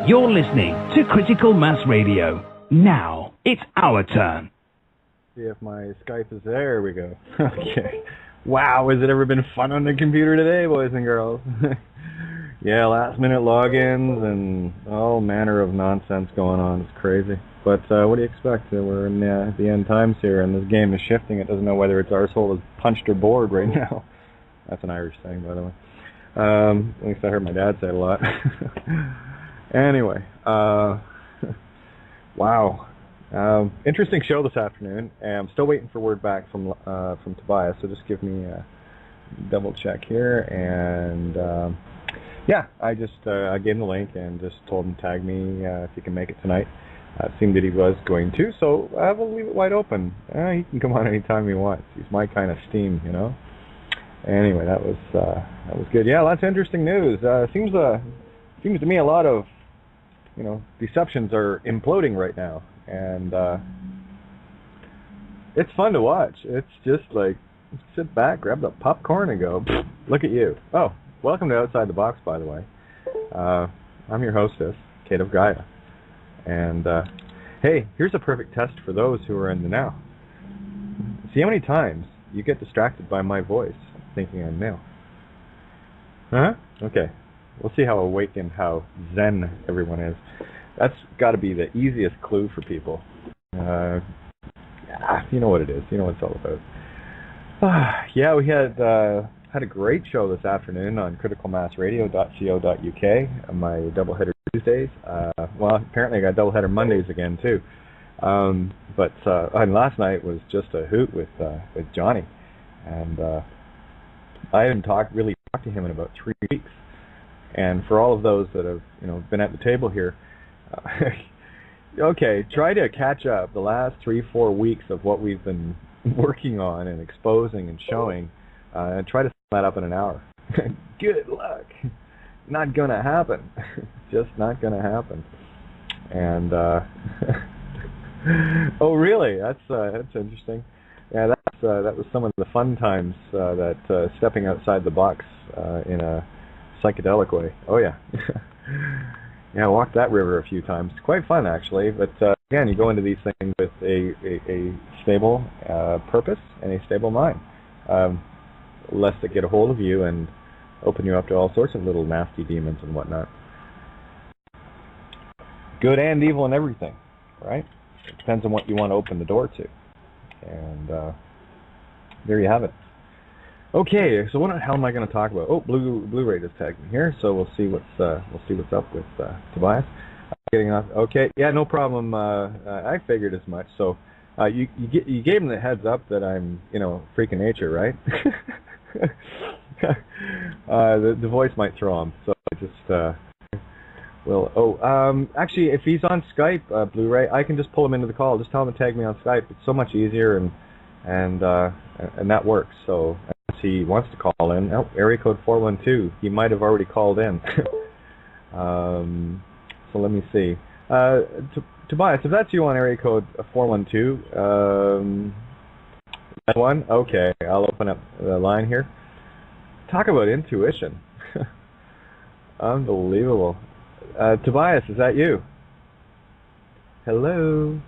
You're listening to Critical Mass Radio. Now, it's our turn. See if my Skype is there. We go. Okay. Wow, has it ever been fun on the computer today, boys and girls? Yeah, last minute logins and all manner of nonsense going on. It's crazy. But what do you expect? We're in the end times here, and this game is shifting. It doesn't know whether its arsehole is punched or bored right now. That's an Irish thing, by the way. At least I heard my dad say it a lot. Anyway, wow. Interesting show this afternoon. I'm still waiting for word back from Tobias, so just give me a double check here. And yeah, I just I gave him the link and just told him to tag me if he can make it tonight. It seemed that he was going to, so I will leave it wide open. He can come on anytime he wants. He's my kind of steam, you know. Anyway, that was good. Yeah, lots of interesting news. Seems to me a lot of deceptions are imploding right now, and it's fun to watch. It's just like sit back, grab the popcorn, and go, look at you. Oh, welcome to Outside the Box, by the way. I'm your hostess, Kate of Gaia, and hey, here's a perfect test for those who are in the now. See how many times you get distracted by my voice, thinking I'm male. Huh? Okay. We'll see how awake and how zen everyone is. That's got to be the easiest clue for people. You know what it is. You know what it's all about. Yeah, we had a great show this afternoon on criticalmassradio.co.uk on my doubleheader Tuesdays. Well, apparently I got doubleheader Mondays again too. But and last night was just a hoot with Johnny, and I hadn't really talked to him in about 3 weeks. And for all of those that have, been at the table here, okay, try to catch up the last 3-4 weeks of what we've been working on and exposing and showing, and try to sum that up in an hour. Good luck. Not gonna happen. Just not gonna happen. And oh, really? That's interesting. Yeah, that was some of the fun times that stepping outside the box in a psychedelic way. Oh yeah. Yeah, I walked that river a few times. It's quite fun actually, but again, you go into these things with a stable purpose and a stable mind, lest it get a hold of you and open you up to all sorts of little nasty demons and whatnot. Good and evil and everything, right? It depends on what you want to open the door to. And there you have it. Okay, so what the hell am I going to talk about? Oh, Blu-ray just tagged me here, so we'll see what's up with Tobias. Getting off. Okay, yeah, no problem. I figured as much. So you gave him the heads up that I'm freaking nature, right? The voice might throw him, so I just will. Oh, actually, if he's on Skype, Blu-ray, I can just pull him into the call. Just tell him to tag me on Skype. It's so much easier, and that works. So. He wants to call in. Oh, area code 412. He might have already called in. So let me see. Tobias, if that's you on area code 412, that one? Okay, I'll open up the line here. Talk about intuition. Unbelievable. Tobias, is that you? Hello?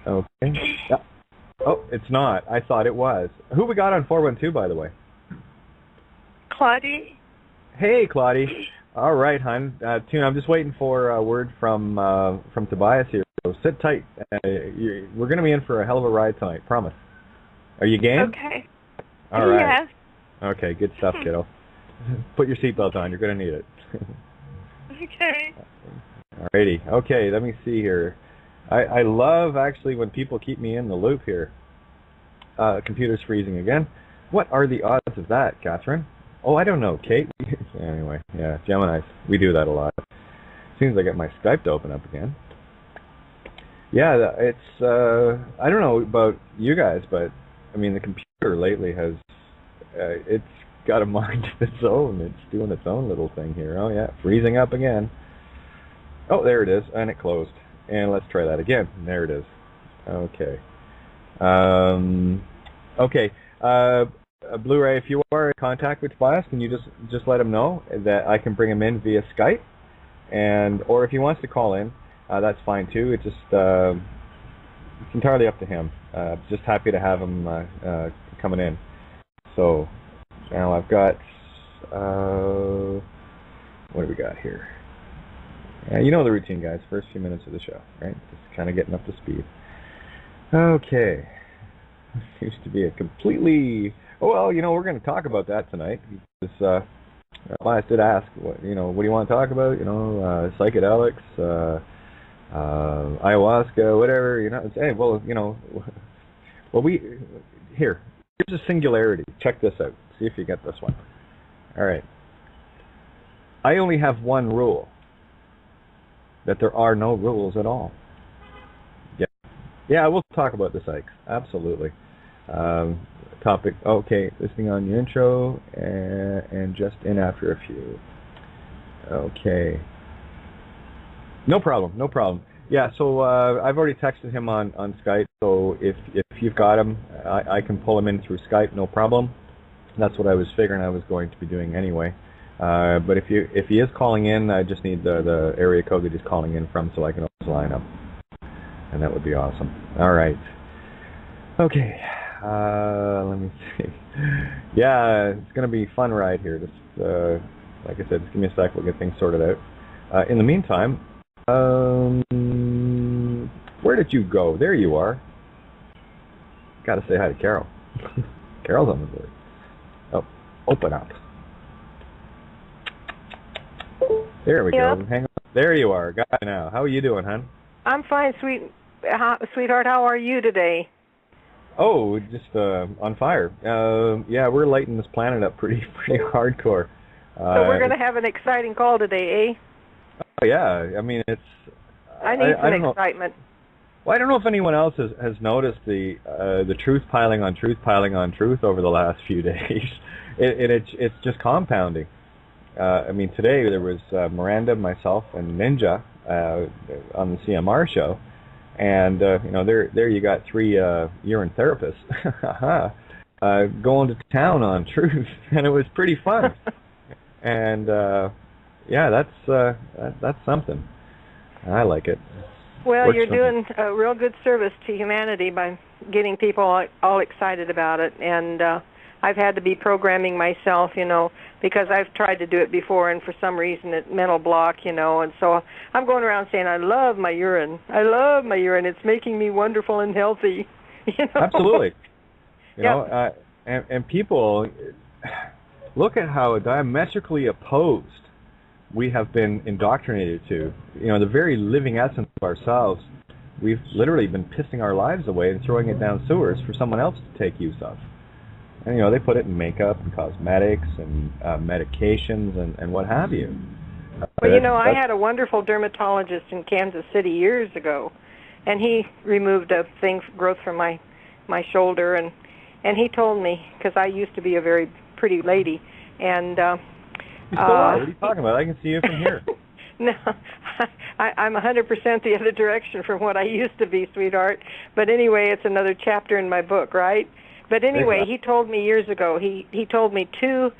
Okay. Yeah. Oh, it's not. I thought it was. Who we got on 412, by the way? Claudie. Hey, Claudie. All right, hon. Tune, I'm just waiting for a word from Tobias here. So sit tight. We're going to be in for a hell of a ride tonight, promise. Are you game? Okay. All right. Yes. Okay, good stuff, kiddo. Put your seatbelt on. You're going to need it. Okay. All righty. Okay, let me see here. I love, actually, when people keep me in the loop here. Computer's freezing again. What are the odds of that, Catherine? Oh, I don't know, Kate. Anyway, yeah, Gemini, we do that a lot. As soon as I get my Skype to open up again. Yeah, it's, I don't know about you guys, but, I mean, the computer lately has, it's got a mind of its own. It's doing its own little thing here. Oh, yeah, freezing up again. Oh, there it is, and it closed. And let's try that again. There it is. Okay. Okay. Blu-ray, if you are in contact with Tobias, can you just let him know that I can bring him in via Skype? or if he wants to call in, that's fine too. It just it's entirely up to him. Just happy to have him coming in. So now I've got what do we got here? You know the routine, guys. First few minutes of the show, right? Just kind of getting up to speed. Okay. Seems to be a completely... Well, we're going to talk about that tonight. Because, I did ask, what do you want to talk about? Psychedelics, ayahuasca, whatever. Hey, here's a singularity. Check this out. See if you get this one. All right. I only have one rule. That there are no rules at all. Yeah, we'll talk about the psychs. Absolutely. Topic, okay, listening on your intro, and just in after a few. Okay. No problem. Yeah, so I've already texted him on Skype, so if you've got him, I can pull him in through Skype, no problem. That's what I was figuring I was going to be doing anyway. But if he is calling in, I just need the area code that he's calling in from so I can always line up. And that would be awesome. All right. Okay. Let me see. Yeah, it's going to be a fun ride here. Just, like I said, just give me a sec. We'll get things sorted out. In the meantime, where did you go? There you are. Got to say hi to Carol. Carol's on the board. Oh, open up. There we go. Hang on. There you are. Got it now. How are you doing, hon? I'm fine, sweetheart. How are you today? Oh, just on fire. Yeah, we're lighting this planet up pretty hardcore. So we're going to have an exciting call today, eh? Oh, yeah. I mean, it's... I need some excitement. Well, I don't know if anyone else has noticed the truth piling on truth over the last few days. It's just compounding. I mean, today there was Miranda, myself, and Ninja on the CMR show, and there you got three urine therapists going to town on truth, and it was pretty fun. And yeah, that's something. I like it. Well, you're doing a real good service to humanity by getting people all excited about it, and I've had to be programming myself, because I've tried to do it before, and for some reason it mental block, and so I'm going around saying, I love my urine. It's making me wonderful and healthy. Absolutely. And people look at how diametrically opposed we have been indoctrinated to. The very living essence of ourselves, we've literally been pissing our lives away and throwing it down sewers for someone else to take use of. And, they put it in makeup and cosmetics and medications and what have you. Well, I had a wonderful dermatologist in Kansas City years ago, and he removed a growth from my shoulder, and he told me, because I used to be a very pretty lady, and... you still are. What are you talking about? I can see you from here. No, I'm 100% the other direction from what I used to be, sweetheart. But anyway, it's another chapter in my book, right? But anyway, he told me years ago, he told me two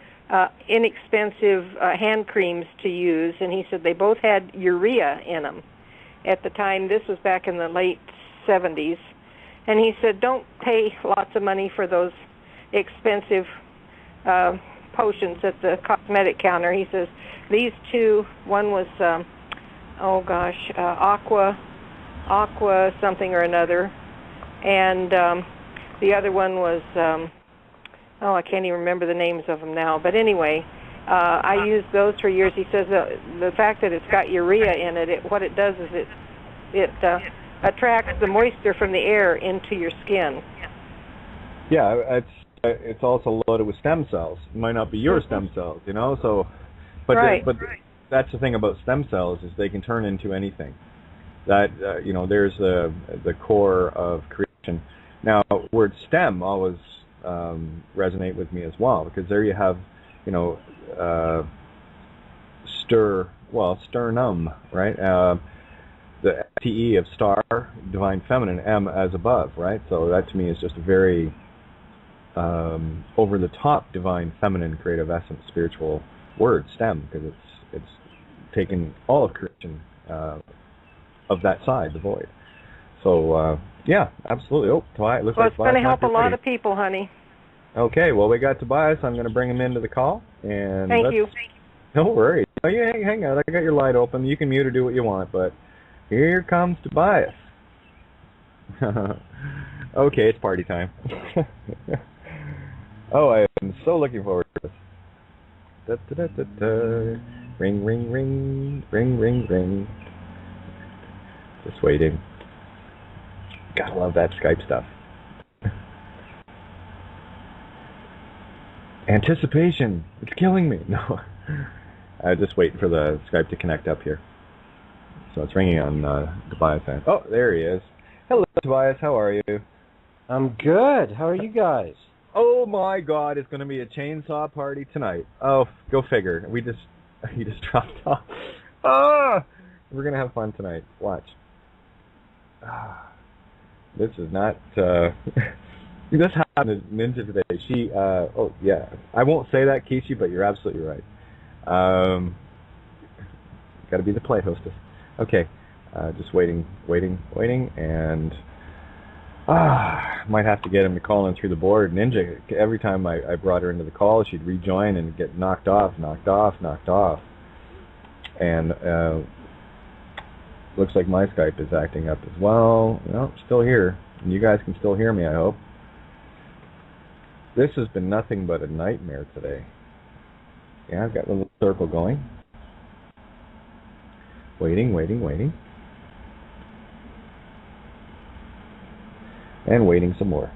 inexpensive hand creams to use, and he said they both had urea in them. At the time, this was back in the late 70s, and he said, don't pay lots of money for those expensive potions at the cosmetic counter. He says, these two, one was, aqua something or another, and the other one was, I can't even remember the names of them now. But anyway, I used those for years. He says the fact that it's got urea in it, what it does is it attracts the moisture from the air into your skin. Yeah, it's also loaded with stem cells. It might not be your stem cells, So, but right. But that's the thing about stem cells is they can turn into anything. That there's the core of creation. Now, word stem always resonate with me as well, because there you have, sternum, right? The FTE of star, divine feminine, M as above, right? So that to me is just a very over the top divine feminine creative essence spiritual word, stem, because it's taken all of creation of that side, the void. So, yeah, absolutely. Oh, Tobias, looks well, like it's going to help a lot ready. of people, honey. Okay, well, we got Tobias. I'm going to bring him into the call. And Thank you. No worries. Oh, yeah, hang on. I got your light open. You can mute or do what you want, but here comes Tobias. Okay, it's party time. Oh, I am so looking forward to this. Da, da, da, da, da. Ring, ring, ring, ring, ring, ring. Just waiting. Gotta love that Skype stuff. Anticipation. It's killing me. No. I'm just waiting for the Skype to connect up here. So it's ringing on Tobias' end. Oh, there he is. Hello, Tobias. How are you? I'm good. How are you guys? Oh my God! It's going to be a chainsaw party tonight. Oh, go figure. He just dropped off. Ah! We're going to have fun tonight. Watch. Ah. This is not. This happened to Ninja today. She. Oh yeah. I won't say that, Kishi, but you're absolutely right. Got to be the play hostess. Okay. Just waiting, and might have to get him to call in through the board. Ninja, every time I brought her into the call, she'd rejoin and get knocked off. And looks like my Skype is acting up as well. Well, still here. And you guys can still hear me, I hope. This has been nothing but a nightmare today. Yeah, I've got a little circle going. Waiting. And waiting some more.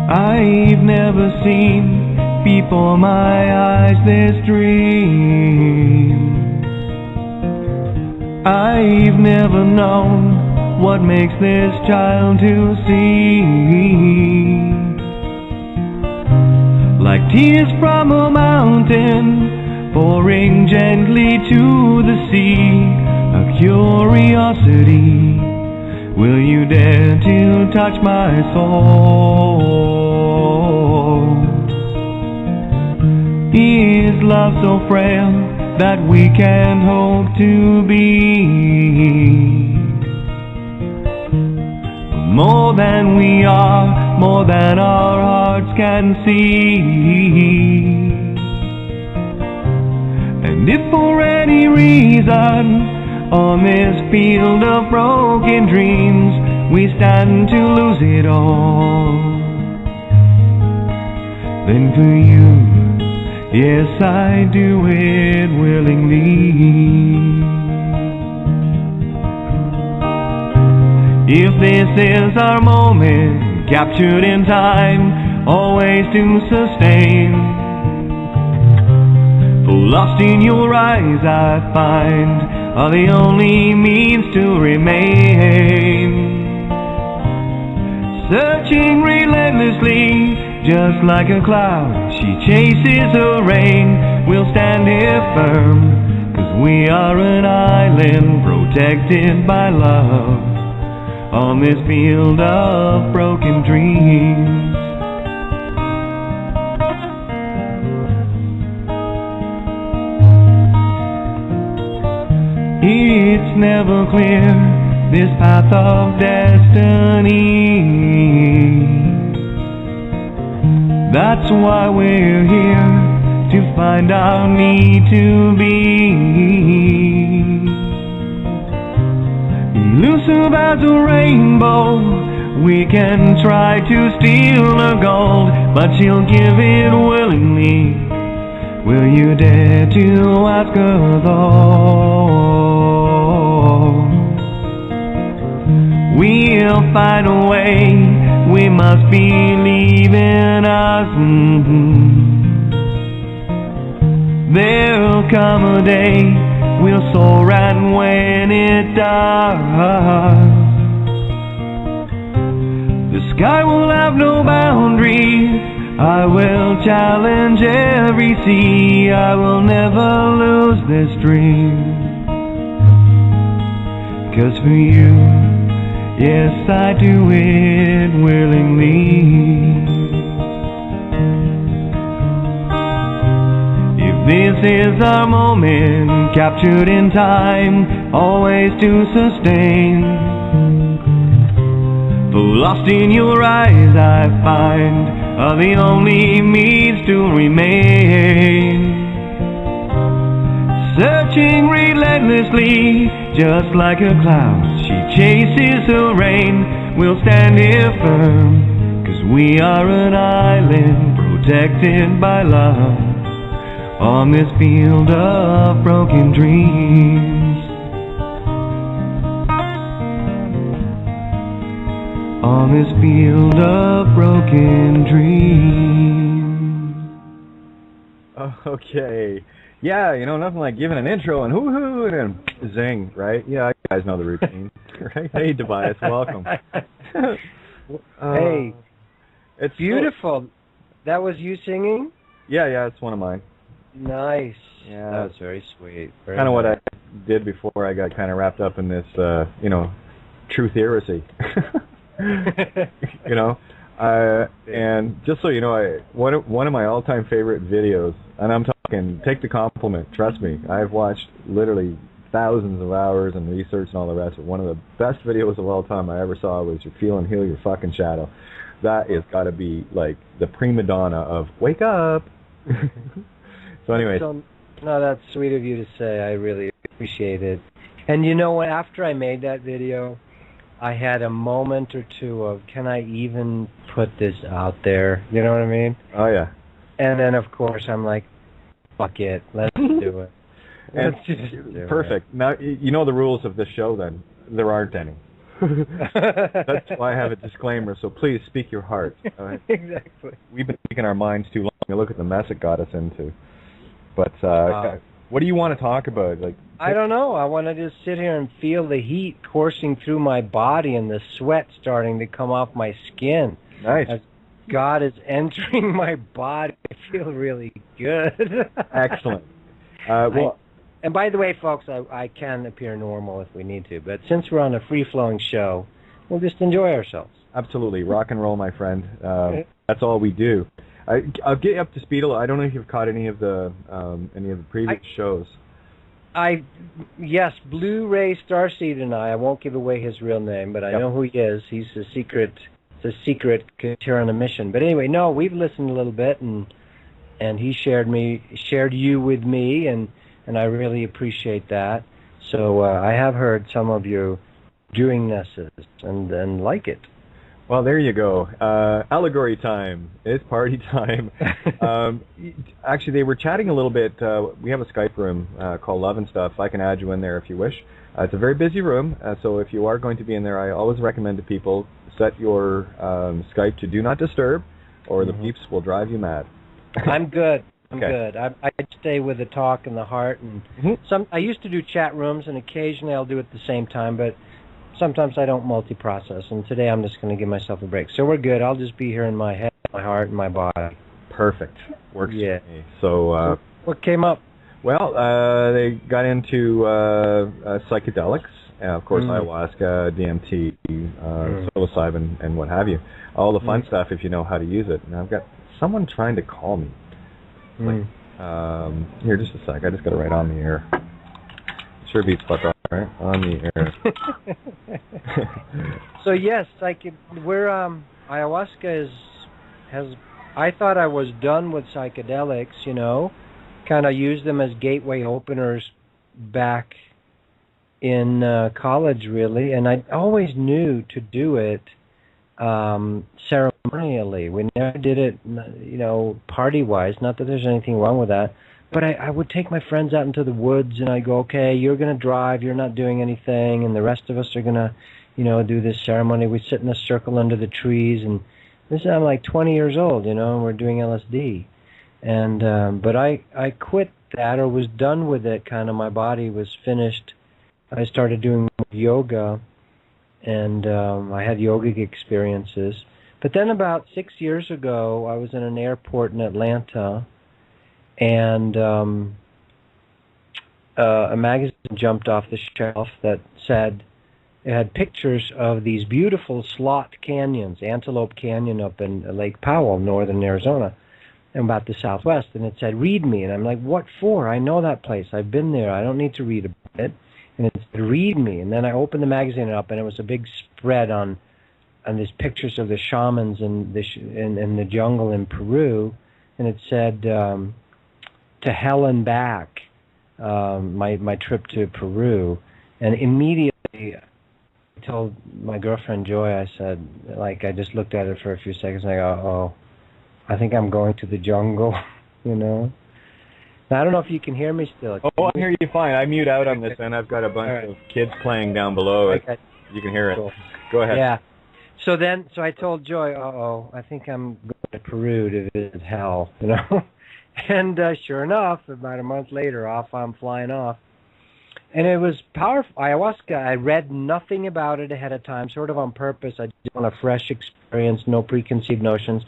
I've never seen before my eyes this dream. I've never known what makes this child to see. Like tears from a mountain pouring gently to the sea, a curiosity. Will you dare to touch my soul? Is love so frail that we can't hope to be more than we are, more than our hearts can see? And if for any reason on this field of broken dreams we stand to lose it all, then for you, yes, I do it willingly. If this is our moment, captured in time, always to sustain, for lost in your eyes I find are the only means to remain. Searching relentlessly, just like a cloud, she chases her rain. We'll stand here firm, 'cause we are an island protected by love on this field of broken dreams. It's never clear, this path of destiny. That's why we're here, to find our need to be. Elusive as a rainbow, we can try to steal her gold, but she'll give it willingly. Will you dare to ask her though? We'll find a way, we must believe in us. There'll come a day, we'll soar, and when it does, the sky will have no boundaries, I will challenge every sea. I will never lose this dream. 'Cause for you, yes, I do it willingly. If this is our moment, captured in time, always to sustain. For lost in your eyes I find are the only means to remain. Searching relentlessly, just like a cloud, she chases the rain. We'll stand here firm, 'cause we are an island protected by love, on this field of broken dreams. On this field of broken dreams. Okay. Yeah, you know, nothing like giving an intro and hoo-hoo and then zing, right? Yeah, you guys know the routine, right? Hey, Tobias, welcome. Hey, it's beautiful. That was you singing? Yeah, it's one of mine. Nice. Yeah. That was very sweet. Kind of what I did before I got kind of wrapped up in this, truth heresy. You know, and just so you know, one of my all-time favorite videos, and I'm talking, take the compliment, trust me, I've watched literally thousands of hours and research and all the rest, but one of the best videos of all time I ever saw was your Feel and Heal Your Fucking Shadow. That is got to be like the prima donna of wake up. So anyway. No, that's sweet of you to say. I really appreciate it. And you know what, after I made that video, I had a moment or two of, can I even put this out there? You know what I mean? Oh, yeah. And then, of course, I'm like, fuck it, let's do it. Let's just do perfect. It. Now, you know the rules of this show, then. There aren't any. That's why I have a disclaimer, so please speak your heart. Right? Exactly. We've been speaking our minds too long. You look at the mess it got us into. But what do you want to talk about? Like, I don't know. I want to just sit here and feel the heat coursing through my body and the sweat starting to come off my skin. Nice. As God is entering my body. I feel really good. Excellent. And by the way, folks, I can appear normal if we need to, but since we're on a free-flowing show, we'll just enjoy ourselves. Absolutely. Rock and roll, my friend. That's all we do. I'll get you up to speed a little. I don't know if you've caught any of the previous shows. Yes, Blu-ray Starseed and I won't give away his real name, but I know who he is. He's a secret here on a mission. But anyway, no, we've listened a little bit, and he shared you with me, and I really appreciate that. So I have heard some of your doingnesses and like it. Well, there you go. Allegory time. It's party time. Actually, they were chatting a little bit. We have a Skype room called Love and Stuff. I can add you in there if you wish. It's a very busy room, so if you are going to be in there, I always recommend to people set your Skype to Do Not Disturb, or the beeps will drive you mad. I'm good. I'm good. I stay with the talk and the heart. And I used to do chat rooms, and occasionally I'll do it at the same time, but sometimes I don't multi-process, and today I'm just going to give myself a break. So we're good. I'll just be here in my head, my heart, and my body. Perfect. Works for me. So what came up? Well, they got into psychedelics, of course, ayahuasca, DMT, psilocybin, and what have you. All the fun stuff if you know how to use it. And I've got someone trying to call me. Here, just a sec. I just got it right on the air. Sure beats butt rock, right? On the air. So yes, ayahuasca has. I thought I was done with psychedelics, kind of used them as gateway openers back in college, really, and I always knew to do it ceremonially. We never did it, party-wise. Not that there's anything wrong with that. But I would take my friends out into the woods, and I go, okay, you're going to drive, you're not doing anything, and the rest of us are going to, do this ceremony. We sit in a circle under the trees, and I'm like 20 years old, and we're doing LSD. And but I quit that, or was done with it, kind of. My body was finished. I started doing yoga, and I had yogic experiences. But then about 6 years ago, I was in an airport in Atlanta, and a magazine jumped off the shelf that said it had pictures of these beautiful slot canyons, Antelope Canyon up in Lake Powell, northern Arizona, and about the southwest. And it said, read me. And I'm like, what for? I know that place. I've been there. I don't need to read about it. And it said, read me. And then I opened the magazine up, and it was a big spread on these pictures of the shamans in the jungle in Peru. And it said, to hell and back, my trip to Peru. And immediately I told my girlfriend Joy, I said, like, I just looked at it for a few seconds, and I go, oh, I think I'm going to the jungle, you know. Now, I don't know if you can hear me still. Oh, I hear you fine. I mute out on this end. I've got a bunch of kids playing down below. Okay. You can hear it. Cool. Go ahead. Yeah. So I told Joy, I think I'm going to Peru to visit hell, you know. And sure enough, about a month later, off I'm flying off. And it was powerful. Ayahuasca, I read nothing about it ahead of time, sort of on purpose. I just want a fresh experience, no preconceived notions.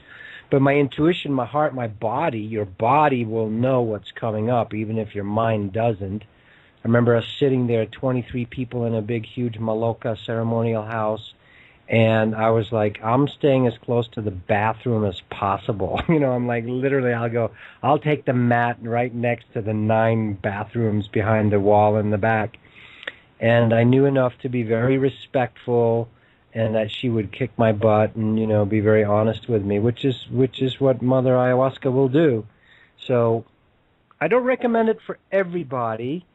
But my intuition, my heart, my body, your body will know what's coming up, even if your mind doesn't. I remember us sitting there, 23 people in a big, huge Maloka ceremonial house, and I was like, I'm staying as close to the bathroom as possible. You know, I'm like, literally, I'll take the mat right next to the 9 bathrooms behind the wall in the back. And I knew enough to be very respectful, and that she would kick my butt and, you know, be very honest with me, which is what Mother Ayahuasca will do. So I don't recommend it for everybody.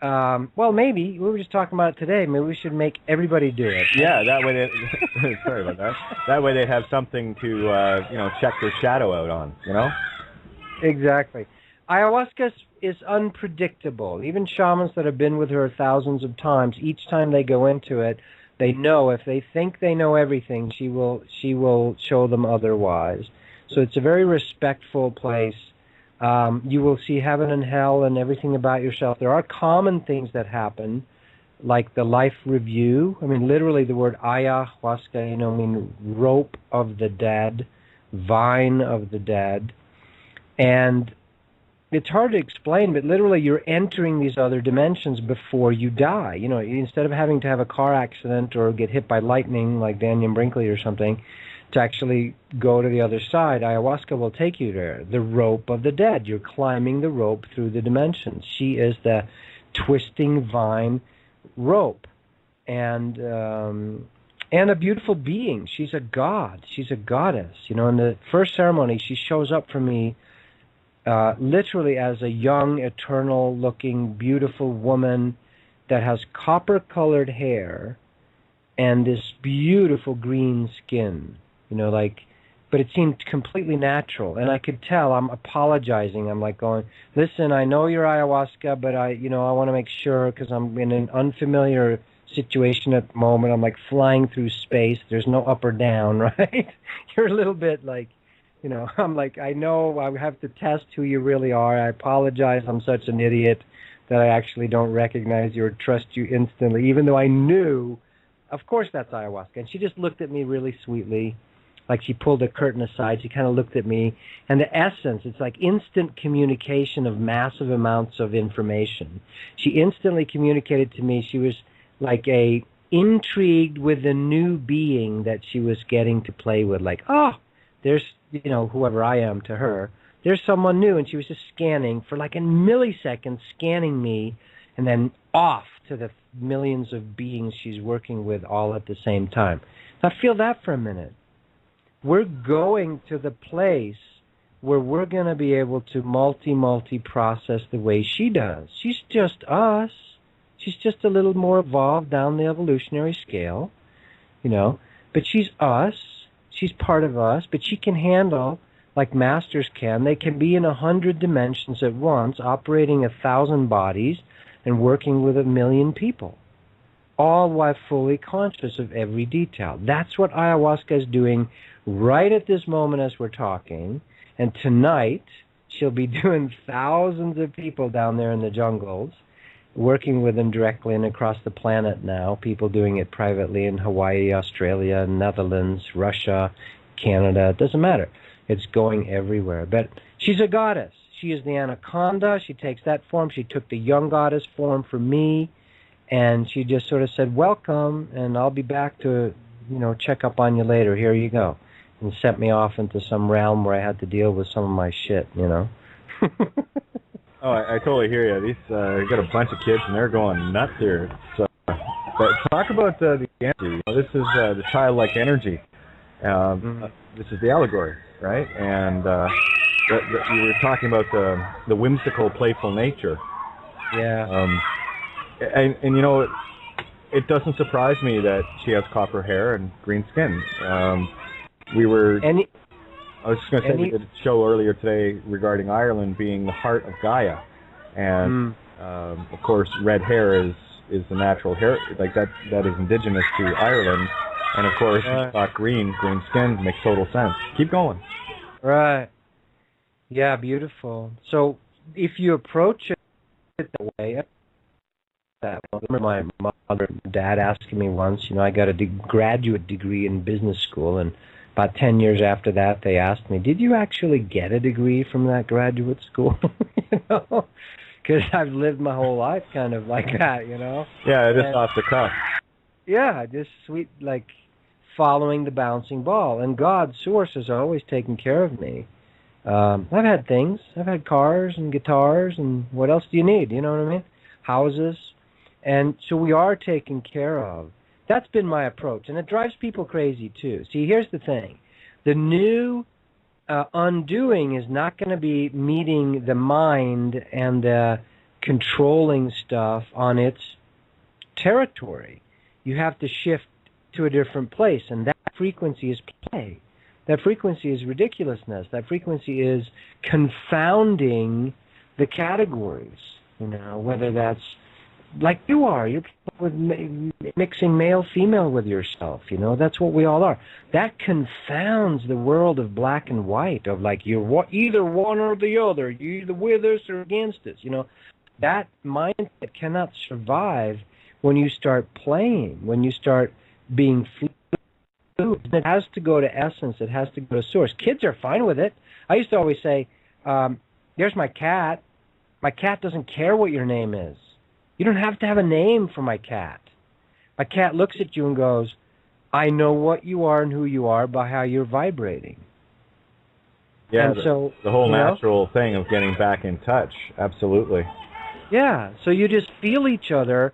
Well, maybe. We were just talking about it today. Maybe we should make everybody do it. Yeah, that way sorry about that. That way they'd have something to, you know, check their shadow out on, you know? Exactly. Ayahuasca is unpredictable. Even shamans that have been with her thousands of times, each time they go into it, they know if they think they know everything, she will show them otherwise. So it's a very respectful place. You will see heaven and hell and everything about yourself. There are common things that happen, like the life review. I mean, literally the word ayahuasca, you know, mean rope of the dead, vine of the dead. And it's hard to explain, but literally you're entering these other dimensions before you die. You know, instead of having to have a car accident or get hit by lightning like Daniel Brinkley or something, to actually go to the other side, ayahuasca will take you there. The rope of the dead. You're climbing the rope through the dimensions. She is the twisting vine rope. And a beautiful being. She's a god. She's a goddess. You know, in the first ceremony, she shows up for me literally as a young, eternal-looking, beautiful woman that has copper-colored hair and this beautiful green skin, you know, like, but it seemed completely natural. And I could tell, I'm apologizing. I'm like going, listen, I know you're ayahuasca, but I want to make sure because I'm in an unfamiliar situation at the moment. I'm like flying through space. There's no up or down, right? You're a little bit like, you know, I'm like, I know I have to test who you really are. I apologize. I'm such an idiot that I actually don't recognize you or trust you instantly, even though I knew, of course, that's ayahuasca. And she just looked at me really sweetly, like she pulled a curtain aside. She kind of looked at me. And the essence, it's like instant communication of massive amounts of information. She instantly communicated to me. She was like intrigued with the new being that she was getting to play with. Like, oh, there's, you know, whoever I am to her, there's someone new. And she was just scanning for like a millisecond, scanning me, and then off to the millions of beings she's working with all at the same time. Now feel that for a minute. We're going to the place where we're going to be able to multi-process the way she does. She's just us. She's just a little more evolved down the evolutionary scale, you know, but she's us. She's part of us, but she can handle, like masters can. They can be in 100 dimensions at once, operating 1,000 bodies and working with 1 million people, all while fully conscious of every detail. That's what ayahuasca is doing right at this moment as we're talking. And tonight, she'll be doing thousands of people down there in the jungles, working with them directly and across the planet now, people doing it privately in Hawaii, Australia, Netherlands, Russia, Canada. It doesn't matter. It's going everywhere. But she's a goddess. She is the anaconda. She takes that form. She took the young goddess form for me, and she just sort of said, welcome, and I'll be back to, check up on you later. Here you go. And sent me off into some realm where I had to deal with some of my shit, Oh, I totally hear you. You got a bunch of kids, and they're going nuts here. So, but talk about the energy. This is the childlike energy. This is the allegory, right? And you were talking about the whimsical, playful nature. Yeah. And it doesn't surprise me that she has copper hair and green skin. I was just going to say we did a show earlier today regarding Ireland being the heart of Gaia, and of course, red hair is the natural hair, like that is indigenous to Ireland, and of course, green skin makes total sense. Keep going. Right. Yeah, beautiful. So if you approach it that way, I remember my mother and dad asking me once, I got a graduate degree in business school, and about 10 years after that, they asked me, did you actually get a degree from that graduate school? Because I've lived my whole life kind of like that, Yeah, just off the cuff. Yeah, just sweet, like following the bouncing ball. And God's source has always taken care of me. I've had things. I've had cars and guitars, and what else do you need? You know what I mean? Houses. And so we are taken care of. That's been my approach, and it drives people crazy, too. See, here's the thing. The new undoing is not going to be meeting the mind and the controlling stuff on its territory. You have to shift to a different place, and that frequency is play. That frequency is ridiculousness. That frequency is confounding the categories, whether that's like you are. You're with mixing male-female with yourself, That's what we all are. That confounds the world of black and white, of like you're either one or the other. You're either with us or against us, That mindset cannot survive when you start playing, when you start being fluid. It has to go to essence. It has to go to source. Kids are fine with it. I used to always say, there's my cat. My cat doesn't care what your name is. You don't have to have a name for my cat. My cat looks at you and goes, I know what you are and who you are by how you're vibrating. Yeah, and so, the whole natural thing of getting back in touch. Absolutely. Yeah, so you just feel each other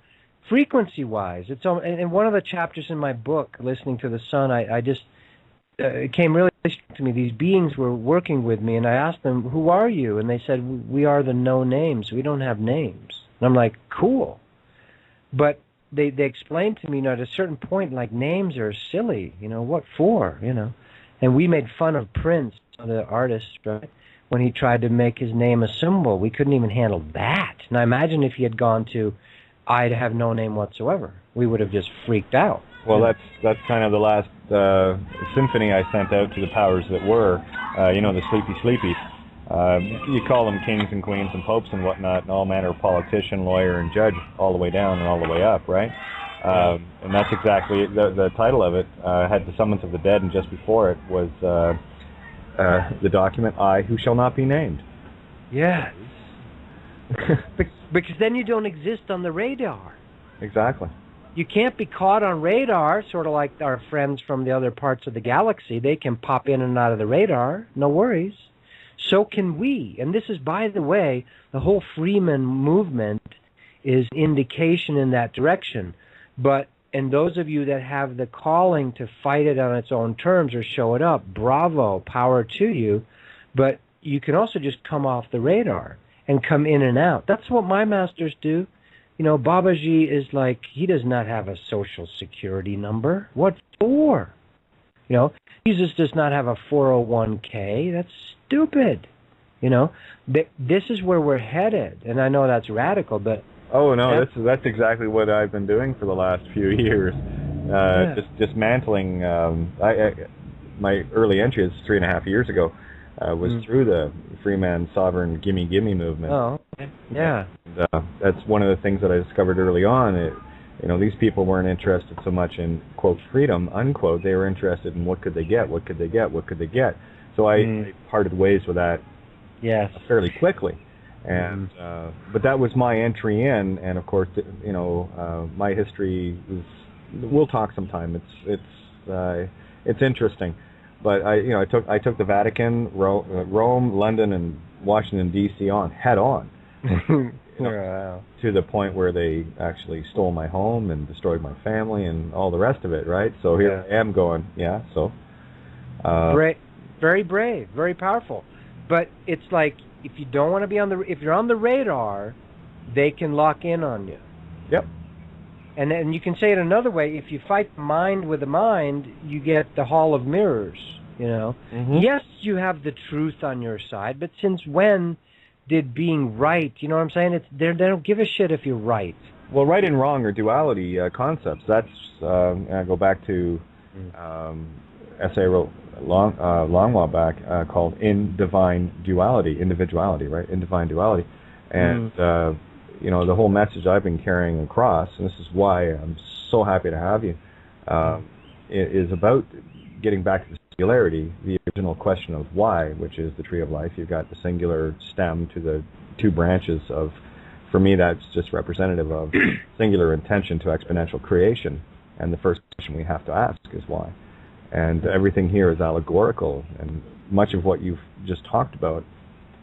frequency-wise. And one of the chapters in my book, Listening to the Sun, it came really to me. These beings were working with me, and I asked them, who are you? And they said, we are the no names. We don't have names. And I'm like, cool. But they explained to me, at a certain point, like, names are silly. What for? And we made fun of Prince, the artist, right, when he tried to make his name a symbol. We couldn't even handle that. Now imagine if he had gone to, I'd have no name whatsoever. We would have just freaked out. Well, that's kind of the last symphony I sent out to the powers that were, the sleepy. You call them kings and queens and popes and whatnot, and all manner of politician, lawyer, and judge, all the way down and all the way up, right? And that's exactly the title of it. Had the Summons of the Dead, and just before it was the document, I Who Shall Not Be Named. Yes. Because then you don't exist on the radar. Exactly. You can't be caught on radar, sort of like our friends from the other parts of the galaxy. They can pop in and out of the radar, no worries. So can we. And this is, by the way, the whole Freeman movement is indication in that direction. And those of you that have the calling to fight it on its own terms or show it up, bravo, power to you. But you can also just come off the radar and come in and out. That's what my masters do. Babaji is like, he does not have a social security number. What for? Jesus does not have a 401k. That's stupid. This is where we're headed. And I know that's radical, but... Oh, no, that's exactly what I've been doing for the last few years. Just dismantling... my early entry is 3.5 years ago. Was through the Freeman Sovereign Gimme movement. Oh, okay. Yeah. And, that's one of the things that I discovered early on. these people weren't interested so much in, quote, freedom, unquote. They were interested in what could they get, what could they get, what could they get. So I parted ways with that fairly quickly. And but that was my entry in, and of course, my history is. We'll talk sometime. It's interesting, but I took the Vatican, Rome, London, and Washington D.C. head on. Wow. To the point where they actually stole my home and destroyed my family and all the rest of it, right? So here I am going, very brave, very powerful. But it's like, if you don't want to be if you're on the radar, they can lock in on you. Yep. And then you can say it another way, if you fight the mind with the mind, you get the Hall of Mirrors, Yes, you have the truth on your side, but since when did being right, you know what I'm saying? They don't give a shit if you're right. Well, right and wrong are duality concepts. That's I go back to essay I wrote long while back called In Divine Duality, individuality, right? In Divine Duality, and the whole message I've been carrying across, and this is why I'm so happy to have you, is about getting back to the singularity, the original question of why, which is the tree of life. You've got the singular stem to the two branches of, for me, that's just representative of singular intention to exponential creation. And the first question we have to ask is why. And everything here is allegorical, and much of what you've just talked about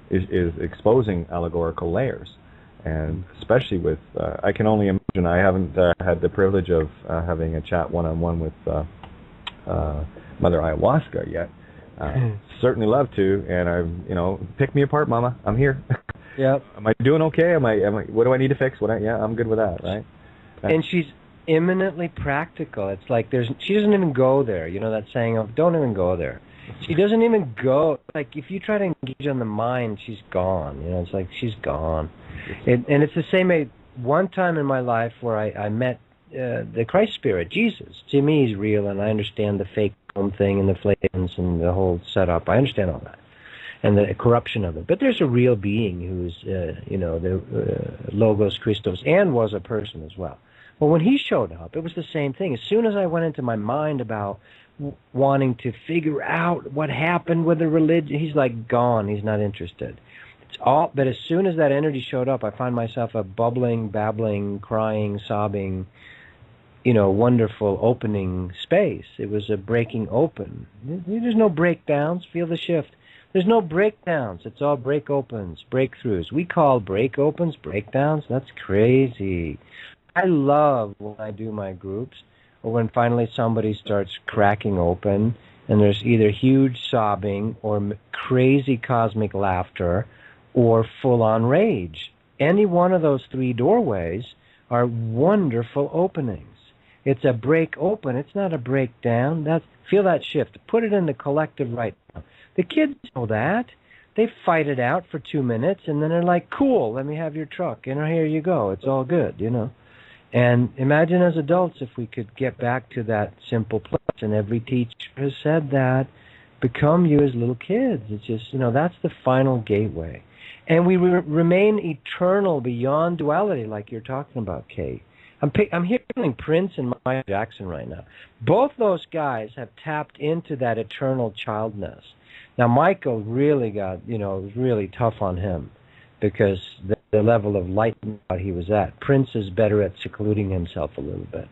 is exposing allegorical layers. And especially with, I can only imagine, I haven't had the privilege of having a chat one-on-one with Mother Ayahuasca yet. Certainly love to, and pick me apart, Mama. I'm here. Yep. Am I doing okay? What do I need to fix? I'm good with that, right? And she's eminently practical. It's like she doesn't even go there. You know that saying of don't even go there. She doesn't even go. Like if you try to engage on the mind, she's gone. It's like she's gone. And it's the same way. One time in my life where I met the Christ Spirit, Jesus. To me, he's real, and I understand the fake thing and the flames and the whole setup. I understand all that, and the corruption of it. But there's a real being who's, the Logos Christos, and was a person as well. Well, when he showed up, it was the same thing. As soon as I went into my mind about wanting to figure out what happened with the religion, he's like gone. He's not interested. But as soon as that energy showed up, I found myself a bubbling, babbling, crying, sobbing, wonderful opening space. It was a breaking open. There's no breakdowns. Feel the shift. There's no breakdowns. It's all break opens, breakthroughs. We call break opens breakdowns. That's crazy. I love when I do my groups, or when finally somebody starts cracking open, and there's either huge sobbing or crazy cosmic laughter or full-on rage. Any one of those three doorways are wonderful openings. It's a break open. It's not a breakdown. Feel that shift. Put it in the collective right now. The kids know that. They fight it out for 2 minutes, and then they're like, cool, let me have your truck. Here you go. It's all good, And imagine as adults if we could get back to that simple place. And every teacher has said that. Become you as little kids. It's just, that's the final gateway. And we remain eternal beyond duality, like you're talking about, Kate. I'm hearing Prince and Michael Jackson right now. Both those guys have tapped into that eternal childness. Now, Michael really got, it was really tough on him because the level of enlightenment he was at. Prince is better at secluding himself a little bit.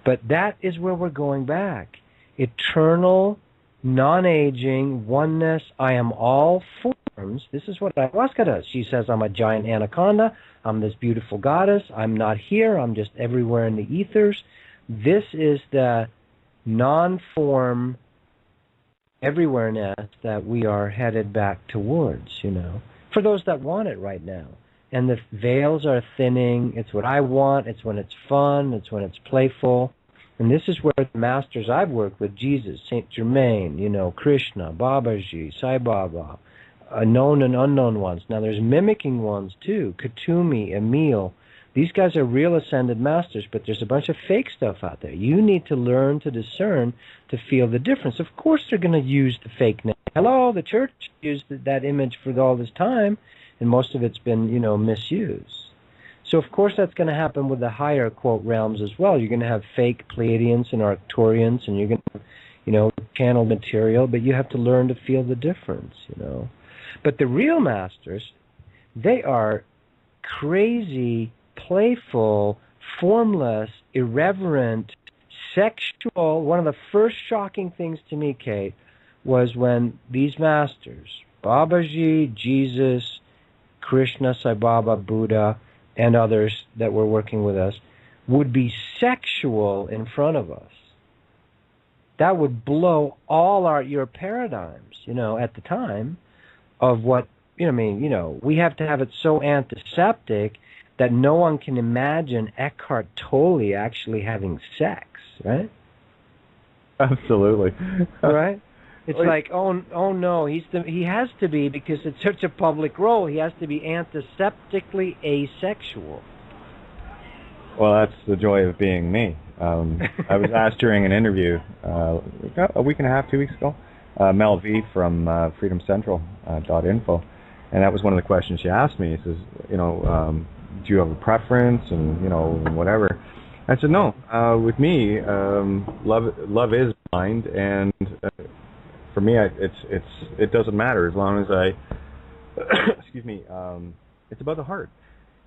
But that is where we're going back. Eternal, non-aging, oneness, I am all forms. This is what ayahuasca does. She says, I'm a giant anaconda. I'm this beautiful goddess. I'm not here. I'm just everywhere in the ethers. This is the non-form everywhereness that we are headed back towards, for those that want it right now. And the veils are thinning. It's what I want. It's when it's fun. It's when it's playful. And this is where the masters I've worked with, Jesus, Saint Germain, Krishna, Babaji, Sai Baba, known and unknown ones. Now there's mimicking ones too, Katumi, Emil. These guys are real ascended masters, but there's a bunch of fake stuff out there. You need to learn to discern to feel the difference. Of course they're going to use the fake name. Hello, the church used that image for all this time, and most of it's been, misused. So of course that's going to happen with the higher, quote, realms as well. You're going to have fake Pleiadians and Arcturians, and you're going to have, channeled material, but you have to learn to feel the difference, But the real masters, they are crazy, playful, formless, irreverent, sexual. One of the first shocking things to me, Kate, was when these masters, Babaji, Jesus, Krishna, Sai Baba, Buddha, and others that were working with us, would be sexual in front of us. That would blow all your paradigms, at the time of what, we have to have it so antiseptic that no one can imagine Eckhart Tolle actually having sex, right? Absolutely. Right? It's like, oh no, he has to be, because it's such a public role, he has to be antiseptically asexual. Well, that's the joy of being me. I was asked during an interview a week and a half, 2 weeks ago, Mel V from freedomcentral.info, and that was one of the questions she asked me. She says, do you have a preference, and whatever. I said, no. With me, love is blind, and for me, it doesn't matter as long as I, excuse me, it's about the heart,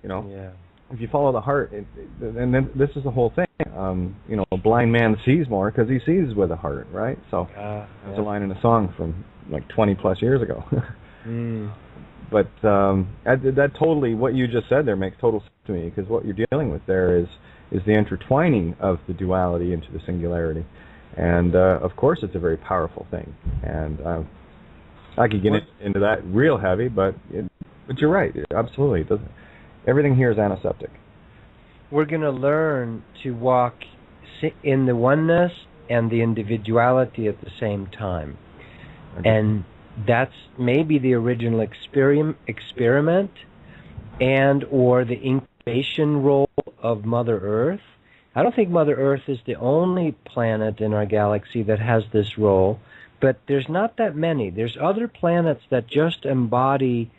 Yeah. If you follow the heart, and then this is the whole thing. A blind man sees more because he sees with the heart, right? So there's a line in a song from like 20 plus years ago. But that totally, what you just said there makes total sense to me, because what you're dealing with there is the intertwining of the duality into the singularity, and of course it's a very powerful thing. And I could get into that real heavy, but you're right, absolutely. It doesn't. Everything here is antiseptic. We're going to learn to walk in the oneness and the individuality at the same time. Okay. And that's maybe the original experiment and or the incubation role of Mother Earth. I don't think Mother Earth is the only planet in our galaxy that has this role, but there's not that many. There's other planets that just embody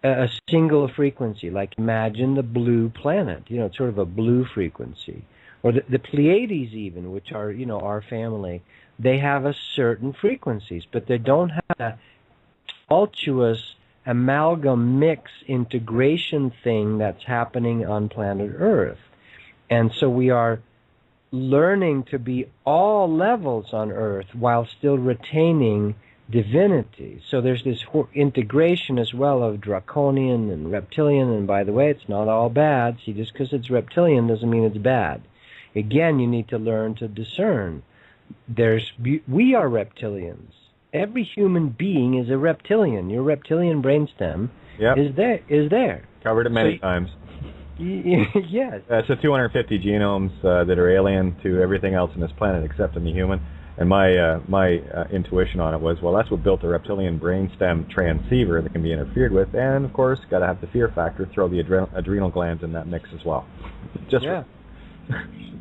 a single frequency, like imagine the blue planet, it's sort of a blue frequency. Or the Pleiades even, which are, our family, they have a certain frequencies, but they don't have a tumultuous amalgam mix integration thing that's happening on planet Earth. And so we are learning to be all levels on Earth while still retaining divinity. So there's this integration as well of draconian and reptilian, and by the way, it's not all bad. See, just because it's reptilian doesn't mean it's bad. Again, you need to learn to discern. We are reptilians. Every human being is a reptilian. Your reptilian brainstem is there. Covered it many times. Yes. So 250 genomes that are alien to everything else on this planet except in the human. And my intuition on it was, well, that's what built the reptilian brainstem transceiver that can be interfered with, and of course, got to have the fear factor. Throw the adrenal glands in that mix as well.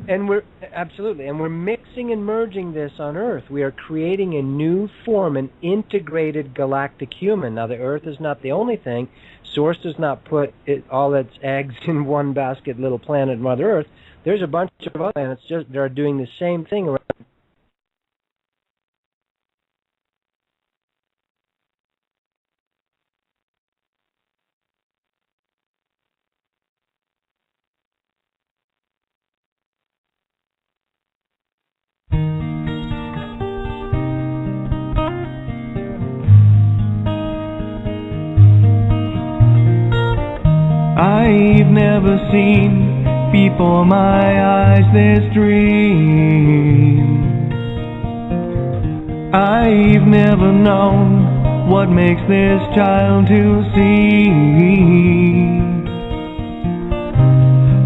And we're mixing and merging this on Earth. We are creating a new form, an integrated galactic human. Now, the Earth is not the only thing. Source does not put all its eggs in one basket, little planet Mother Earth. There's a bunch of other planets that are doing the same thing around. I've never seen before my eyes this dream. I've never known what makes this child to see.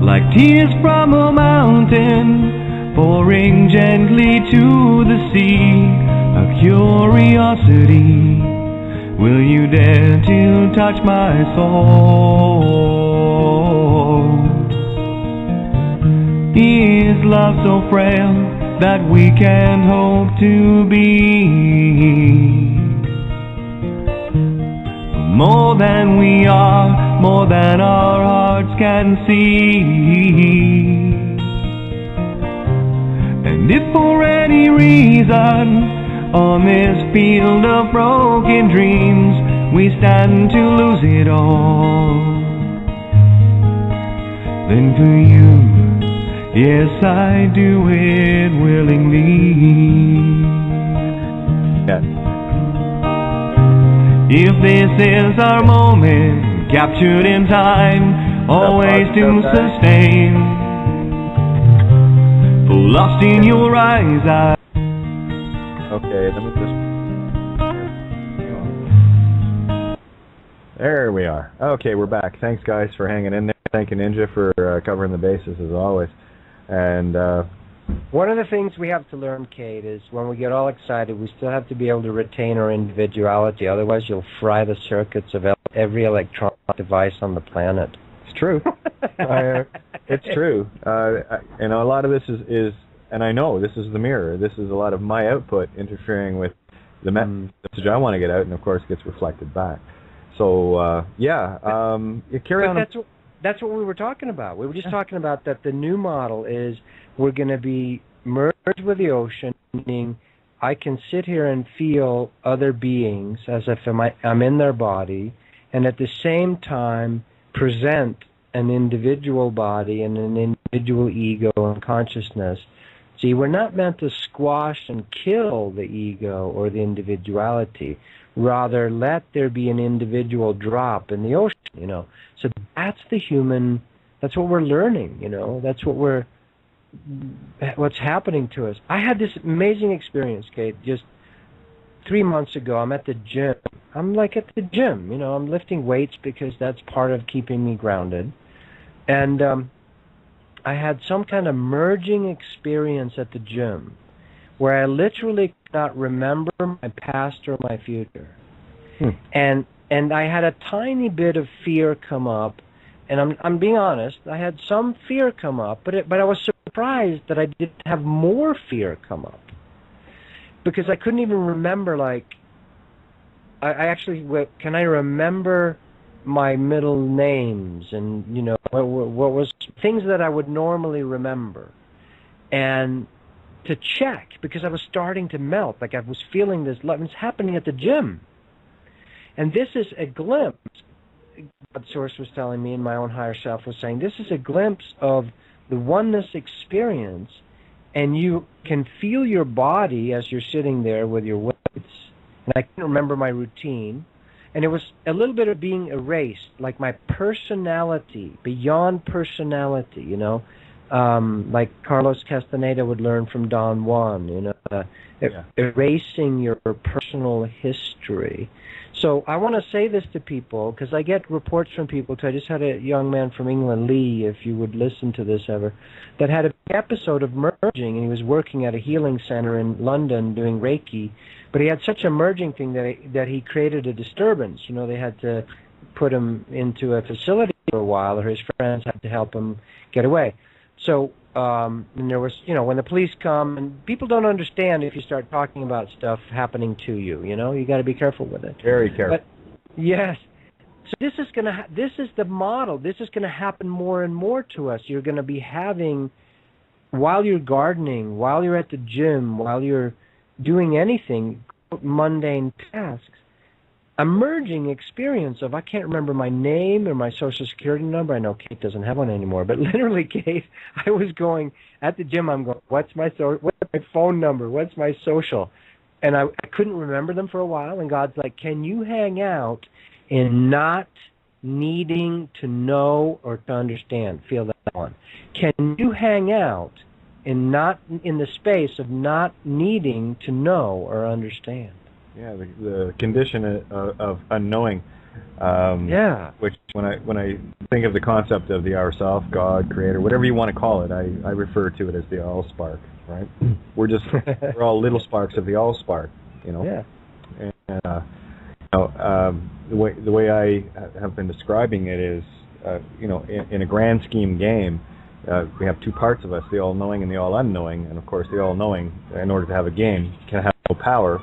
Like tears from a mountain pouring gently to the sea, a curiosity. Will you dare to touch my soul? Is love so frail that we can't hope to be more than we are, more than our hearts hearts can see. And if for any reason on this field of broken dreams we stand to lose it all, then for you, yes, I do it willingly. Yeah. If this is our moment, captured in time, always to sustain, for lost in your eyes, Okay, let me just... There we are. Okay, we're back. Thanks, guys, for hanging in there. Thank you, Ninja, for covering the bases, as always. And one of the things we have to learn, Kate, is when we get all excited, we still have to be able to retain our individuality. Otherwise, you'll fry the circuits of every electronic device on the planet. It's true. It's true. And a lot of this is, and I know this is the mirror. This is a lot of my output interfering with the message I want to get out, and of course gets reflected back. So you carry on. That's what we were talking about. We were just talking about that the new model is we're going to be merged with the ocean, meaning I can sit here and feel other beings as if I'm in their body, and at the same time present an individual body and an individual ego and consciousness. See, we're not meant to squash and kill the ego or the individuality. Rather, let there be an individual drop in the ocean, you know. So that's the human, that's what we're learning, you know. That's what's happening to us. I had this amazing experience, Kate, just 3 months ago. I'm at the gym. I'm like at the gym, you know. I'm lifting weights because that's part of keeping me grounded. And I had some kind of merging experience at the gym where I literally could not remember my past or my future. And I had a tiny bit of fear come up, and I'm being honest, I had some fear come up, but I was surprised that I didn't have more fear come up, because I couldn't even remember, like, I actually, can I remember my middle names, and, you know, what was things that I would normally remember, and to check, because I was starting to melt, like I was feeling this love. It's happening at the gym. And this is a glimpse, God Source was telling me, and my own higher self was saying, this is a glimpse of the oneness experience, and you can feel your body as you're sitting there with your weights. And I can remember my routine, and it was a little bit of being erased, like my personality, beyond personality, you know. Like Carlos Castaneda would learn from Don Juan, you know, erasing your personal history. So I want to say this to people, because I get reports from people, too. I just had a young man from England, Lee, if you would listen to this ever, that had an episode of merging, and he was working at a healing center in London doing Reiki, but he had such a merging thing that he created a disturbance. You know, they had to put him into a facility for a while, or his friends had to help him get away. So, and there was, you know, when the police come, and people don't understand if you start talking about stuff happening to you, you know, you got to be careful with it. Very careful. But, yes. So this is going to, this is the model. This is going to happen more and more to us. You're going to be having, while you're gardening, while you're at the gym, while you're doing anything, mundane tasks, a merging experience of, I can't remember my name or my social security number. I know Kate doesn't have one anymore, but literally, Kate, I was going at the gym. I'm going, what's my phone number? What's my social? And I couldn't remember them for a while. And God's like, can you hang out in not needing to know or to understand? Feel that one. Can you hang out in the space of not needing to know or understand? Yeah, the condition of unknowing. Which when I think of the concept of the Our Self, God, Creator, whatever you want to call it, I refer to it as the All Spark. Right? We're all little sparks of the All Spark. You know. Yeah. And the way I have been describing it is, you know, in a grand scheme game, we have two parts of us: the all-knowing and the all-unknowing. And of course, the all-knowing, in order to have a game, can have no power.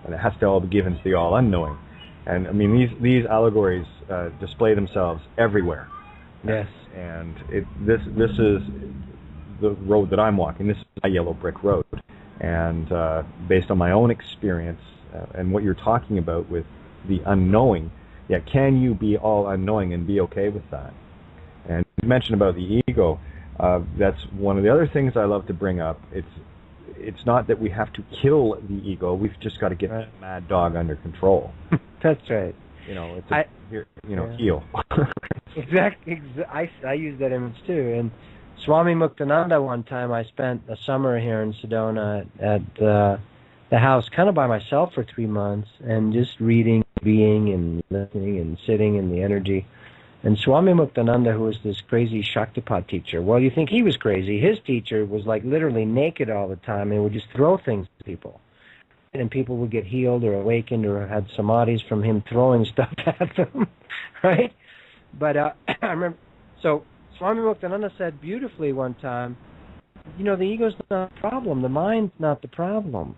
And it has to all be given to the all-unknowing. And, I mean, these allegories display themselves everywhere. Yes. And this is the road that I'm walking. This is a yellow brick road. And based on my own experience and what you're talking about with the unknowing, can you be all unknowing and be okay with that? And you mentioned about the ego. That's one of the other things I love to bring up. It's not that we have to kill the ego. We've just got to get the mad dog under control. That's right. Heal. Exactly. I use that image too. And Swami Muktananda, one time I spent a summer here in Sedona at the house, kind of by myself for 3 months, and just reading, being, and listening, and sitting in the energy. And Swami Muktananda, who was this crazy Shaktipat teacher, well, you think he was crazy. His teacher was like literally naked all the time and would just throw things at people. And people would get healed or awakened or had samadhis from him throwing stuff at them, right? But I remember, so Swami Muktananda said beautifully one time, the ego's not the problem. The mind's not the problem.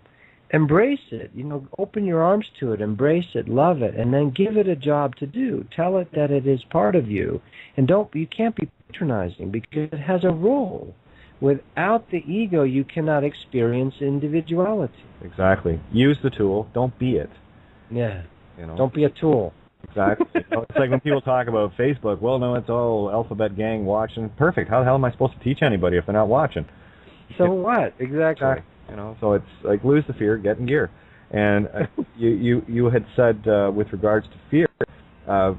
Embrace it. Open your arms to it. Embrace it. Love it. And then give it a job to do. Tell it that it is part of you. And you can't be patronizing because it has a role. Without the ego, you cannot experience individuality. Exactly. Use the tool. Don't be it. Yeah. Don't be a tool. Exactly. It's like when people talk about Facebook, well, no, it's all alphabet gang watching. Perfect. How the hell am I supposed to teach anybody if they're not watching? So what? Exactly. So it's like lose the fear, get in gear. And you had said with regards to fear, I've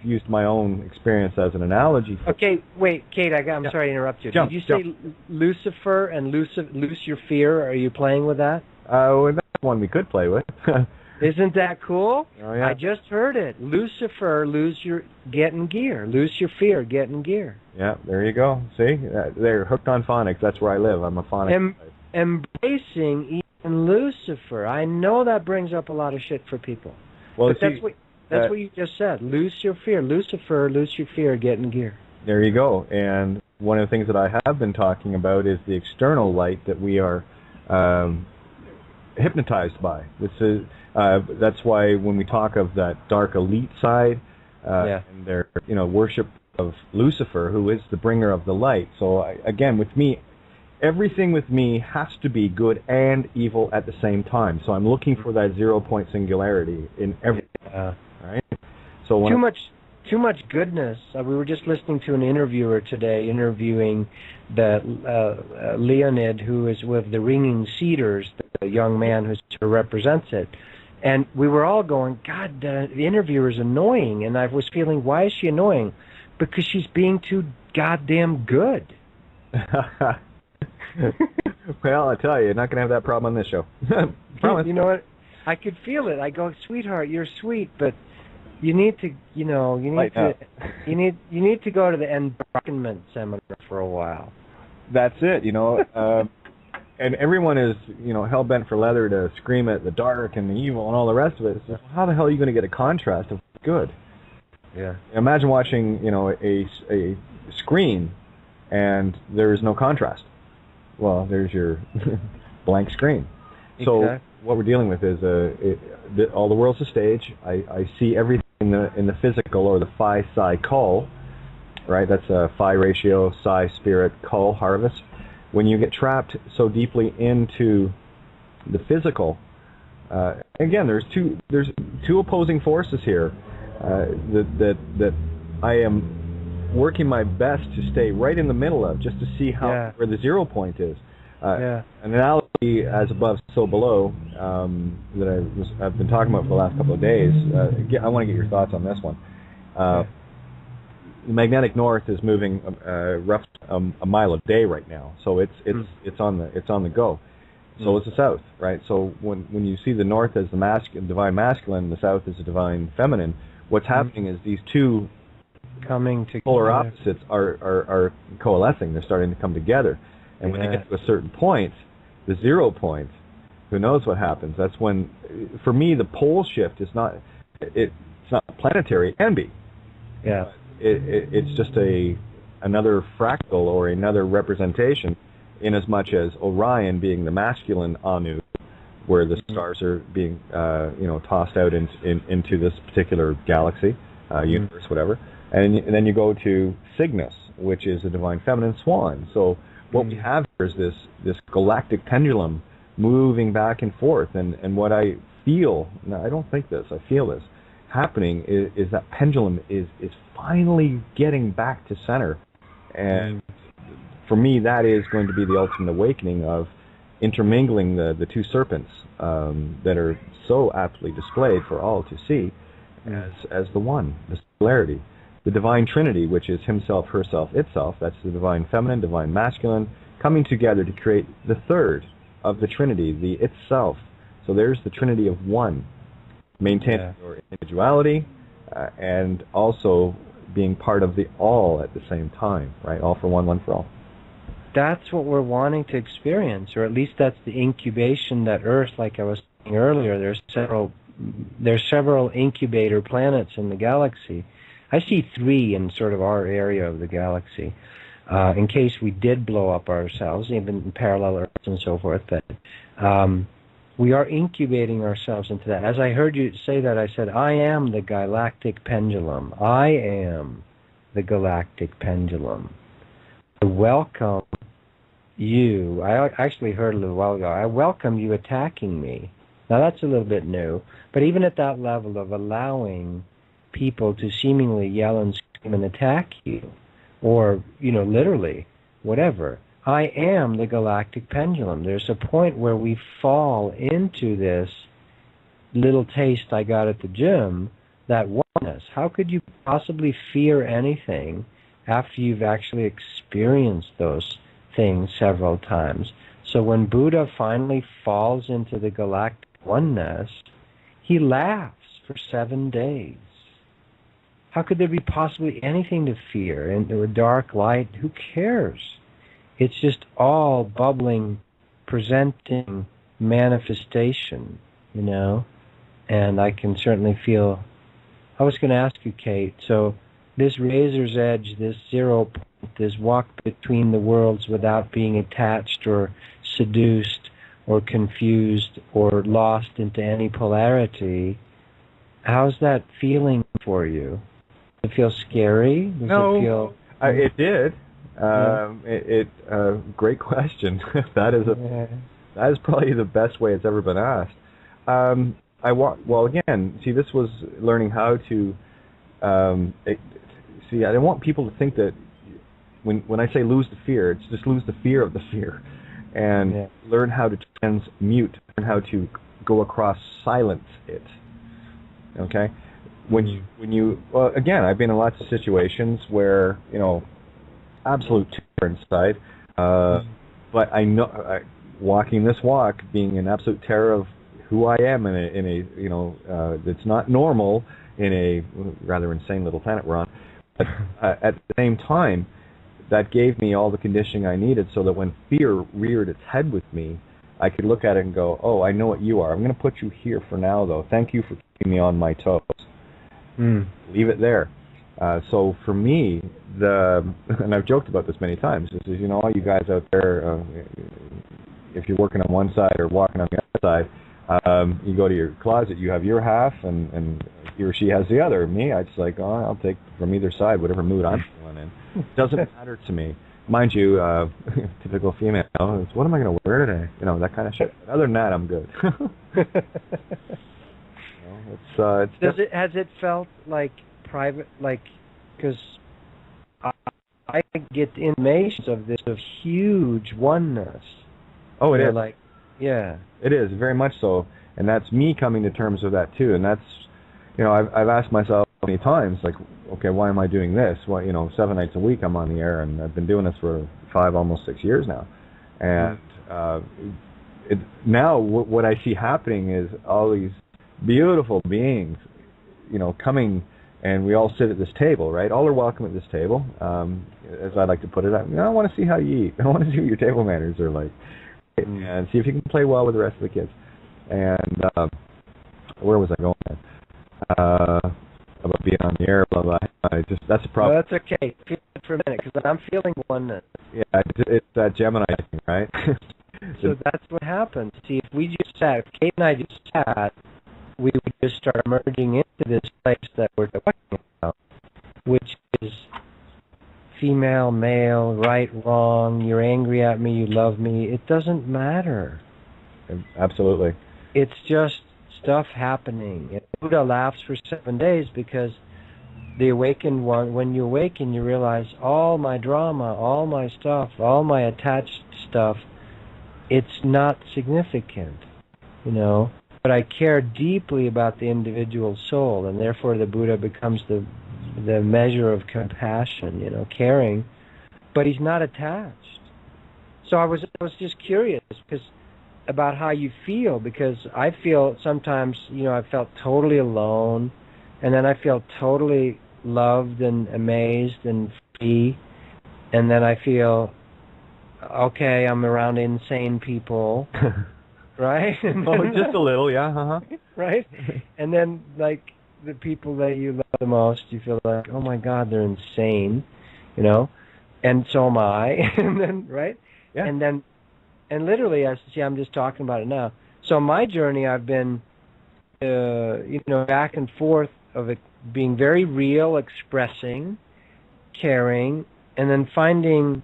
used my own experience as an analogy. Okay, wait, Kate, I'm sorry to interrupt you. Did you say Lucifer and loose your fear? Are you playing with that? Well, that's one we could play with. Isn't that cool? Oh, yeah. I just heard it. Lucifer, get in gear. Lose your fear, get in gear. Yeah, there you go. See? They're hooked on phonics. That's where I live. I'm a phonics type. Embracing even Lucifer. I know that brings up a lot of shit for people. Well, but that's what you just said. Lose your fear. Lucifer, lose your fear, get in gear. There you go. And one of the things that I have been talking about is the external light that we are hypnotized by. That's why when we talk of that dark elite side and their worship of Lucifer, who is the bringer of the light. So again, with me, everything with me has to be good and evil at the same time. So I'm looking for that 0-point singularity in everything. Right? So too much goodness. We were just listening to an interviewer today interviewing the Leonid, who is with the Ringing Cedars, the young man who represents it. And we were all going, God, the interviewer is annoying. And I was feeling, why is she annoying? Because she's being too goddamn good. Well, I tell you, you're not going to have that problem on this show. Promise. You know what? I could feel it. I go, sweetheart, you're sweet, but you need to, you need to go to the Enlightenment seminar for a while. That's it, and everyone is, hell bent for leather to scream at the dark and the evil and all the rest of it. So how the hell are you going to get a contrast of good? Yeah. Imagine watching, a screen and there is no contrast. Well, there's your blank screen. So what we're dealing with is all the world's a stage. I see everything in the physical, or the phi psi call, right? That's a phi ratio, psi spirit call harvest. When you get trapped so deeply into the physical, again, there's two opposing forces here that I am working my best to stay right in the middle of, just to see where the 0 point is. An analogy as above, so below, that I've been talking about for the last couple of days. I want to get your thoughts on this one. The magnetic north is moving roughly a mile a day right now, so it's on the go. So is the south, right? So when you see the north as the divine masculine, the south as the divine feminine, what's happening is these two coming together. Polar opposites are coalescing. They're starting to come together. And when they get to a certain point, the 0 point, who knows what happens? That's when, for me, the pole shift is not. It's not planetary. It can be. Yeah. It's just another fractal or another representation, in as much as Orion being the masculine Anu, where the stars are being tossed out into this particular galaxy, universe, whatever. And then you go to Cygnus, which is the divine feminine swan. So what we have here is this galactic pendulum moving back and forth. And what I feel, now I don't think this, I feel this, happening is that pendulum is finally getting back to center. And for me, that is going to be the ultimate awakening of intermingling the two serpents that are so aptly displayed for all to see as the one, the singularity. The divine trinity, which is himself, herself, itself, that's the divine feminine, divine masculine, coming together to create the third of the trinity, the itself. So there's the trinity of one, maintaining your individuality and also being part of the all at the same time, right? All for one, one for all. That's what we're wanting to experience, or at least that's the incubation that Earth, like I was saying earlier, there's several incubator planets in the galaxy. I see 3 in sort of our area of the galaxy, in case we did blow up ourselves, even in parallel Earths and so forth. But we are incubating ourselves into that. As I heard you say that, I said, I am the galactic pendulum. I am the galactic pendulum. I welcome you. I actually heard a little while ago, I welcome you attacking me. Now that's a little bit new, but even at that level of allowing people to seemingly yell and scream and attack you, or, literally, whatever. I am the galactic pendulum. There's a point where we fall into this little taste I got at the gym, that oneness. How could you possibly fear anything after you've actually experienced those things several times? So when Buddha finally falls into the galactic oneness, he laughs for 7 days. How could there be possibly anything to fear? In the dark light, who cares? It's just all bubbling, presenting manifestation, And I can certainly feel... I was going to ask you, Kate, so this razor's edge, this 0 point, this walk between the worlds without being attached or seduced or confused or lost into any polarity, how's that feeling for you? Does it feel scary? No, it did. Great question. That is probably the best way it's ever been asked. Well, again, see, this was learning how to. See, I don't want people to think that when I say lose the fear, it's just lose the fear of the fear, and learn how to transmute, learn how to go across, silence it. Okay. When you well, again, I've been in lots of situations where absolute terror inside, but I know walking this walk, being in absolute terror of who I am in a that's not normal in a rather insane little planet we're on. But at the same time, that gave me all the conditioning I needed, so that when fear reared its head with me, I could look at it and go, "Oh, I know what you are. I'm going to put you here for now, though. Thank you for keeping me on my toes." Leave it there. So for me, and I've joked about this many times, is all you guys out there, if you're working on one side or walking on the other side, you go to your closet, you have your half, and he or she has the other. Me, I just I'll take from either side whatever mood I'm feeling in. It doesn't matter to me. Mind you, typical female, what am I going to wear today? That kind of shit. Other than that, I'm good. Has it felt like private, because I get intimations of this, of huge oneness. Oh, it is. It is, very much so. And that's me coming to terms with that, too. And that's, I've asked myself many times, okay, why am I doing this? Well, 7 nights a week I'm on the air, and I've been doing this for 5, almost 6 years now. And now what I see happening is all these beautiful beings, coming, and we all sit at this table, right? All are welcome at this table. As I like to put it, I want to see how you eat. I want to see what your table manners are like, and see if you can play well with the rest of the kids. And where was I going? About being on the air, blah blah. That's a problem. Well, that's okay. Feel it for a minute, because I'm feeling oneness. Yeah, it's that Gemini thing, right? So that's what happens. See, if we just sat, if Kate and I just sat, we would just start merging into this place that we're talking about, which female, male, right, wrong, you're angry at me, you love me. It doesn't matter. Absolutely. It's just stuff happening. And Buddha laughs for 7 days because the awakened one, when you awaken, you realize all my drama, all my stuff, all my attached stuff, it's not significant, you know. But I care deeply about the individual soul, and therefore the Buddha becomes the measure of compassion, you know, caring. But he's not attached. So I was just curious about how you feel, because I feel sometimes, you know, I felt totally alone, and then I feel totally loved and amazed and free, and then I feel, okay, I'm around insane people, right? Oh, just a little, yeah, Right? And then, like, the people that you love the most, you feel like, oh my God, they're insane, you know, and so am I, and then, right? Yeah. And literally, I'm just talking about it now. So my journey, I've been, you know, back and forth of it being very real, expressing, caring, and then finding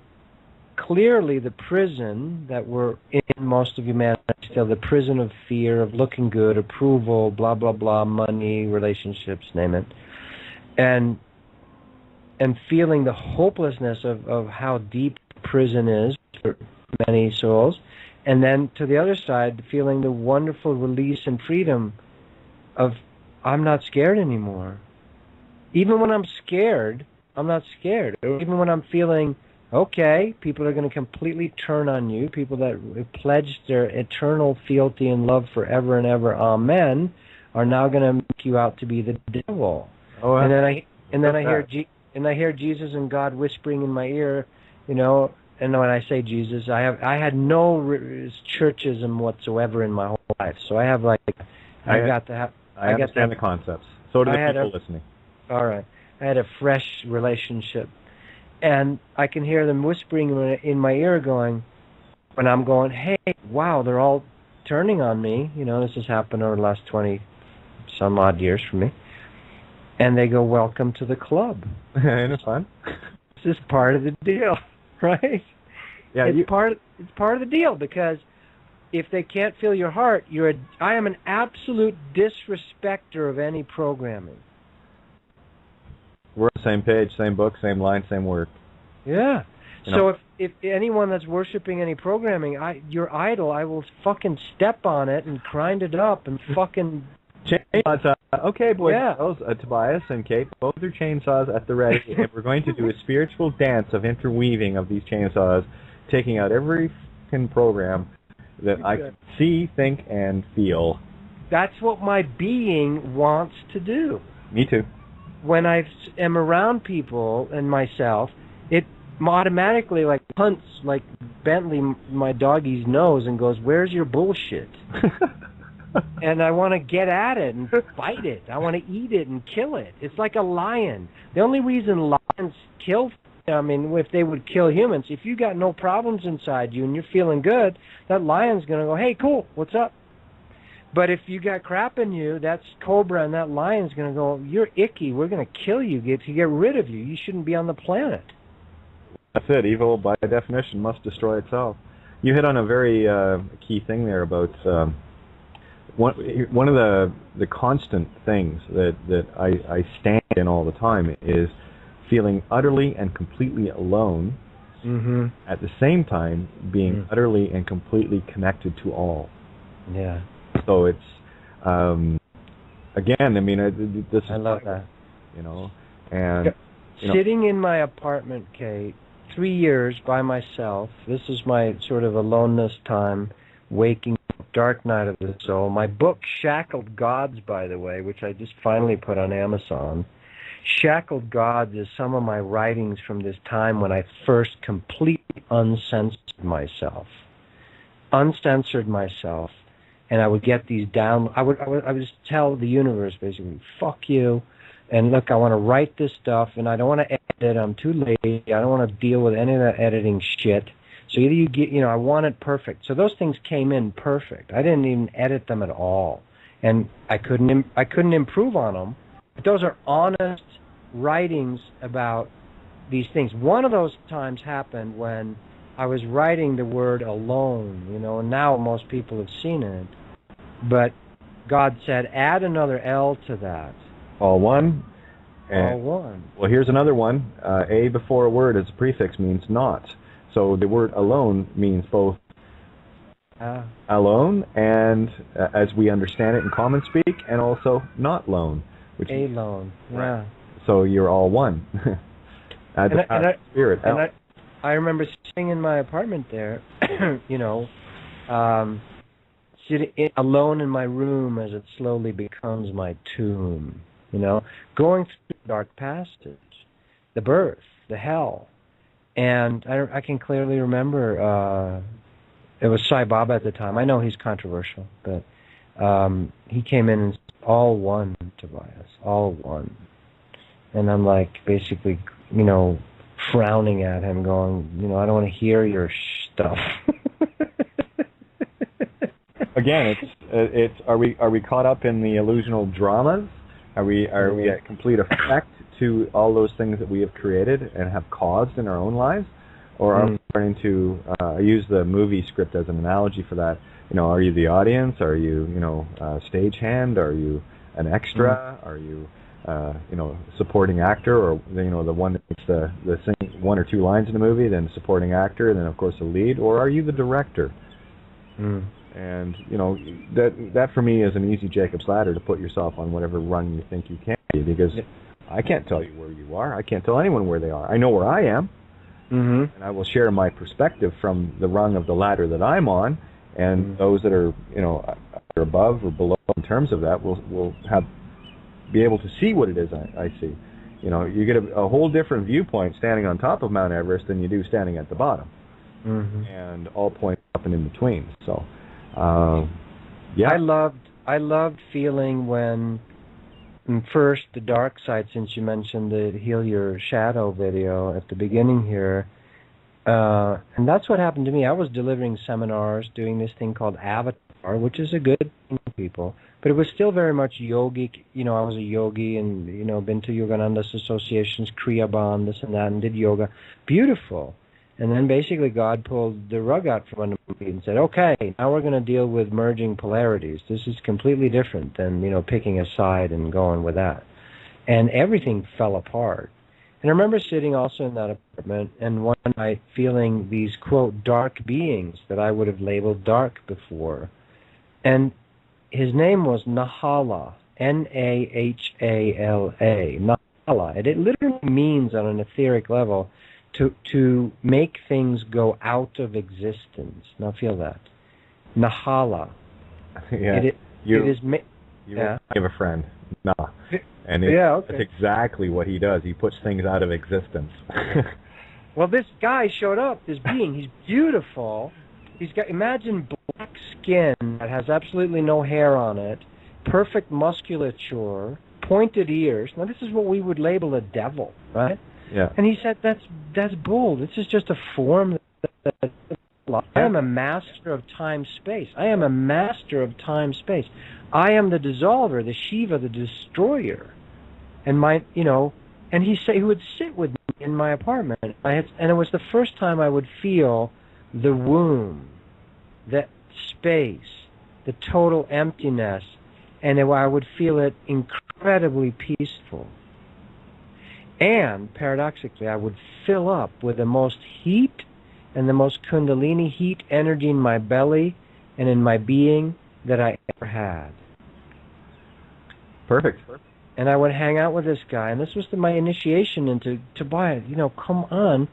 clearly the prison that we're in, most of humanity still, the prison of fear, of looking good, approval, blah, blah, blah, money, relationships, name it. And feeling the hopelessness of how deep prison is for many souls. And then to the other side, feeling the wonderful release and freedom of, I'm not scared anymore. Even when I'm scared, I'm not scared. Or even when I'm feeling, okay, people are going to completely turn on you, people that have pledged their eternal fealty and love forever and ever, amen, are now going to make you out to be the devil. Oh, and then I hear Jesus and God whispering in my ear, you know. And when I say Jesus, I had no churchism whatsoever in my whole life. So I have like, I understand the concepts. So do the people listening. All right. I had a fresh relationship. And I can hear them whispering in my ear going, when I'm going, hey, wow, they're all turning on me. You know, this has happened over the last 20 some odd years for me. And they go, welcome to the club. Isn't it fun? This is part of the deal. Right? Yeah, it's part of the deal, because if they can't feel your heart, I am an absolute disrespecter of any programming. We're on the same page, same book, same line, same word. Yeah. You know? So if anyone that's worshiping any programming, your idol, I will fucking step on it and grind it up and fucking chainsaws. Okay, boys, yeah. girls, Tobias and Kate, both are chainsaws at the ready, and we're going to do a spiritual dance of interweaving of these chainsaws, taking out every fucking program that I can see, think, and feel. That's what my being wants to do. Me too. When I am around people and myself, it automatically like hunts like Bentley, my doggie's nose, and goes, "Where's your bullshit?" And I want to get at it and fight it. I want to eat it and kill it. It's like a lion. The only reason lions kill, I mean, if they would kill humans, if you got no problems inside you and you're feeling good, that lion's going to go, hey, cool, what's up? But if you got crap in you, that's cobra, and that lion's going to go, you're icky. We're going to kill you to get rid of you. You shouldn't be on the planet. That's it. Evil, by definition, must destroy itself. You hit on a very key thing there about one of the constant things that I stand in all the time is feeling utterly and completely alone, at the same time being utterly and completely connected to all. Yeah. So it's, again, I mean, this is... I love that. You know, and... Sitting in my apartment, Kate, 3 years by myself, this is my sort of aloneness time, waking Dark Night of the Soul. My book, Shackled Gods, by the way, which I just finally put on Amazon. Shackled Gods is some of my writings from this time when I first completely uncensored myself. And I would get these down. I would just tell the universe, basically, fuck you. And look, I want to write this stuff, and I don't want to edit it. I'm too lazy. I don't want to deal with any of that editing shit. So either you get, I want it perfect. So those things came in perfect. I didn't even edit them at all, and I couldn't improve on them. But those are honest writings about these things. One of those times happened when I was writing the word alone, and now most people have seen it. But God said, add another L to that. All one? All one. Well, here's another one. A before a word as a prefix means not. So the word alone means both alone and, as we understand it in common speak, and also not lone. Which alone, yeah. Right. So you're all one. Spirit. And I remember sitting in my apartment there, sitting alone in my room as it slowly becomes my tomb, going through the dark passage, the birth, the hell. And I can clearly remember, it was Sai Baba at the time. I know he's controversial, but he came in and said, all one, Tobias, all one. And I'm like, basically, frowning at him, going, I don't want to hear your stuff. Again, it's are we caught up in the illusional dramas? Are we at complete effect to all those things that we have created and have caused in our own lives, or are we starting to? I use the movie script as an analogy for that. Are you the audience? Are you a stagehand? Are you an extra? Are you supporting actor, or the one that makes the sing one or two lines in the movie, then supporting actor, and then of course the lead, or are you the director? And that for me is an easy Jacob's ladder to put yourself on whatever rung you think you can be, because I can't tell you where you are. I can't tell anyone where they are. I know where I am, and I will share my perspective from the rung of the ladder that I'm on, and those that are are above or below in terms of that will be able to see what it is I see. You get a whole different viewpoint standing on top of Mount Everest than you do standing at the bottom, and all points up and in between. So, yeah. I loved feeling when, first, the dark side, since you mentioned the Heal Your Shadow video at the beginning here, and that's what happened to me. I was delivering seminars, doing this thing called Avatar, which is a good thing for people, but it was still very much yogic. I was a yogi and, been to Yogananda's associations, Kriya Band, this and that, and did yoga. Beautiful. And then basically God pulled the rug out from under me and said, okay, now we're going to deal with merging polarities. This is completely different than, picking a side and going with that. And everything fell apart. And I remember sitting also in that apartment and one night feeling these, quote, dark beings that I would have labeled dark before. And his name was Nahala, Nahala. Nahala. And it literally means on an etheric level to make things go out of existence. Now feel that. Nahala. Yeah. You have a friend. Nah. And that's exactly what he does. He puts things out of existence. Well, this guy showed up, this being. He's beautiful. He's got, imagine black skin that has absolutely no hair on it, perfect musculature, pointed ears. Now, this is what we would label a devil, right? Yeah. And he said, that's bull. This is just a form. I am a master of time-space. I am a master of time-space. I am the dissolver, the Shiva, the destroyer. And and he would sit with me in my apartment. And it was the first time I would feel the womb, that space, the total emptiness, and I would feel it incredibly peaceful. And paradoxically, I would fill up with the most heat and the most Kundalini heat energy in my belly and in my being that I ever had. Perfect. And I would hang out with this guy, and this was my initiation into Tobias. Come on,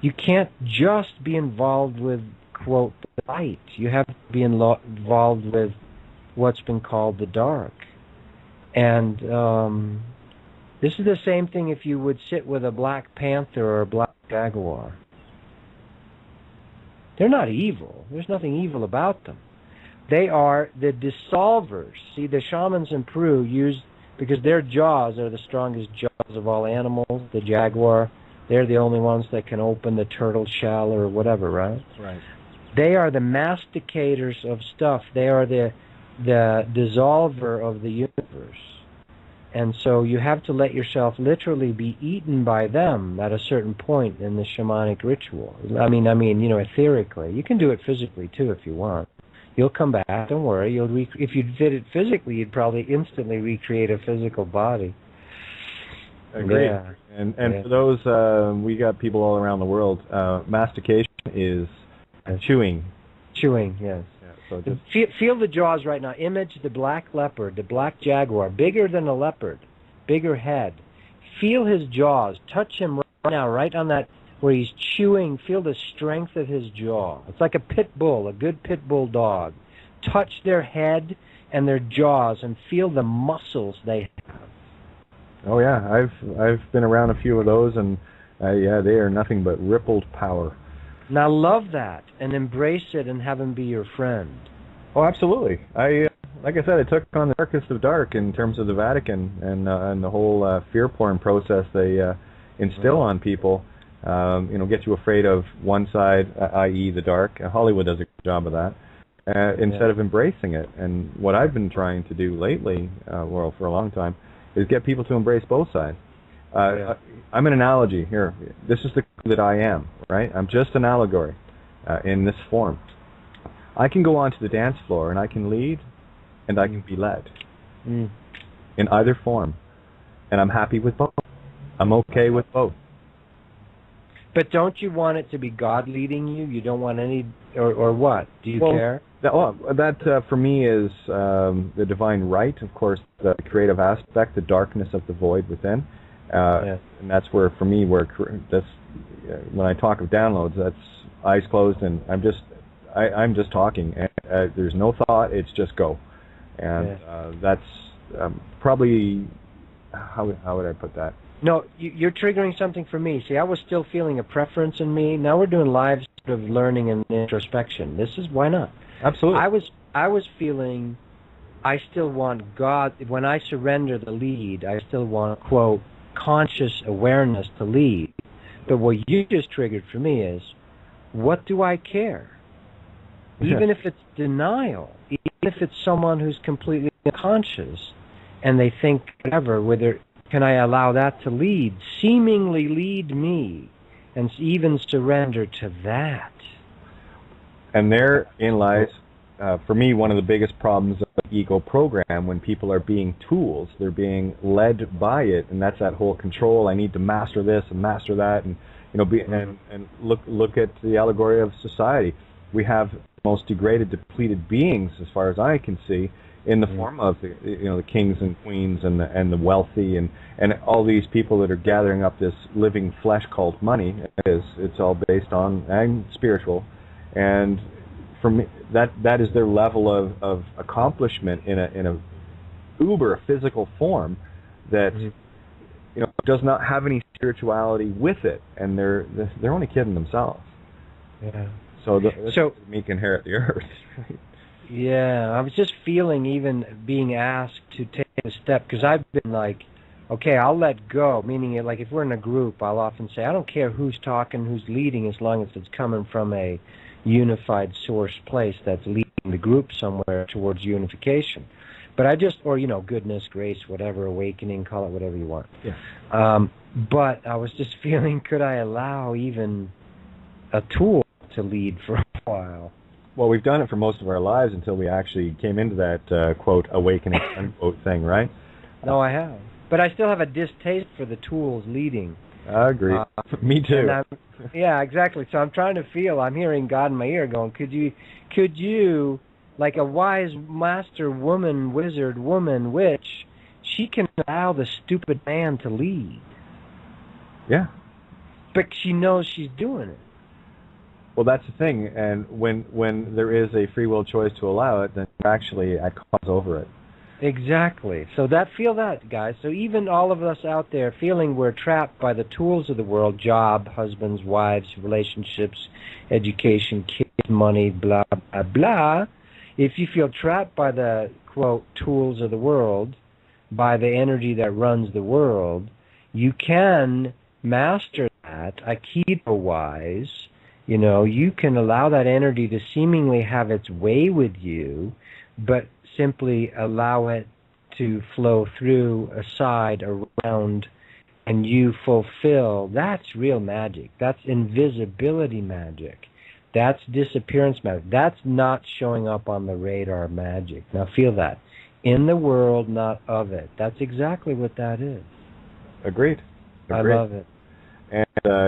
you can't just be involved with, quote, the light. You have to be involved with what's been called the dark. And this is the same thing if you would sit with a black panther or a black jaguar. They're not evil. There's nothing evil about them. They are the dissolvers. See, the shamans in Peru use, because their jaws are the strongest jaws of all animals, the jaguar, they're the only ones that can open the turtle shell or whatever, right? Right. They are the masticators of stuff. They are the dissolver of the universe. And so you have to let yourself literally be eaten by them at a certain point in the shamanic ritual. I mean, etherically. You can do it physically too if you want. You'll come back. Don't worry. If you did it physically, you'd probably instantly recreate a physical body. Agreed. Yeah. And for those, we got people all around the world. Mastication is chewing. Chewing, yes. Yeah, so just feel the jaws right now. Image the black leopard, the black jaguar, bigger than a leopard, bigger head. Feel his jaws. Touch him right now, right on that where he's chewing. Feel the strength of his jaw. It's like a pit bull, a good pit bull dog. Touch their head and their jaws and feel the muscles they have. Oh yeah, I've been around a few of those, and yeah, they are nothing but rippled power. Now love that and embrace it and have him be your friend. Oh, absolutely. Like I said, I took on the darkest of dark in terms of the Vatican and the whole fear porn process they instill on people. Get you afraid of one side, i.e. the dark. Hollywood does a good job of that. Instead of embracing it. And what I've been trying to do lately, for a long time, is get people to embrace both sides. I'm an analogy here. This is the that I am, right? I'm just an allegory in this form. I can go onto the dance floor and I can lead and I can be led in either form. And I'm happy with both. I'm okay with both. But don't you want it to be God leading you? You don't want any, or what? Do you care? That for me is the divine right, of course, the creative aspect, the darkness of the void within. And that's where, for me, when I talk of downloads, that's eyes closed and I'm just talking. And, there's no thought, it's just go. And that's probably, how would I put that? No, you're triggering something for me. See, I was still feeling a preference in me. Now we're doing live sort of learning and introspection. This is, why not? Absolutely. I was feeling I still want God. When I surrender the lead, I still want, quote, conscious awareness to lead. But what you just triggered for me is, what do I care? Even if it's denial, even if it's someone who's completely unconscious and they think whatever, whether can I allow that to lead, seemingly lead me, and even surrender to that? And therein lies, for me, one of the biggest problems of the ego program. When people are being tools, they're being led by it, and that's that whole control. I need to master this and master that, and and look at the allegory of society. We have the most degraded, depleted beings, as far as I can see, in the form of the kings and queens and the wealthy and all these people that are gathering up this living flesh called money. It's all based on and spiritual, and for me that is their level of accomplishment in a uber physical form that does not have any spirituality with it, and they're only kidding themselves. Yeah. So meek inherit the earth. Yeah, I was just feeling even being asked to take a step, because I've been like, okay, I'll let go, meaning like if we're in a group, I'll often say, I don't care who's talking, who's leading, as long as it's coming from a unified source place that's leading the group somewhere towards unification. But I just, or goodness, grace, whatever, awakening, call it whatever you want. Yeah. But I was just feeling, could I allow even a tool to lead for a while? Well, we've done it for most of our lives until we actually came into that, quote, awakening, unquote thing, right? No, I have. But I still have a distaste for the tools leading. I agree. Me too. Yeah, exactly. So I'm trying to feel, I'm hearing God in my ear going, could you, like a wise master woman, wizard, woman, witch, she can allow the stupid man to lead. Yeah. But she knows she's doing it. Well, that's the thing, and when there is a free will choice to allow it, then you're actually at cause over it. Exactly. So feel that, guys. So even all of us out there feeling we're trapped by the tools of the world, job, husbands, wives, relationships, education, kids, money, blah, blah, blah, if you feel trapped by the, quote, tools of the world, by the energy that runs the world, you can master that, Aikido-wise. You can allow that energy to seemingly have its way with you, but simply allow it to flow through, aside, around, and you fulfill. That's real magic. That's invisibility magic. That's disappearance magic. That's not showing up on the radar magic. Now feel that. In the world, not of it. That's exactly what that is. Agreed. I love it. And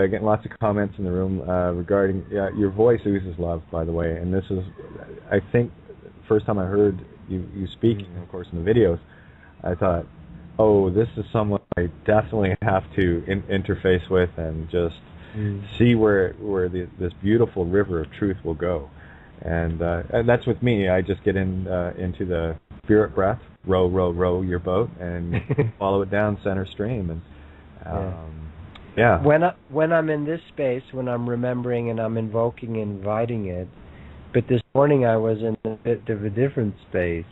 getting lots of comments in the room regarding your voice oozes love, by the way. And this is, I think, first time I heard you speaking, of course, in the videos, I thought, oh, this is someone I definitely have to interface with and just see where this beautiful river of truth will go. And that's with me. I just get into the spirit breath, row your boat, and follow it down center stream. And yeah. When I'm in this space, when I'm remembering and I'm invoking and inviting it, but this morning I was in a bit of a different space.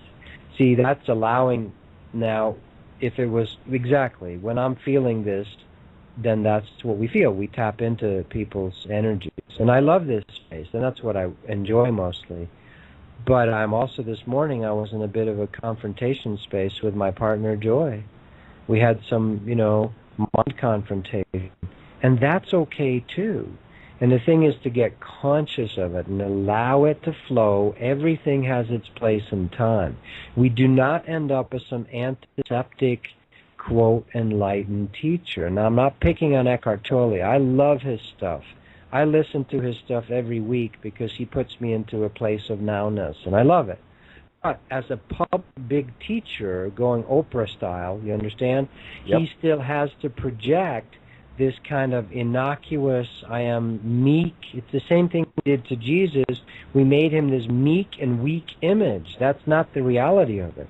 See, that's allowing now. If it was exactly when I'm feeling this, then that's what we feel. We tap into people's energies, and I love this space, and that's what I enjoy mostly. But I'm also, this morning I was in a bit of a confrontation space with my partner Joy. We had some, mind confrontation, and that's okay too. And the thing is to get conscious of it and allow it to flow. Everything has its place and time. We do not end up as some antiseptic, quote, enlightened teacher. Now, I'm not picking on Eckhart Tolle. I love his stuff. I listen to his stuff every week because he puts me into a place of nowness, and I love it. But as a big teacher, going Oprah style, you understand, Yep. He still has to project this kind of innocuous, I am meek. It's the same thing we did to Jesus. We made him this meek and weak image. That's not the reality of it.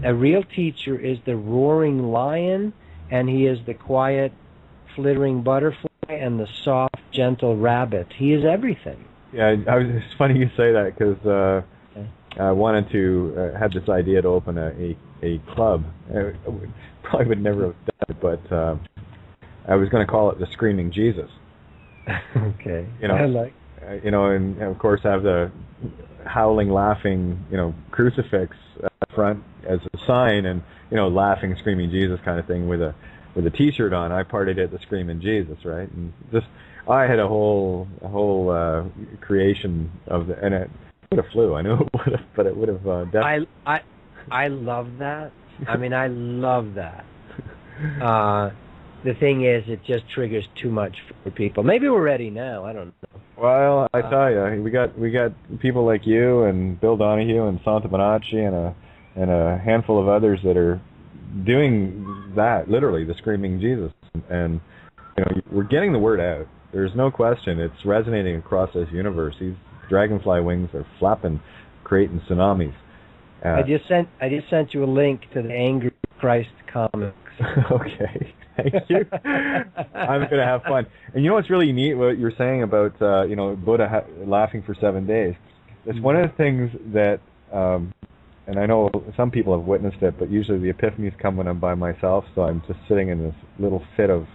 A real teacher is the roaring lion, and he is the quiet, flittering butterfly, and the soft, gentle rabbit. He is everything. Yeah, it's funny you say that because I wanted to have this idea to open a club. I probably would never have done it, but I was going to call it the Screaming Jesus. Okay. I like. And of course have the howling, laughing, crucifix up front as a sign, and laughing, screaming Jesus kind of thing with a T-shirt on. I partied at the Screaming Jesus, right? And just I had a whole creation of and it would have flew. I knew it would have, but it would have definitely. I love that. I mean, I love that. The thing is, it just triggers too much for people. Maybe we're ready now. I don't know. Well, I tell you, we got people like you and Bill Donahue and Santa Bonacci and a handful of others that are doing that, literally, the Screaming Jesus. And we're getting the word out. There's no question. It's resonating across this universe. These dragonfly wings are flapping, creating tsunamis. I just sent you a link to the Angry Christ comics. Okay. Thank you. I'm going to have fun. And what's really neat, what you're saying about, Buddha laughing for 7 days. It's one of the things that, and I know some people have witnessed it, but usually the epiphanies come when I'm by myself, so I'm just sitting in this little fit of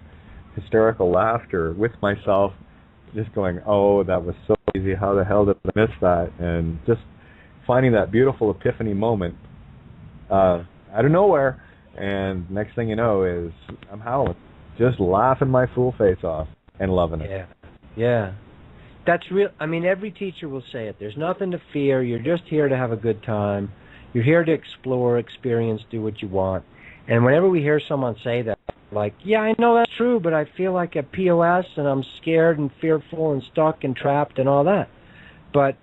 hysterical laughter with myself, just going, oh, that was so easy. How the hell did I miss that? And just finding that beautiful epiphany moment out of nowhere. And next thing you know is I'm howling, just laughing my fool face off and loving it. Yeah. That's real. I mean, every teacher will say it. There's nothing to fear. You're just here to have a good time. You're here to explore, experience, do what you want. And whenever we hear someone say that, like, yeah, I know that's true, but I feel like a POS and I'm scared and fearful and stuck and trapped and all that. But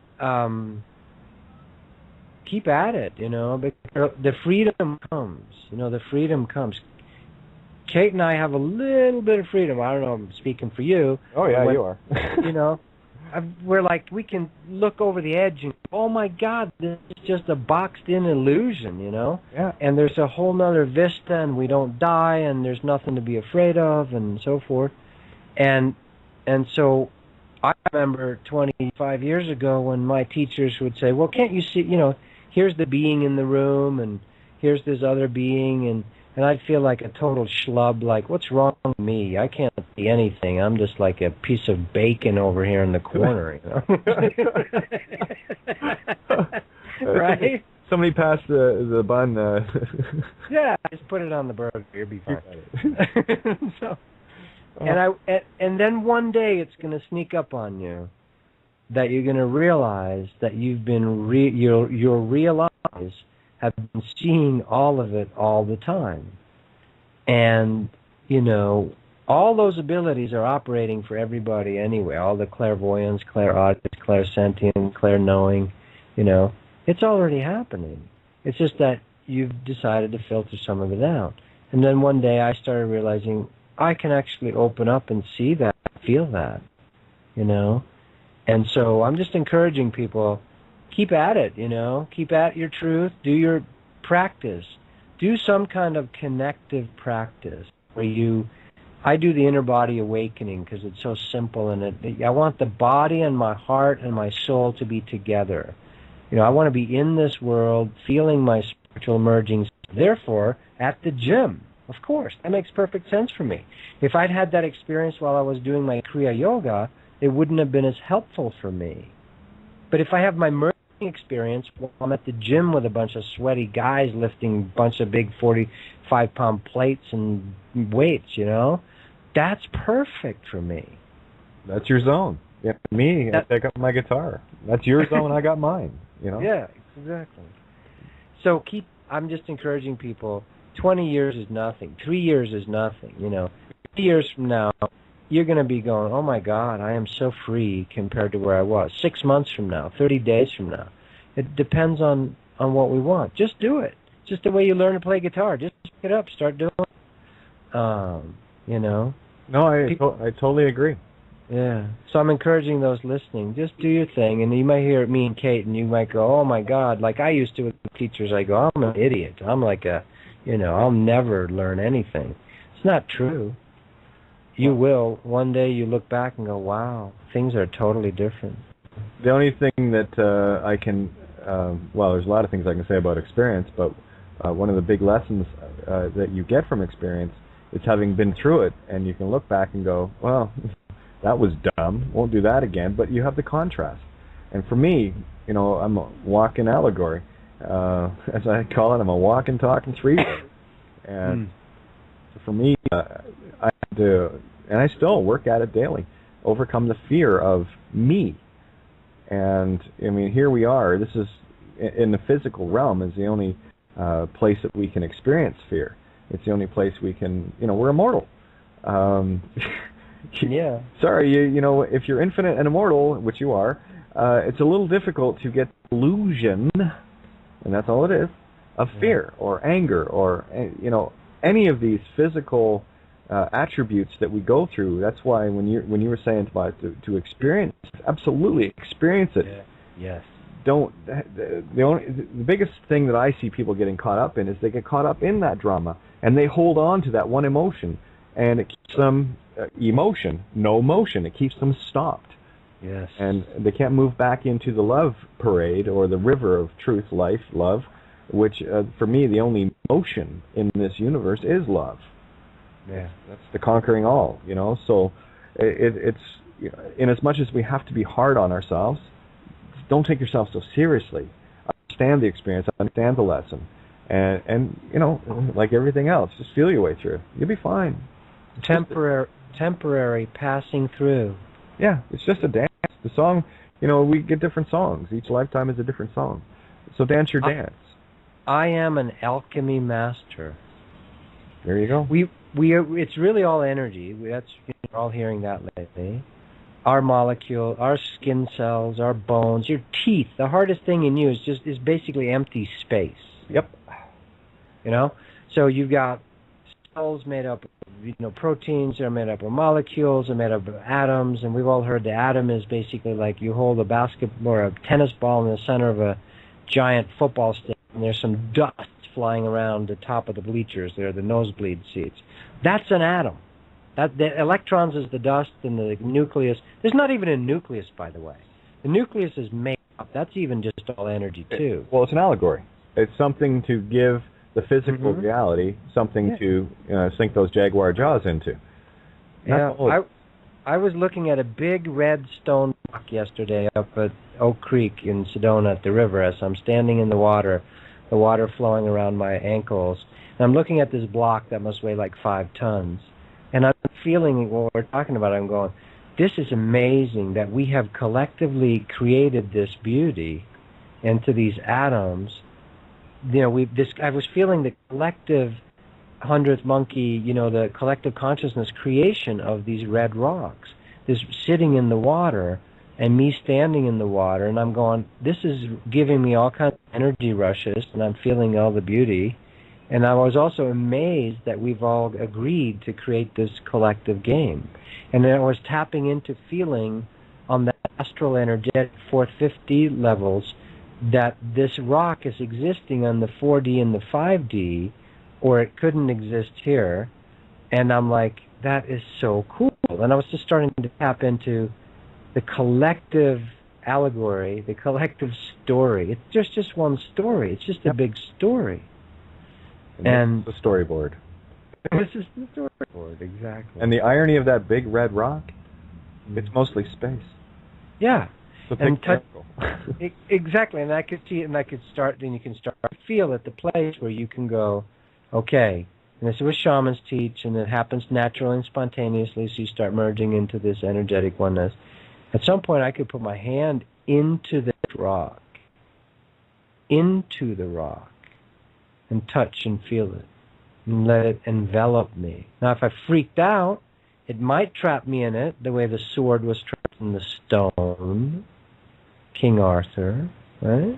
keep at it, because the freedom comes. The freedom comes. Kate and I have a little bit of freedom. I don't know, I'm speaking for you. Oh, yeah, you are. We're like, we can look over the edge and, oh, my God, this is just a boxed-in illusion, Yeah. And there's a whole nother vista, and we don't die, and there's nothing to be afraid of, and so forth. And so I remember 25 years ago when my teachers would say, well, can't you see, here's the being in the room, and here's this other being, and I'd feel like a total schlub, like, what's wrong with me? I can't see anything. I'm just like a piece of bacon over here in the corner, Right? Somebody pass the bun. Yeah, just put it on the burger. You'll be fine. So, and then one day it's going to sneak up on you that you're going to realize that you've been your real eyes have been seeing all of it all the time, and all those abilities are operating for everybody anyway. All the clairvoyance, clairaudience, clairsentience, clairknowing, it's already happening. It's just that you've decided to filter some of it out. And then one day I started realizing I can actually open up and see that, feel that, And so I'm just encouraging people, keep at it, keep at your truth, do your practice. Do some kind of connective practice where I do the inner body awakening because it's so simple, and I want the body and my heart and my soul to be together. I want to be in this world, feeling my spiritual emerging. Therefore, at the gym, of course, that makes perfect sense for me. If I'd had that experience while I was doing my Kriya Yoga, it wouldn't have been as helpful for me. But if I have my merging experience while I'm at the gym with a bunch of sweaty guys lifting a bunch of big 45-pound plates and weights, that's perfect for me. That's your zone. Yeah, me, I pick up my guitar. That's your zone, I got mine. Yeah, exactly. So I'm just encouraging people, 20 years is nothing. 3 years is nothing, 3 years from now, you're going to be going, oh my God, I am so free compared to where I was. 6 months from now, 30 days from now. It depends on what we want. Just do it. Just the way you learn to play guitar. Just pick it up, start doing it. No, I totally agree. Yeah. So I'm encouraging those listening, just do your thing. And you might hear me and Kate, and you might go, oh, my God. Like I used to with teachers, I go, I'm an idiot. I'm like I'll never learn anything. It's not true. You will. One day you look back and go, wow, things are totally different. The only thing that I can, there's a lot of things I can say about experience, but one of the big lessons that you get from experience is having been through it, and you can look back and go, well, that was dumb, won't do that again, but you have the contrast. And for me, I'm a walking allegory. As I call it, I'm a walking, talking three-way. And for me, I had to, and I still work at it daily, overcome the fear of me. And, here we are. This is, in the physical realm, is the only place that we can experience fear. It's the only place we can, we're immortal. Yeah. Sorry, if you're infinite and immortal, which you are, it's a little difficult to get the illusion, and that's all it is, of fear or anger or, any of these physical attributes that we go through. That's why when you were saying about to experience, absolutely experience it. Yeah. Yes. The biggest thing that I see people getting caught up in is they get caught up in that drama and they hold on to that one emotion, and it keeps them no motion. It keeps them stopped. Yes. And they can't move back into the love parade or the river of truth, life, love, which for me the only motion in this universe is love. Yeah. That's the conquering all. So it's in as much as we have to be hard on ourselves, don't take yourself so seriously. Understand the experience, understand the lesson, and like everything else, just feel your way through. You'll be fine. Temporary passing through. Yeah, it's just a dance. The song, we get different songs. Each lifetime is a different song. So dance your dance. I am an alchemy master. There you go. It's really all energy. We're all hearing that lately. Our molecule, our skin cells, our bones, your teeth. The hardest thing in you is basically empty space. Yep. So you've got cells made up of proteins. They're made up of molecules. They're made up of atoms. And we've all heard the atom is basically like you hold a basketball or a tennis ball in the center of a giant football stick, and there's some dust flying around the top of the bleachers. They're the nosebleed seats. That's an atom. The electrons is the dust, and the nucleus. There's not even a nucleus, by the way. The nucleus is made up. That's even just all energy, too. Well, it's an allegory. It's something to give the physical reality something to sink those jaguar jaws into. Yeah, I was looking at a big red stone rock yesterday up at Oak Creek in Sedona at the river as I'm standing in the water flowing around my ankles. And I'm looking at this block that must weigh like 5 tons. And I'm feeling what we're talking about. I'm going, this is amazing that we have collectively created this beauty into these atoms. You know, I was feeling the collective 100th monkey, you know, the collective consciousness creation of these red rocks. This sitting in the water and me standing in the water, and I'm going, this is giving me all kinds of energy rushes, and I'm feeling all the beauty. And I was also amazed that we've all agreed to create this collective game. And then I was tapping into feeling on the astral energetic 450 levels that this rock is existing on the 4D and the 5D, or it couldn't exist here. And I'm like, that is so cool. And I was just starting to tap into the collective allegory, the collective story. It's just one story. It's just a big story. And the storyboard. This is the storyboard, exactly. And the irony of that big red rock, it's mostly space. Yeah. It's a big circle. Exactly. And I could see it, and you can start to feel at the place where you can go, okay, and this is what shamans teach, and it happens naturally and spontaneously, so you start merging into this energetic oneness. At some point, I could put my hand into the rock, and touch and feel it, and let it envelop me. Now, if I freaked out, it might trap me in it, the way the sword was trapped in the stone, King Arthur, right?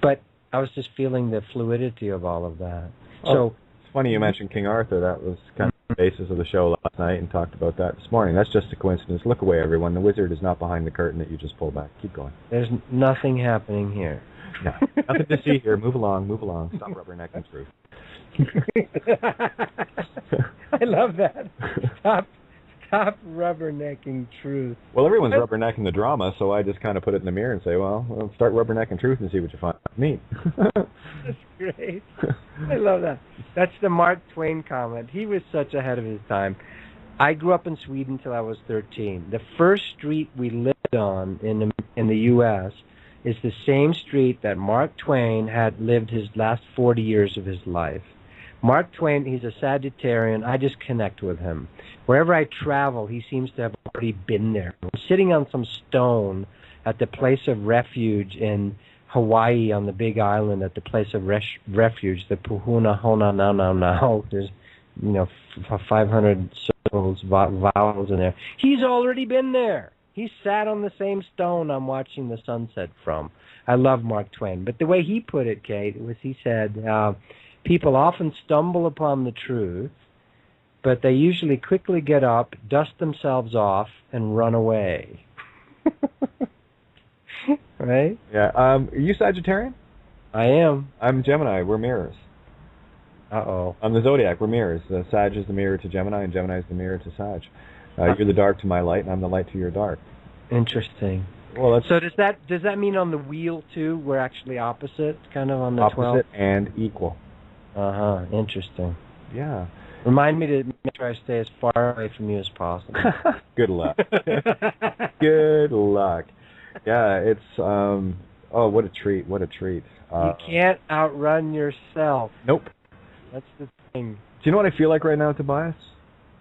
But I was just feeling the fluidity of all of that. So it's funny you mentioned King Arthur. That was kind of the basis of the show last night, and talked about that this morning. That's just a coincidence. Look away, everyone. The wizard is not behind the curtain that you just pulled back. Keep going. There's nothing happening here. No, nothing to see here. Move along. Stop rubbernecking truth. I love that. Stop rubbernecking truth. Well, everyone's rubbernecking the drama, so I just kind of put it in the mirror and say, well, start rubbernecking truth and see what you find. Neat. That's great. I love that. That's the Mark Twain comment. He was such ahead of his time. I grew up in Sweden till I was 13. The first street we lived on in the U.S. is the same street that Mark Twain had lived his last 40 years of his life. Mark Twain, he's a Sagittarian. I just connect with him. Wherever I travel, he seems to have already been there. I'm sitting on some stone at the place of refuge in Hawaii on the Big Island, at the place of refuge, the Puhuna Hona Now. There's, 500 syllables, vowels in there. He's already been there. He sat on the same stone I'm watching the sunset from. I love Mark Twain. But the way he put it, Kate, was he said, people often stumble upon the truth, but they usually quickly get up, dust themselves off, and run away. Right? Yeah. Are you Sagittarian? I am. I'm Gemini. We're mirrors. Uh-oh. I'm the zodiac. We're mirrors. Sag is the mirror to Gemini, and Gemini is the mirror to Sag. You're the dark to my light, and I'm the light to your dark. Interesting. Well, so does that mean on the wheel too we're actually opposite, kind of on the opposite 12? And equal. Interesting. Yeah. Remind me to make sure I stay as far away from you as possible. Good luck. Good luck. Yeah, it's what a treat. What a treat. You can't outrun yourself. Nope. That's the thing. Do you know what I feel like right now, Tobias?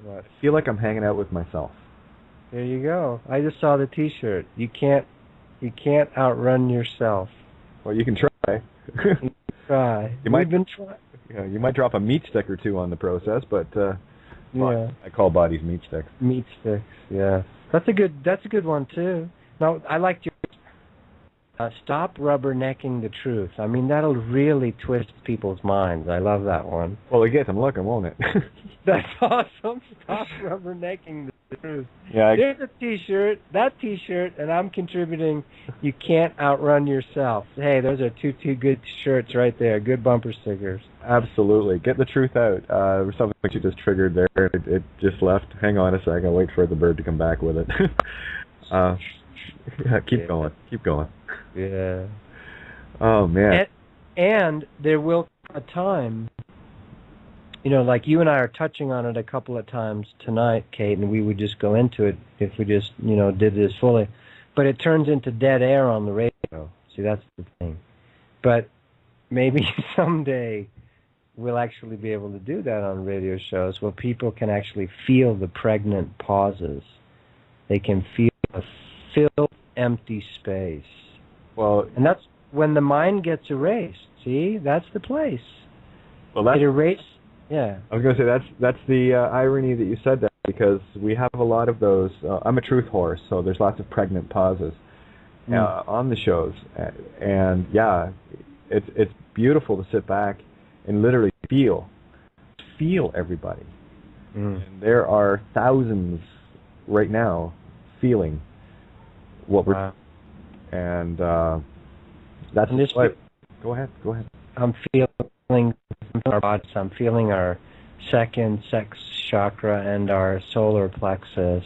What? I feel like I'm hanging out with myself. There you go. I just saw the T-shirt. You can't outrun yourself. Well, you can try. You can try. We've been trying. Yeah, you might drop a meat stick or two on the process, but yeah. I call bodies meat sticks. Meat sticks. Yeah. That's a good one too. Now I liked your stop rubbernecking the truth. I mean, that'll really twist people's minds. I love that one. Well, it gets them looking, won't it? That's awesome. Stop rubbernecking the truth. Yeah. There's a T-shirt, and I'm contributing. You can't outrun yourself. Hey, those are two good shirts right there. Good bumper stickers. Absolutely. Get the truth out. Something you just triggered there. It just left. Hang on a second. Wait for the bird to come back with it. Keep going. Keep going. Yeah. Oh, man. And there will come a time, like you and I are touching on it a couple of times tonight, Kate, and we would just go into it if we just, did this fully. but it turns into dead air on the radio. See, that's the thing. But maybe someday we'll actually be able to do that on radio shows where people can actually feel the pregnant pauses. They can feel a filled, empty space. Well, and that's when the mind gets erased. See, that's the place. Well, that's, it erased. Yeah. I was going to say that's the irony that you said that, because we have a lot of those. I'm a truth horse, so there's lots of pregnant pauses on the shows, and yeah, it's beautiful to sit back and literally feel everybody. And there are thousands right now feeling what we're and that's what. Go ahead. I'm feeling our bodies. I'm feeling our second sex chakra and our solar plexus.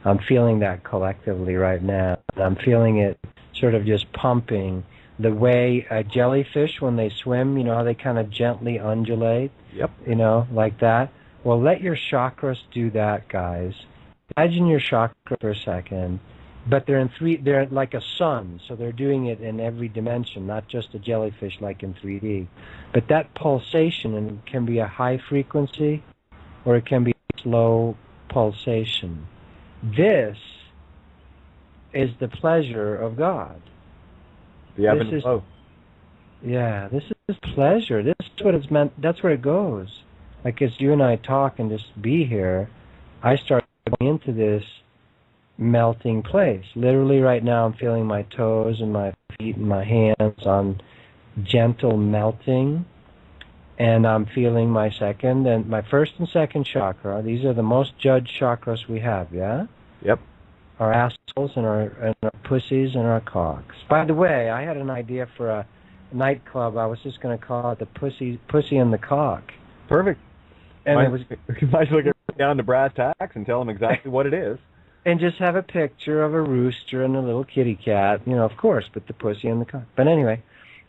I'm feeling that collectively right now. I'm feeling it sort of just pumping. The way a jellyfish, when they swim, you know how they kind of gently undulate? Yep. You know, like that? Well, let your chakras do that, guys. Imagine your chakra for a second. But they're like a sun, so they're doing it in every dimension, not just a jellyfish like in 3D. But that pulsation can be a high frequency, or it can be a slow pulsation. This is the pleasure of God. The ebb and flow. Yeah, this is pleasure. This is what it's meant. That's where it goes. Like as you and I talk and just be here, I start going into this melting place. Literally right now I'm feeling my toes and my feet and my hands on gentle melting, and I'm feeling my first and second chakra. These are the most judged chakras we have, yeah? Yep. Our assholes and our pussies and our cocks. By the way, I had an idea for a nightclub. I was just going to call it the Pussy and the Cock. Perfect. And it was might look down to brass tacks and tell them exactly what it is. And just have a picture of a rooster and a little kitty cat, you know, of course, but the pussy and the cock. But anyway,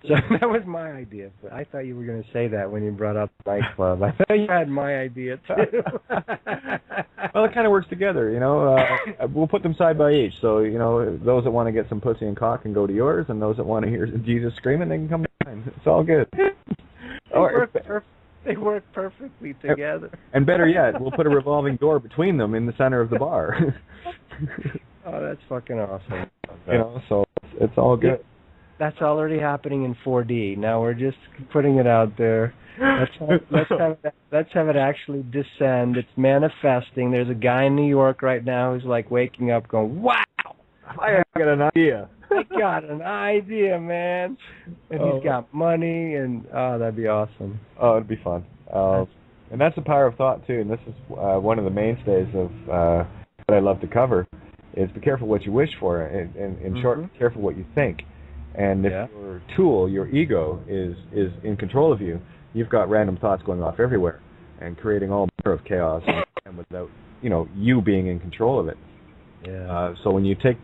so that was my idea. But I thought you were going to say that when you brought up the nightclub. I thought you had my idea, too. Well, it kind of works together, you know. We'll put them side by each. So, you know, those that want to get some pussy and cock can go to yours, and those that want to hear Jesus screaming, they can come to mine. It's all good. They work perfectly together. And better yet, we'll put a revolving door between them in the center of the bar. Oh, that's fucking awesome. You know, so it's all good. That's already happening in 4D. Now we're just putting it out there. Let's have it actually descend. It's manifesting. There's a guy in New York right now who's like waking up going, wow! I got an idea. I got an idea, man. And he's got money, and that'd be awesome. Oh, it'd be fun. And that's the power of thought, too. And this is one of the mainstays of what I love to cover, is be careful what you wish for. And in short, be careful what you think. And if your tool, your ego, is in control of you, you've got random thoughts going off everywhere and creating all manner of chaos and without, you know, you being in control of it. Yeah. So when you take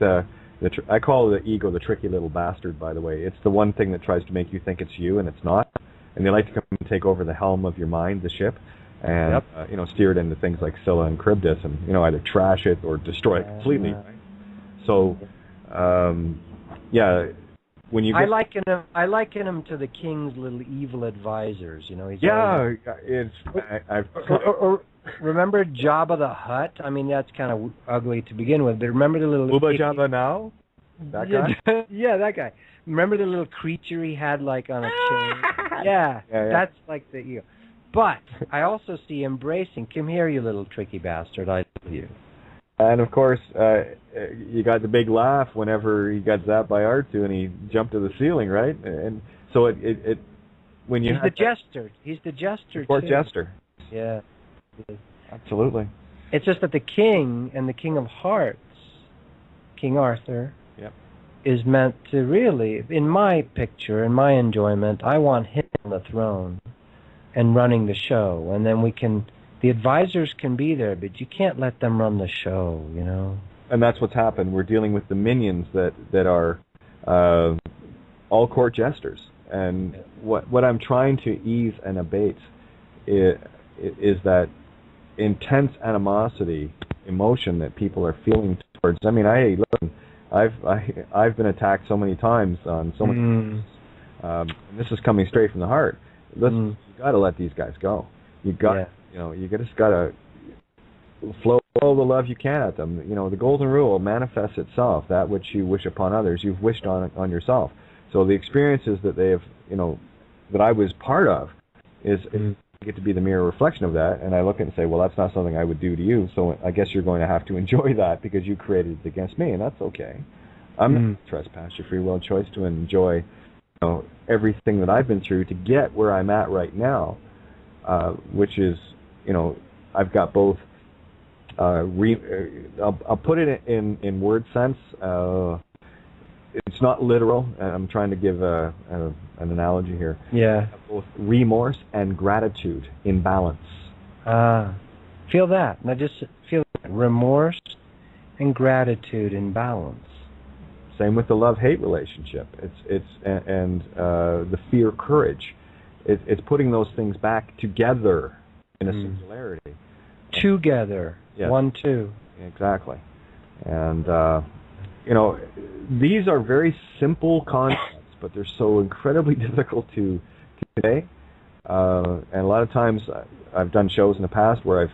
I call the ego the tricky little bastard, by the way. It's the one thing that tries to make you think it's you, and it's not. And they like to come and take over the helm of your mind, the ship, and you know, steer it into things like Scylla and Charybdis, and you know, either trash it or destroy it completely. Right? So, when you I liken him to the king's little evil advisors. You know, remember Jabba the Hutt? I mean, that's kind of ugly to begin with, but remember the little... Booba Jabba now? That guy? Yeah, that guy. Remember the little creature he had, like, on a chain? Yeah, that's like the ego. But I also see embracing, come here, you little tricky bastard, I love you. And, of course, you got the big laugh whenever he got zapped by R2 and he jumped to the ceiling, right? And so when you... He's the jester. He's the jester, too. Court jester. Yeah. Absolutely. It's just that the king and the King of Hearts, King Arthur, is meant to really, in my picture, in my enjoyment, I want him on the throne and running the show. And then the advisors can be there, but you can't let them run the show, you know. And that's what's happened. We're dealing with the minions that are all court jesters. And what I'm trying to ease and abate is that intense animosity, emotion that people are feeling towards. I mean, I've been attacked so many times on so many. And this is coming straight from the heart. Listen, you got to let these guys go. You got, you just got to flow all the love you can at them. The golden rule manifests itself. That which you wish upon others, you've wished on yourself. So the experiences that they have, that I was part of, is get to be the mirror reflection of that. And I look at it and say, well, that's not something I would do to you. So I guess you're going to have to enjoy that because you created it against me, and that's okay. I'm not trespass your free will choice to enjoy, everything that I've been through to get where I'm at right now, which is, I've got both. I'll put it in word sense. It's not literal. I'm trying to give an analogy here. Yeah. Both remorse and gratitude in balance. Feel that. Now just feel that. Remorse and gratitude in balance. Same with the love-hate relationship. It's the fear-courage. It's putting those things back together in a singularity. Together. Yes. 1, 2. Exactly. And these are very simple concepts, but they're so incredibly difficult to convey. And a lot of times, I've done shows in the past where I've,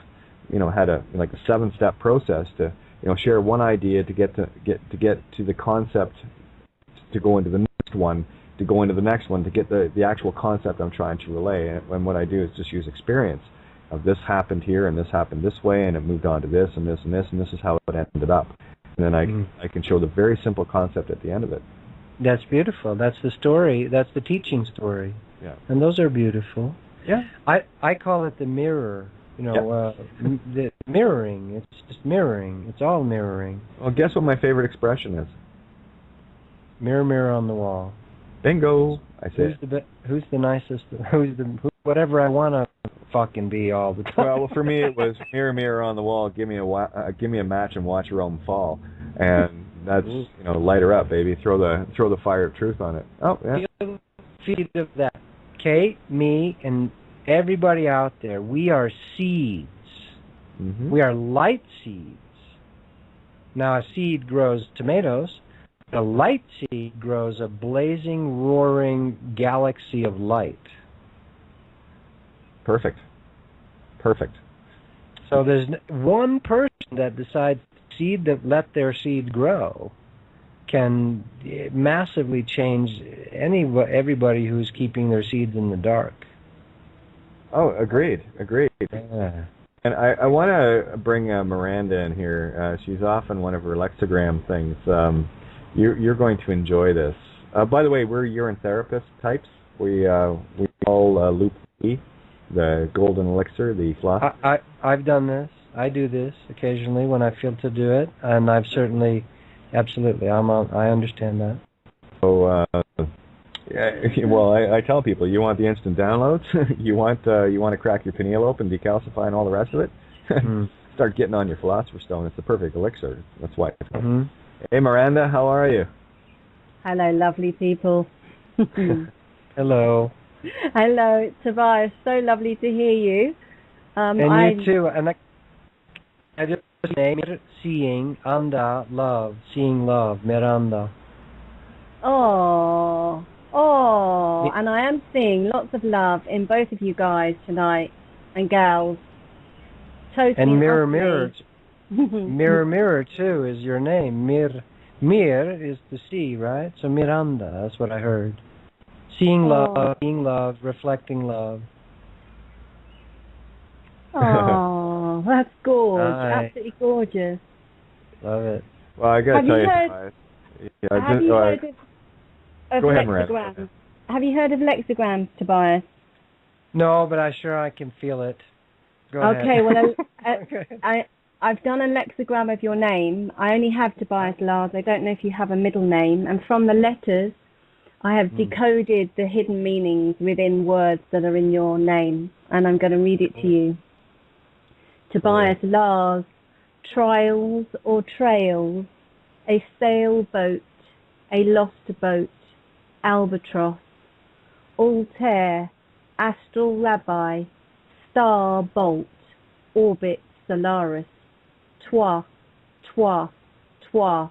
had a 7-step process to, share one idea to get to the concept, to go into the next one, to go into the next one, to get the actual concept I'm trying to relay. And what I do is just use experience of this happened here and this happened this way and it moved on to this and this and this and this is how it ended up. And then I can show the very simple concept at the end of it. That's beautiful. That's the story. That's the teaching story. Yeah. And those are beautiful. Yeah. I call it the mirror. The mirroring. It's just mirroring. It's all mirroring. Well, guess what my favorite expression is? Mirror, mirror on the wall. Bingo. I say. Who's the nicest? Whatever I want to fucking be all the time. Well, for me it was mirror, mirror on the wall. Give me a match and watch your own fall. And that's light her up, baby. Throw the fire of truth on it. Oh yeah. Feel of that. Kate, me, and everybody out there. We are seeds. We are light seeds. Now a seed grows tomatoes. A light seed grows a blazing, roaring galaxy of light. Perfect. So there's one person that decides seed that let their seed grow can massively change everybody who's keeping their seeds in the dark. Oh, agreed. Yeah. And I want to bring Miranda in here. She's off on one of her lexigram things. You're going to enjoy this. By the way, we're urine therapist types. We all loop E, the golden elixir, the floss. I've done this. I do this occasionally when I feel to do it, and I've certainly, absolutely, I understand that. So, well, I tell people, you want the instant downloads, you want to crack your pineal open, decalcify, and all the rest of it. Start getting on your philosopher's stone. It's the perfect elixir. That's why it's called. Hey, Miranda, how are you? Hello, lovely people. Hello. Hello, Tobias. So lovely to hear you. And you too. And I just name it seeing love, Miranda. Oh, and I am seeing lots of love in both of you guys tonight, and gals. Totally. And mirror, mirror too is your name. Mir is the sea, right? So Miranda, that's what I heard. Seeing love, being love, reflecting love. Oh, that's gorgeous. Absolutely gorgeous. Love it. Well, I got to tell you, have you heard of go ahead, lexigrams? Miranda. Have you heard of lexigrams, Tobias? No, but I can feel it. Go ahead. Okay, well, I've done a lexigram of your name. I only have Tobias Lars. I don't know if you have a middle name. And from the letters, I have decoded the hidden meanings within words that are in your name. And I'm going to read it to you. Tobias Lars, trials or trails, a sailboat, a lost boat, albatross, Altair, astral rabbi, star bolt, orbit Solaris, toi, toi, toi,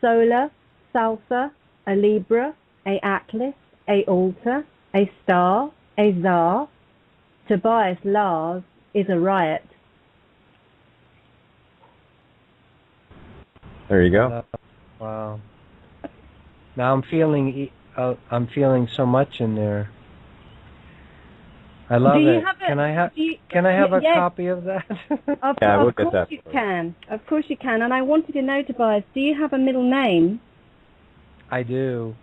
Solar, Salsa, a Libra, a Atlas, a Alta, a Star, a Tsar. Tobias Lars is a riot. There you go. Wow. Now I'm feeling so much in there. I love it. Can I have a copy of that? Of course you can. Of course you can. And I wanted to know, Tobias, do you have a middle name? I do.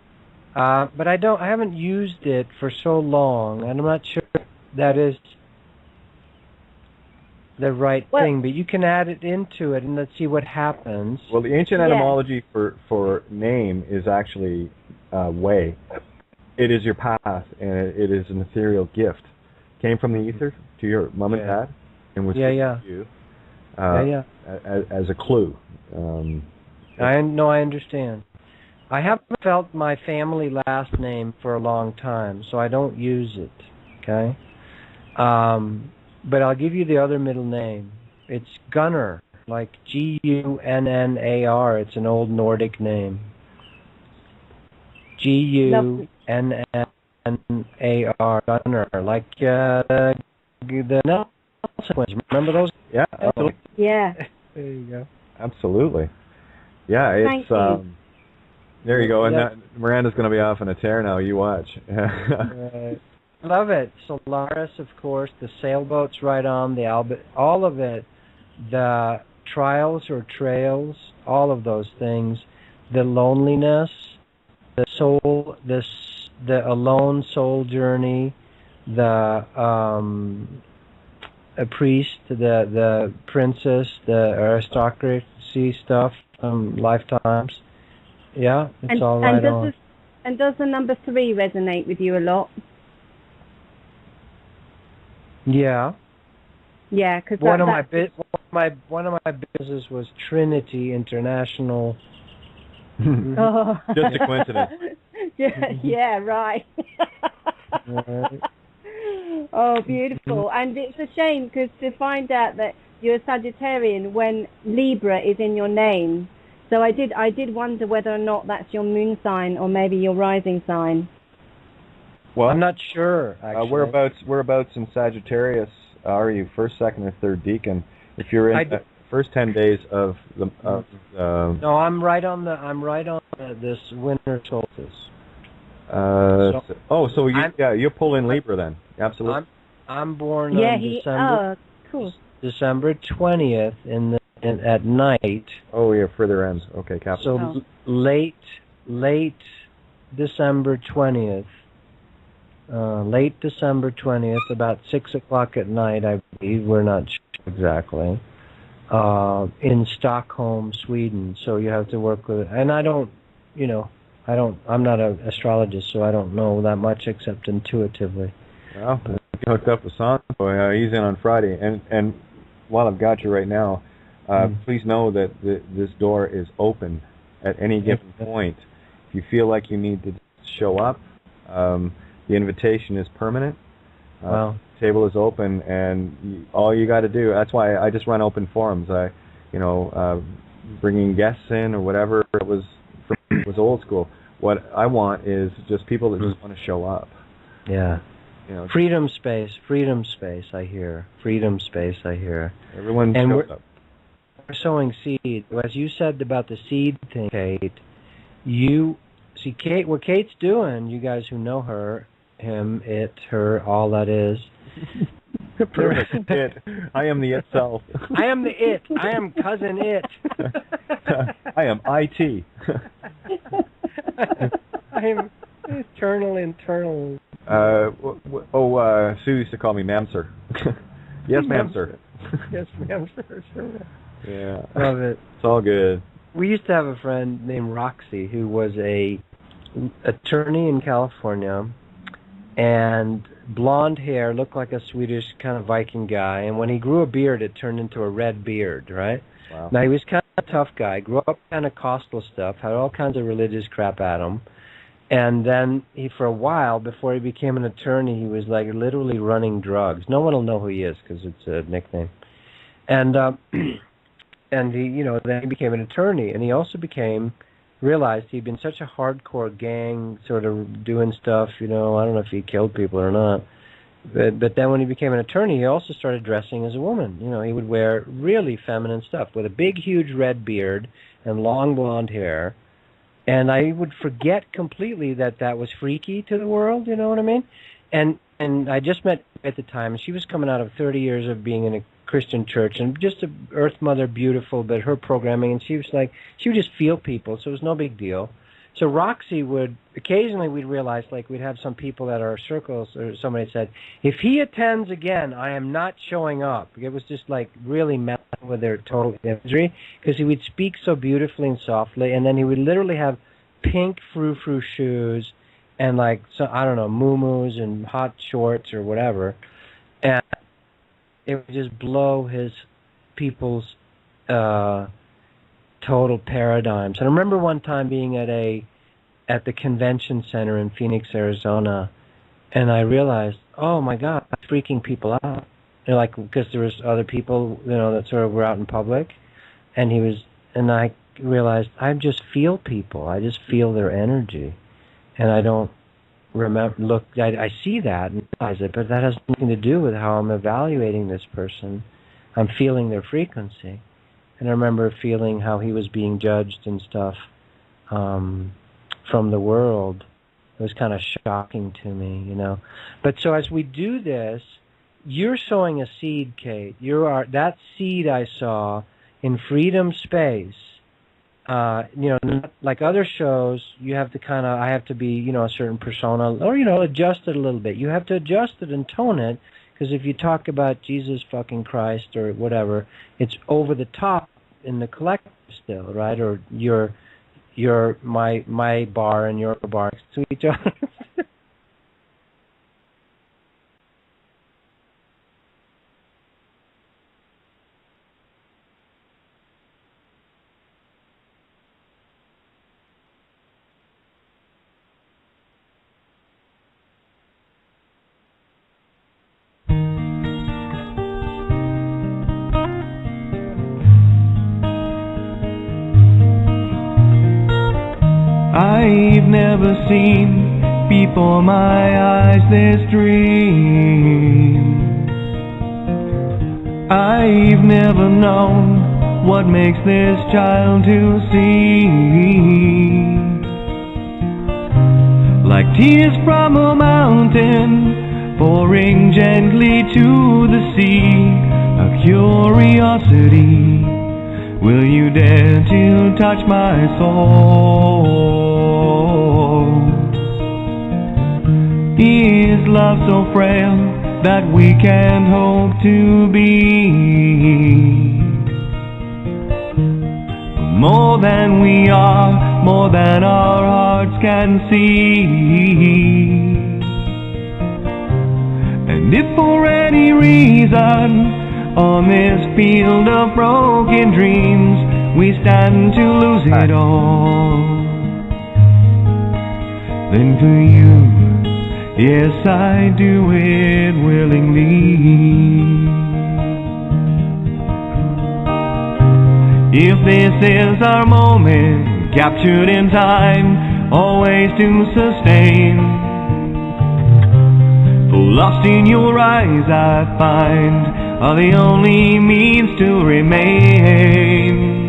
But I haven't used it for so long, and I'm not sure that is the right thing, but you can add it into it and let's see what happens. Well, the ancient etymology for name is actually way. It is your path, and it is an ethereal gift. Came from the ether to your mom and dad, and was given to you as a clue. I understand. I haven't felt my family last name for a long time, so I don't use it. Okay. But I'll give you the other middle name. It's Gunnar, like Gunnar. It's an old Nordic name. Gunnar, Gunnar, like the Nelson twins. Remember those? Yeah. Yeah. There you go. Absolutely. Yeah, it's there you go. And Miranda's going to be off on a tear now. You watch. Right. Love it. Solaris, of course, the sailboats right on, the all of it, the trials or trails, all of those things, the loneliness, the soul, the alone soul journey, the a priest, the princess, the aristocracy stuff, lifetimes. Yeah, it's all right on. And does the number 3 resonate with you a lot? Yeah. Yeah, because one of my businesses was Trinity International. Just a coincidence. Yeah, right. Oh, beautiful. And it's a shame because to find out that you're a Sagittarian when Libra is in your name. So I did wonder whether or not that's your moon sign or maybe your rising sign. Well, I'm not sure. Actually, whereabouts in Sagittarius are you? First, second, or third decan? If you're in the first 10 days of the no, I'm right on this winter solstice. So you pull in Libra then. Absolutely. I'm born on December 20th at night. Oh, you're further end. Okay, capital. So late December 20th. Late December 20th, about 6 o'clock at night, I believe. We're not sure exactly. In Stockholm, Sweden. So you have to work with it. And I'm not an astrologist, so I don't know that much except intuitively. Well, I hooked up with Santo. He's in on Friday. And while I've got you right now, please know that this door is open at any given point. If you feel like you need to show up, the invitation is permanent. Wow. The table is open, and all you got to do. That's why I just run open forums. Bringing guests in or whatever it was old school. What I want is just people that just want to show up. Yeah. Freedom space. I hear. Freedom space. I hear. Everyone shows up. We're sowing seed. As you said about the seed thing, Kate. Kate, what Kate's doing, you guys who know her, him, it, her, all that is. Perfect. It. I am the itself. I am the it. I am cousin it. I am IT. I am internal. Sue used to call me ma'am, sir. Yes, ma'am, sir. Yes, ma'am, sir. Yeah. Love it. It's all good. We used to have a friend named Roxy who was a attorney in California, and blonde hair, looked like a Swedish kind of Viking guy, and when he grew a beard, it turned into a red beard, right? Wow. Now, he was kind of a tough guy, grew up kind of Pentecostal stuff, had all kinds of religious crap at him, and then for a while, before he became an attorney, he was like literally running drugs. No one will know who he is because it's a nickname. And he, then he became an attorney, and he also became realized he'd been such a hardcore gang sort of doing stuff, I don't know if he killed people or not. But then when he became an attorney, he also started dressing as a woman. He would wear really feminine stuff with a big, huge red beard and long blonde hair. And I would forget completely that was freaky to the world, you know what I mean? And I just met at the time, and she was coming out of 30 years of being in a Christian church, and just a Earth Mother, beautiful, but her programming, and she would just feel people, so it was no big deal. So Roxy occasionally we'd realize, we'd have some people at our circles, or somebody said, if he attends again, I am not showing up. It was just really messing with their total imagery, because he would speak so beautifully and softly, and then he would literally have pink frou-frou shoes, and I don't know, muumuus and hot shorts or whatever, and it would just blow his people's total paradigms. And I remember one time being at the convention center in Phoenix, Arizona, and I realized, oh my God, I'm freaking people out. Because there was other people, that sort of were out in public, and I realized I just feel people. I just feel their energy, and I don't I see that and realize it, but that has nothing to do with how I'm evaluating this person. I'm feeling their frequency. And I remember feeling how he was being judged and stuff from the world. It was kind of shocking to me, But so as we do this, you're sowing a seed, Kate. That seed I saw in Freedom Space. Not like other shows, you have to I have to be, a certain persona, or, adjust it a little bit. You have to adjust it and tone it, because if you talk about Jesus fucking Christ or whatever, it's over the top in the collective still, right? Or you're my bar and your bar to each other. I've never seen before my eyes this dream. I've never known what makes this child to see. Like tears from a mountain pouring gently to the sea, a curiosity. Will you dare to touch my soul? Is love so frail that we can't hope to be more than we are, more than our hearts can see? And if for any reason on this field of broken dreams we stand to lose it all, then for you, yes, I do it willingly. If this is our moment, captured in time, always to sustain, for lost in your eyes I find are the only means to remain.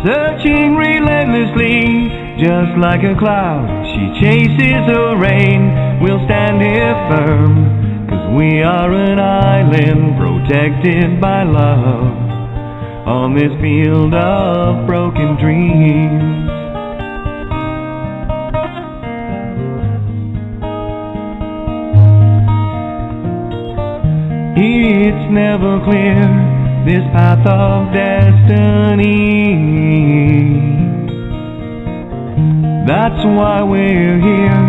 Searching relentlessly, just like a cloud, she chases her rain. We'll stand here firm, 'cause we are an island protected by love on this field of broken dreams. It's never clear, this path of destiny. That's why we're here,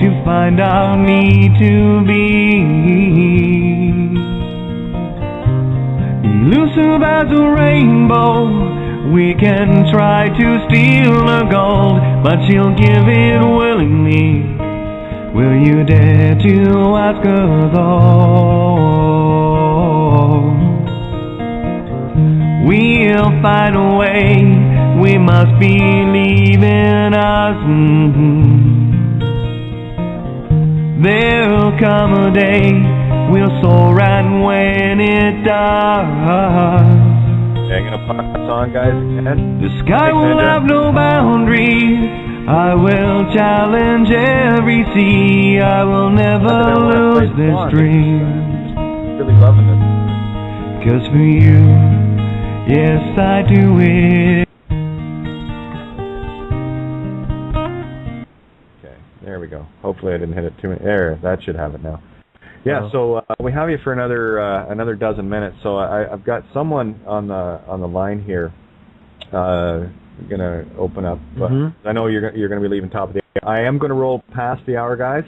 to find our need to be. Elusive as a rainbow, we can try to steal her gold, but she'll give it willingly. Will you dare to ask her though? We'll find a way, we must be leaving us. There'll come a day we'll soar, and when it does, I'm gonna pass on, guys, again. the sky will have no boundaries. I will challenge every sea. I will never lose this dream. Really loving this. 'Cause for you, yes, I do it. Okay, there we go. Hopefully I didn't hit it too many. There, that should have it now. Yeah, so we have you for another dozen minutes. So I've got someone on the line here. I'm gonna open up. I know you're gonna be leaving top of the hour. I am gonna roll past the hour, guys.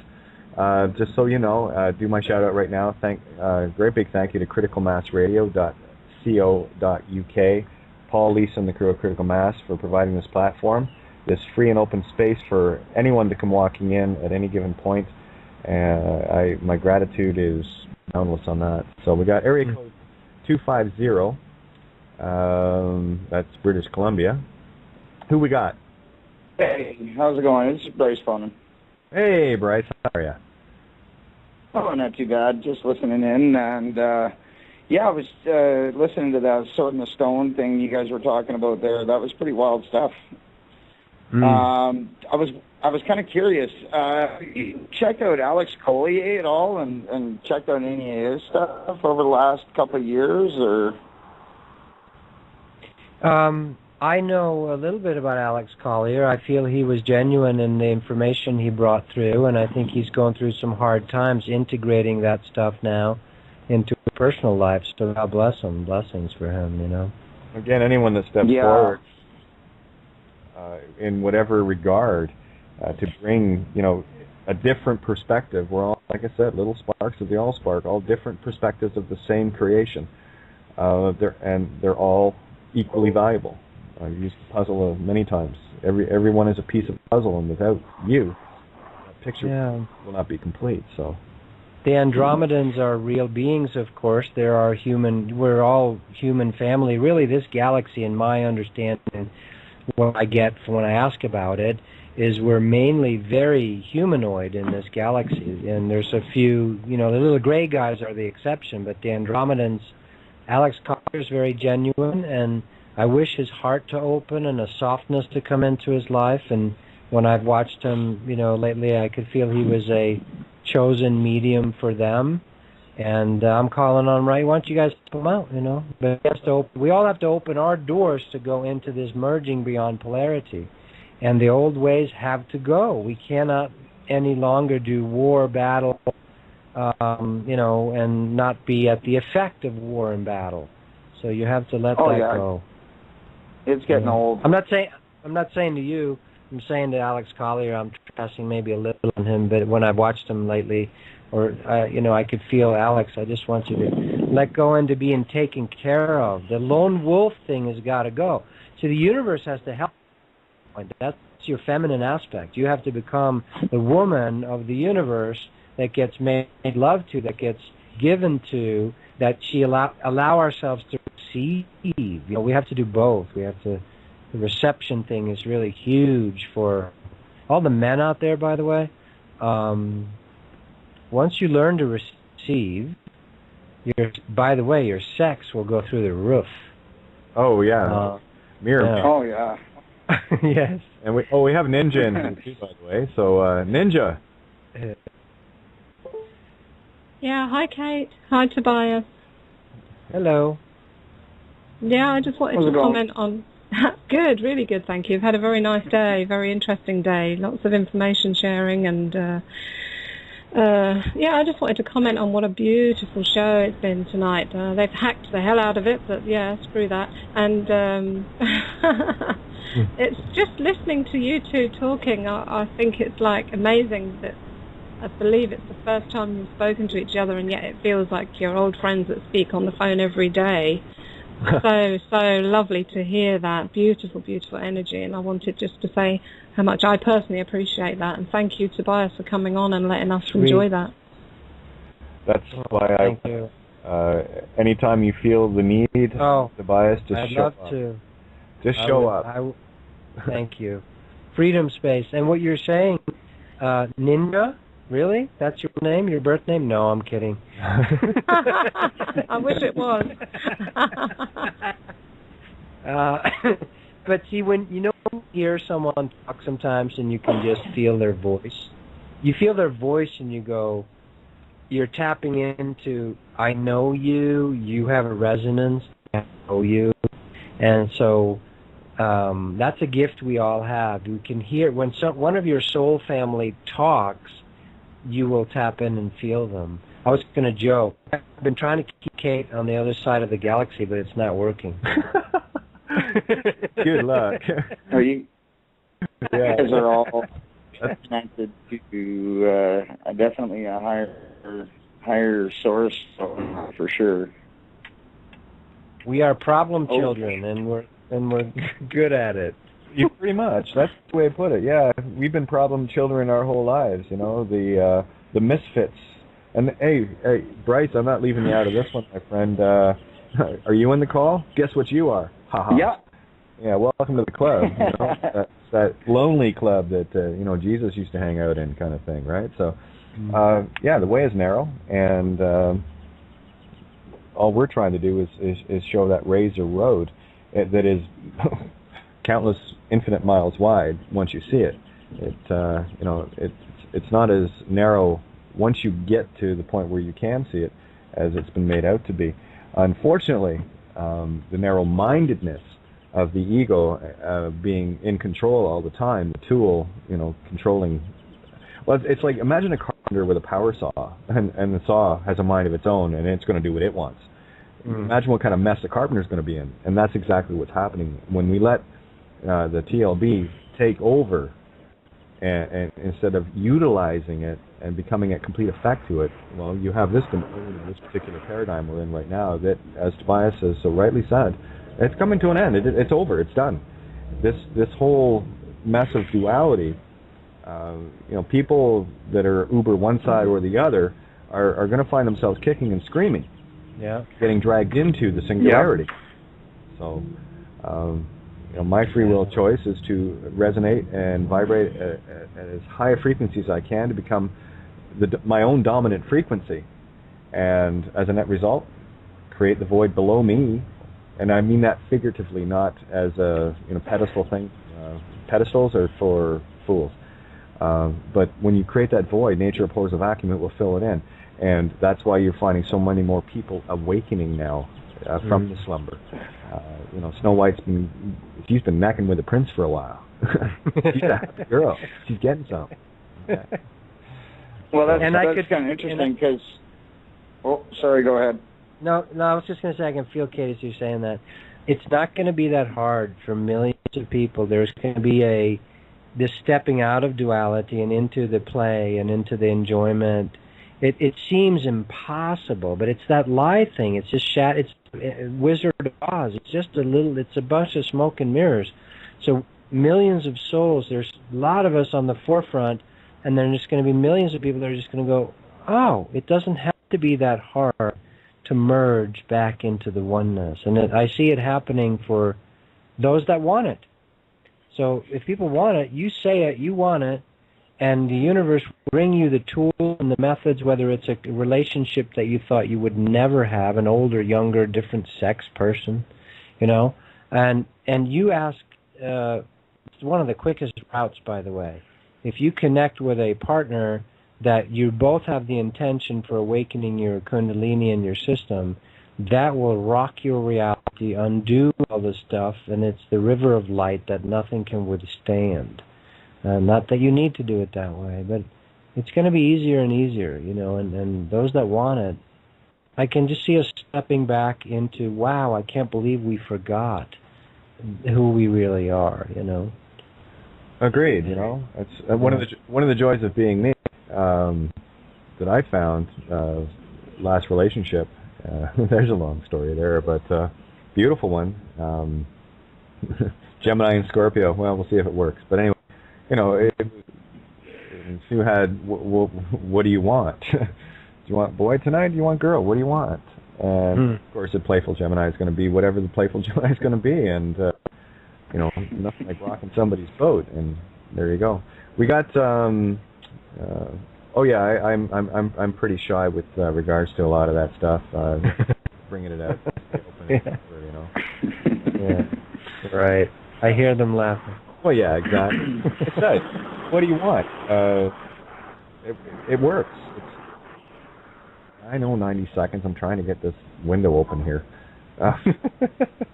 Just so you know, do my shout out right now. Great big thank you to criticalmassradio.co.uk, Paul, Lisa, and the crew of Critical Mass for providing this platform, this free and open space for anyone to come walking in at any given point. My gratitude is boundless on that. So we got area code 250. That's British Columbia. Who we got? Hey, how's it going? This is Bryce phoning. Hey, Bryce. How are you? Oh, not too bad. Just listening in, and yeah, I was listening to that Sword in the Stone thing you guys were talking about there. That was pretty wild stuff. I was kind of curious. You checked out Alex Collier at all, and checked out any of his stuff over the last couple of years, or? I know a little bit about Alex Collier. I feel he was genuine in the information he brought through, and I think he's going through some hard times integrating that stuff now into his personal life. So God bless him. Blessings for him, you know. Again, anyone that steps forward in whatever regard to bring, a different perspective. We're all, like I said, little sparks of the all-spark, all different perspectives of the same creation. They're all equally valuable. I've used the puzzle many times. Everyone is a piece of the puzzle, and without you, the picture will not be complete. So, the Andromedans are real beings, of course. We're all human family. Really, this galaxy, in my understanding, what I get from when I ask about it, is we're mainly very humanoid in this galaxy. And there's a few, the little gray guys are the exception, but the Andromedans, Alex Collier is very genuine, and I wish his heart to open and a softness to come into his life. And when I've watched him, lately, I could feel he was a chosen medium for them. And I'm calling on, why don't you guys help him out, But we all have to open our doors to go into this merging beyond polarity. And the old ways have to go. We cannot any longer do war, battle, and not be at the effect of war and battle. So you have to let that go. It's getting old. I'm not saying to you. I'm saying to Alex Collier, I'm trusting maybe a little on him, but when I've watched him lately, or I could feel, Alex, I just want you to let go into being taken care of. The lone wolf thing has got to go. So the universe has to help. That's your feminine aspect. You have to become the woman of the universe that gets made love to, that gets given to, that she allow ourselves to receive. We have to do both. The reception thing is really huge for all the men out there, by the way. Once you learn to receive, your sex will go through the roof. Oh, yeah. Mirror. Yeah. Oh, yeah. Yes. And we have Ninja in here too, by the way. So Ninja. Yeah, hi Kate. Hi Tobias. Hello. Yeah, I just wanted to comment on... Good, really good, thank you. I've had a very nice day, very interesting day. Lots of information sharing and... I just wanted to comment on what a beautiful show it's been tonight. They've hacked the hell out of it, but yeah, screw that. And it's just listening to you two talking, I think it's like amazing that I believe it's the first time you've spoken to each other, and yet it feels like you're old friends that speak on the phone every day. So lovely to hear that. Beautiful, beautiful energy. And I wanted just to say how much I personally appreciate that. And thank you, Tobias, for coming on and letting us enjoy that. That's why thank you. Anytime you feel the need, Tobias, just I'd show love up. to. Just show up. Thank you. Freedom Space. And what you're saying, Ninja? Really? That's your name, your birth name? No, I'm kidding. I wish it was. But see, when you hear someone talk sometimes and you can just feel their voice. You feel their voice and you go, you're tapping into, I know you, you have a resonance, I know you. And so that's a gift we all have. You can hear, when one of your soul family talks, you will tap in and feel them. I was going to joke. I've been trying to keep Kate on the other side of the galaxy, but it's not working. Good luck. Are you? Yeah. Guys are all connected to definitely a higher source, for sure. We are problem children, and we're good at it. You pretty much. That's the way to put it. Yeah, we've been problem children our whole lives. The misfits. And hey, Bryce, I'm not leaving you out of this one, my friend. Are you in the call? Guess what you are? Ha-ha. Yeah. Yeah. Welcome to the club. That's that lonely club that Jesus used to hang out in, kind of thing, right? So, the way is narrow, and all we're trying to do is show that razor road that is countless infinite miles wide once you see it. It's not as narrow once you get to the point where you can see it as it's been made out to be. Unfortunately, the narrow-mindedness of the ego being in control all the time, the tool, controlling. Well, it's like, imagine a carpenter with a power saw, and the saw has a mind of its own, and it's going to do what it wants. Imagine what kind of mess the carpenter's going to be in, and that's exactly what's happening when we let the TLB take over, and instead of utilizing it and becoming a complete effect to it. Well, you have this particular paradigm we're in right now that, as Tobias has so rightly said, it's coming to an end. It's over. It's done. This whole mess of duality. People that are uber one side or the other are going to find themselves kicking and screaming. Yeah. Getting dragged into the singularity. Yep. So. My free will choice is to resonate and vibrate at as high a frequency as I can to become my own dominant frequency, and as a net result, create the void below me. And I mean that figuratively, not as a pedestal thing. Pedestals are for fools. But when you create that void, nature abhors a vacuum; it will fill it in, and that's why you're finding so many more people awakening now from the slumber. Snow White's she's been necking with the prince for a while. She's a happy girl. She's getting some. Okay. Well, that's kind of interesting because. Oh, sorry. Go ahead. No. I was just going to say I can feel, Kate, as you're saying that it's not going to be that hard for millions of people. There's going to be this stepping out of duality and into the play and into the enjoyment. It seems impossible, but it's that lie thing. It's just it's Wizard of Oz. It's a bunch of smoke and mirrors. So millions of souls, there's a lot of us on the forefront, and there's just going to be millions of people that are just going to go, oh, it doesn't have to be that hard to merge back into the oneness. And I see it happening for those that want it. So if people want it, you say it, you want it, and the universe will bring you the tools and the methods, whether it's a relationship that you thought you would never have, an older, younger, different sex person, and you ask, it's one of the quickest routes, by the way. If you connect with a partner that you both have the intention for awakening your kundalini in your system, that will rock your reality, undo all the stuff, and it's the river of light that nothing can withstand. Not that you need to do it that way, but it's going to be easier and easier, and those that want it, I can just see us stepping back into, wow, I can't believe we forgot who we really are, Agreed, It's one of the joys of being me that I found, last relationship, there's a long story there, but beautiful one, Gemini and Scorpio, well, we'll see if it works, but anyway. If you had, what do you want? Do you want boy tonight? Do you want girl? What do you want? And of course, the playful Gemini is going to be whatever the playful Gemini is going to be. And nothing like rocking somebody's boat, and there you go. We got. I'm pretty shy with regards to a lot of that stuff. Bringing it out, Yeah. Right. I hear them laughing. Well, yeah, exactly. It does. What do you want? It works. I know 90 seconds. I'm trying to get this window open here.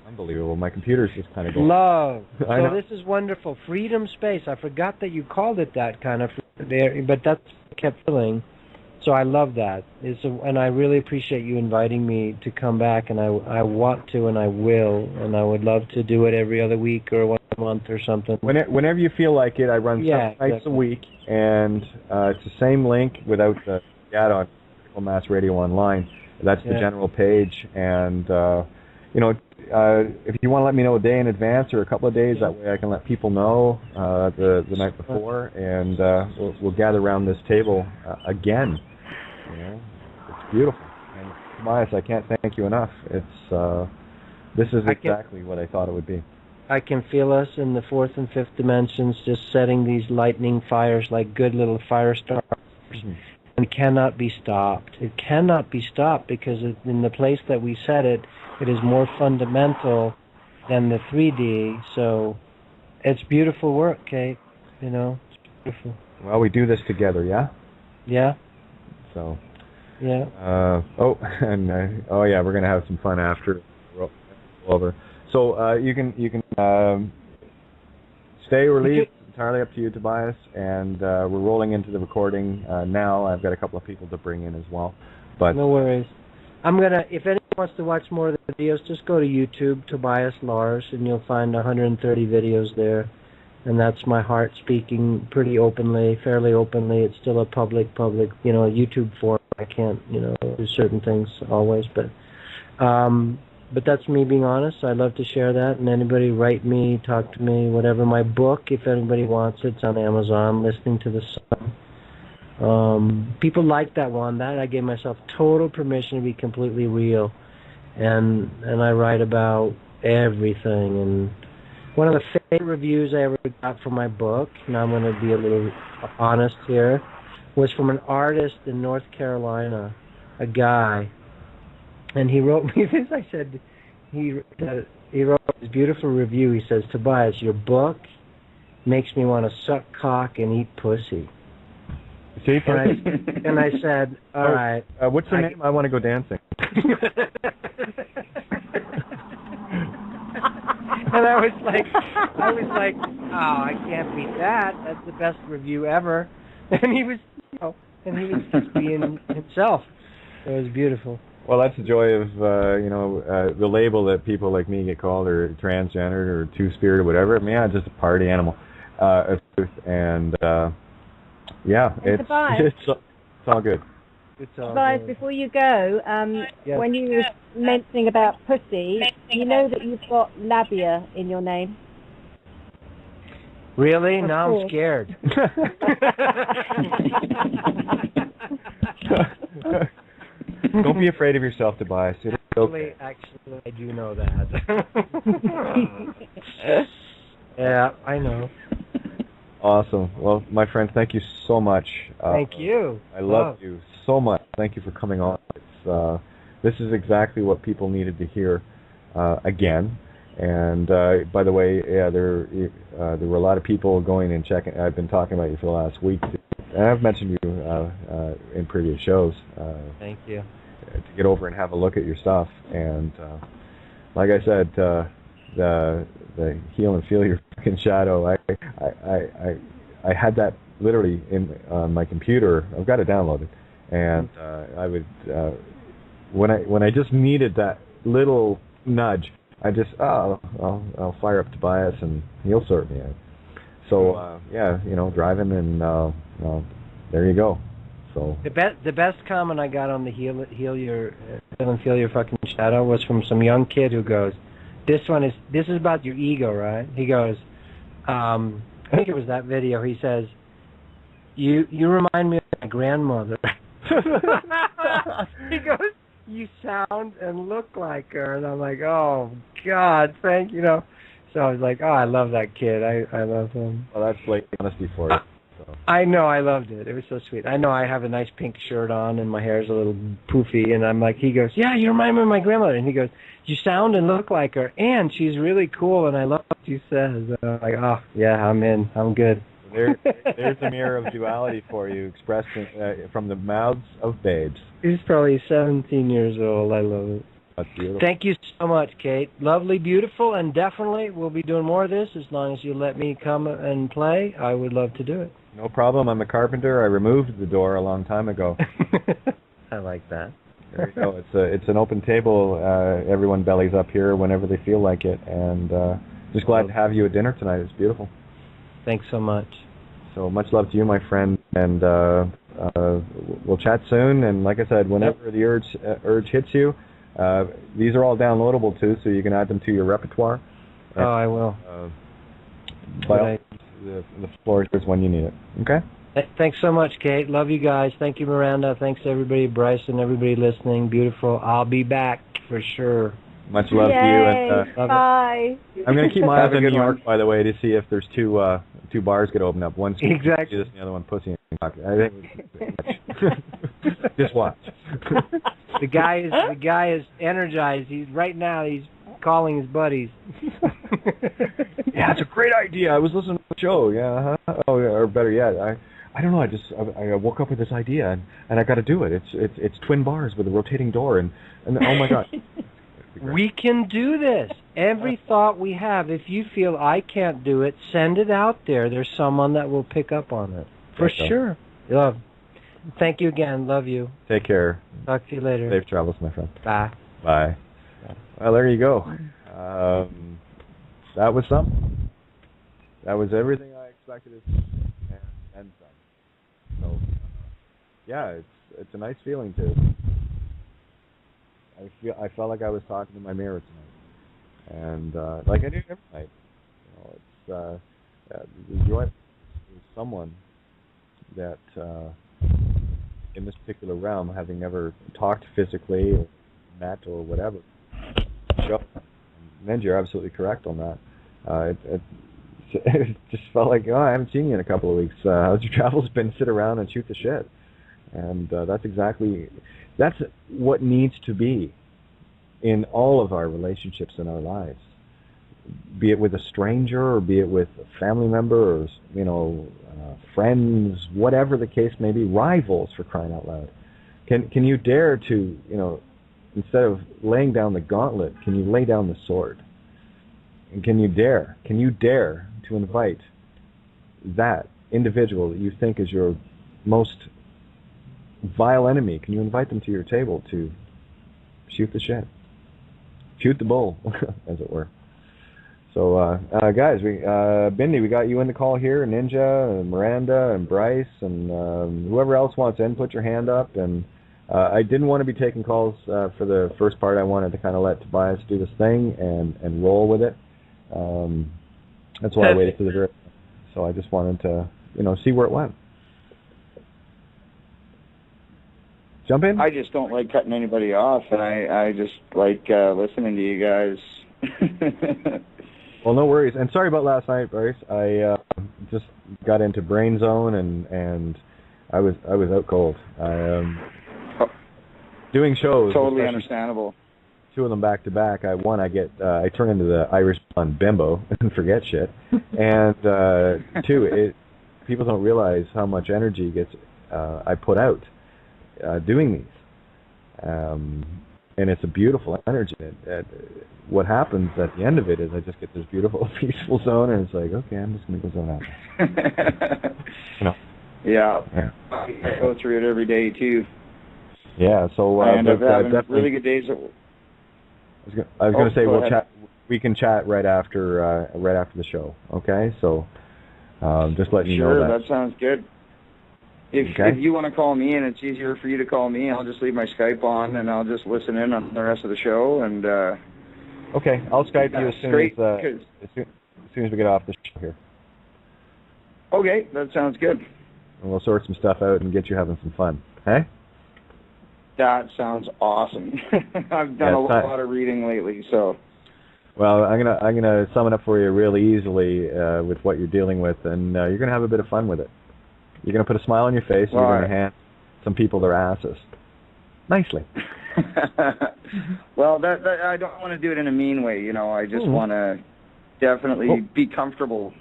Unbelievable. My computer's just kind of going. Love. So this is wonderful. Freedom space. I forgot that you called it that kind of there, but that's kept filling. So I love that. And I really appreciate you inviting me to come back, and I want to, and I will, and I would love to do it every other week or once a month or something. Whenever you feel like it, I run 7 nights a week, and it's the same link without the ad on Critical Mass Radio Online. That's the general page, and if you want to let me know a day in advance or a couple of days, that way I can let people know the night before, and we'll gather around this table again. It's beautiful. And Tobias, I can't thank you enough. This is exactly what I thought it would be. I can feel us in the fourth and fifth dimensions, just setting these lightning fires like good little fire stars. Mm-hmm. And cannot be stopped. It cannot be stopped because in the place that we set it, it is more fundamental than the 3D. So it's beautiful work, Kate. It's beautiful. Well, we do this together, yeah? Yeah. So. Yeah. We're gonna have some fun after we're over. So you can stay or leave. Entirely up to you, Tobias, and we're rolling into the recording now. I've got a couple of people to bring in as well. But no worries. If anyone wants to watch more of the videos, just go to YouTube, Tobias Lars, and you'll find 130 videos there. And that's my heart speaking pretty openly, fairly openly. It's still a public, YouTube forum. I can't, do certain things always, but that's me being honest. I love to share that, and anybody write me, talk to me, whatever. My book, if anybody wants it, it's on Amazon, Listening to the Sun. People like that one. That I gave myself total permission to be completely real, and I write about everything. And one of the favorite reviews I ever got for my book, and I'm going to be a little honest here, was from an artist in North Carolina, a guy. And he wrote me this. I said, he wrote this beautiful review. He says, Tobias, your book makes me want to suck cock and eat pussy. See, and I said, all right. What's the name? I want to go dancing. And I was like, oh, I can't beat that. That's the best review ever. And he was just being himself. It was beautiful. Well, that's the joy of, the label that people like me get called, or transgender, or two-spirit, or whatever. I mean, I'm just a party animal. It's all good. Tobias, before you go, when you were mentioning about pussy, you know that you've got labia in your name? Really? Now I'm scared. Don't be afraid of yourself, Tobias. Actually, I do know that. Yeah, I know. Awesome. Well, my friend, thank you so much. Thank you. I love you so much. Thank you for coming on. This is exactly what people needed to hear again. And by the way, there were a lot of people going and checking. I've been talking about you for the last week, and I've mentioned you in previous shows. Thank you. To get over and have a look at your stuff, and like I said, the heal and feel your fucking shadow. I had that literally in my computer. I've got it downloaded, and I would when I just needed that little nudge, I just I'll fire up Tobias and he'll sort me out. So driving and there you go. So the best comment I got on the heal and feel your fucking shadow was from some young kid who goes, this is about your ego, right? He goes, I think it was that video. He says, you remind me of my grandmother. He goes, you sound and look like her, and I'm like, oh God, thank you. So I was like, oh, I love that kid. I love him. Well, that's like honesty for you. So. I know, I loved it. It was so sweet. I know I have a nice pink shirt on and my hair's a little poofy, and I'm like, he goes, yeah, you remind me of my grandmother. And he goes, you sound and look like her, and she's really cool, and I love what she says. And I'm like, oh, yeah, I'm in. I'm good. There's a mirror of duality for you, expressed from the mouths of babes. He's probably 17 years old. I love it. That's beautiful. Thank you so much, Kate. Lovely, beautiful, and definitely we'll be doing more of this as long as you let me come and play. I would love to do it. No problem. I'm a carpenter. I removed the door a long time ago. I like that. There you go. It's an open table. Everyone bellies up here whenever they feel like it, and just glad to have you at dinner tonight. It's beautiful. Thanks so much. So much love to you, my friend, and we'll chat soon. And like I said, whenever the urge hits you, these are all downloadable too, so you can add them to your repertoire. And, I will. But the floor is yours when you need it. Okay? Thanks so much, Kate. Love you guys. Thank you, Miranda. Thanks to everybody, Bryson, everybody listening. Beautiful. I'll be back for sure. Much love to you. And, bye. I'm going to keep my eyes on New York, by the way, to see if there's two bars get opened up. One's exactly this, and the other one pussy. I think just watch. The guy is energized. He's calling his buddies. Yeah, it's a great idea. I was listening to the show. Yeah. Oh, yeah, or better yet, I don't know. I woke up with this idea, and I got to do it. It's twin bars with a rotating door, and oh my god. We can do this. Every thought we have, if you feel I can't do it, send it out there. There's someone that will pick up on it. For sure. Love. Thank you again. Love you. Take care. Talk to you later. Safe travels, my friend. Bye. Bye. Well, there you go. That was something. That was everything I expected it to be, and some. So, yeah, it's a nice feeling to. I felt like I was talking to my mirror tonight, and like I do every night. The joy of someone that in this particular realm, having never talked physically or met or whatever. And you're absolutely correct on that. It just felt like, I haven't seen you in a couple of weeks. How's your travels been? Sit around and shoot the shit. And that's what needs to be in all of our relationships in our lives. Be it with a stranger or be it with a family member or, friends, whatever the case may be, rivals, for crying out loud. Can you dare to, instead of laying down the gauntlet, can you lay down the sword? And can you dare to invite that individual that you think is your most vile enemy, can you invite them to your table to shoot the shit? Shoot the bull, as it were. So, guys, Bindi, we got you in the call here, Ninja, and Miranda, and Bryce, and whoever else wants in, put your hand up. And I didn't want to be taking calls for the first part. I wanted to kind of let Tobias do this thing and roll with it. That's why I waited for the very. So I just wanted to, see where it went. Jump in? I just don't like cutting anybody off, and I just like listening to you guys. Well, no worries. And sorry about last night, Bryce. I just got into Brain Zone, and I was out cold. Doing shows. Totally understandable. Two of them back to back. I turn into the Irish blonde bimbo and forget shit. And two, people don't realize how much energy I put out doing these. And it's a beautiful energy. What happens at the end of it is I just get this beautiful, peaceful zone, and it's like, okay, I'm just going to go zone out. Yeah. I go through it every day, too. Yeah, so I end up having really good days. I was going to say we'll chat. We can chat right after the show. Okay, so just letting you know that. Sure, that sounds good. If you want to call me and it's easier for you to call me, I'll just leave my Skype on and I'll just listen in on the rest of the show. And okay, I'll Skype you as soon as we get off the show here. Okay, that sounds good. And we'll sort some stuff out and get you having some fun. Hey? That sounds awesome. I've done a lot of reading lately, so. Well, I'm gonna sum it up for you really easily with what you're dealing with, and you're gonna have a bit of fun with it. You're gonna put a smile on your face, and you're gonna hand some people their asses nicely. Well, that I don't want to do it in a mean way, you know. I just want to definitely be comfortable.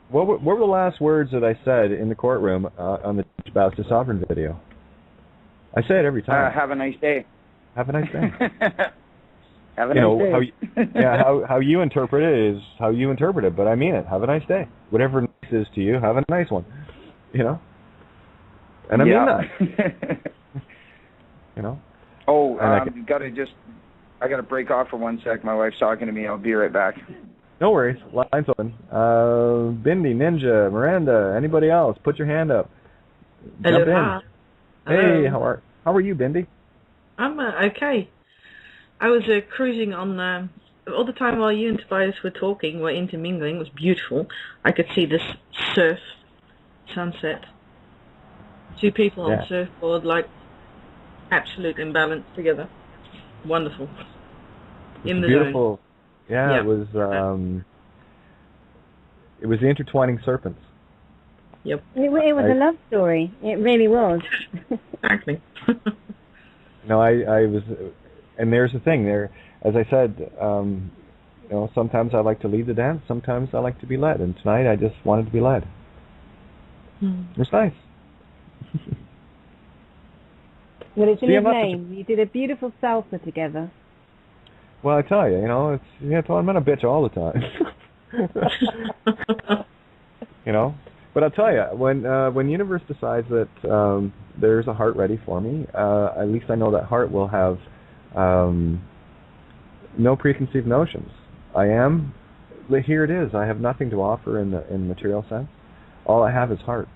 What were the last words that I said in the courtroom on the Bows to Sovereign video? I say it every time. Have a nice day. Have a nice day. Have a nice day. How you interpret it is how you interpret it, but I mean it. Have a nice day. Whatever nice is to you, have a nice one. You know? And I mean that. You know? Oh, I gotta break off for 1 sec. My wife's talking to me. I'll be right back. No worries. Line's open. Bindi, Ninja, Miranda, anybody else? Put your hand up. Hello. Jump in. Hey, how are you, Bindi? I'm okay. I was cruising on all the time while you and Tobias were talking, were intermingling. It was beautiful. I could see this surf sunset. Two people on surfboard, like absolute imbalance together. Wonderful. In the beautiful. Zone. Yeah, it was the intertwining serpents. Yep. It was a love story. It really was. Exactly. No, I was, and there's the thing there. As I said, you know, sometimes I like to lead the dance. Sometimes I like to be led. And tonight I just wanted to be led. It was nice. Well, it's in his name. You did a beautiful salsa together. Well, I tell you, you know, I'm not a bitch all the time. You know, but I'll tell you, when universe decides that there's a heart ready for me, at least I know that heart will have no preconceived notions. Here it is. I have nothing to offer in the material sense. All I have is heart.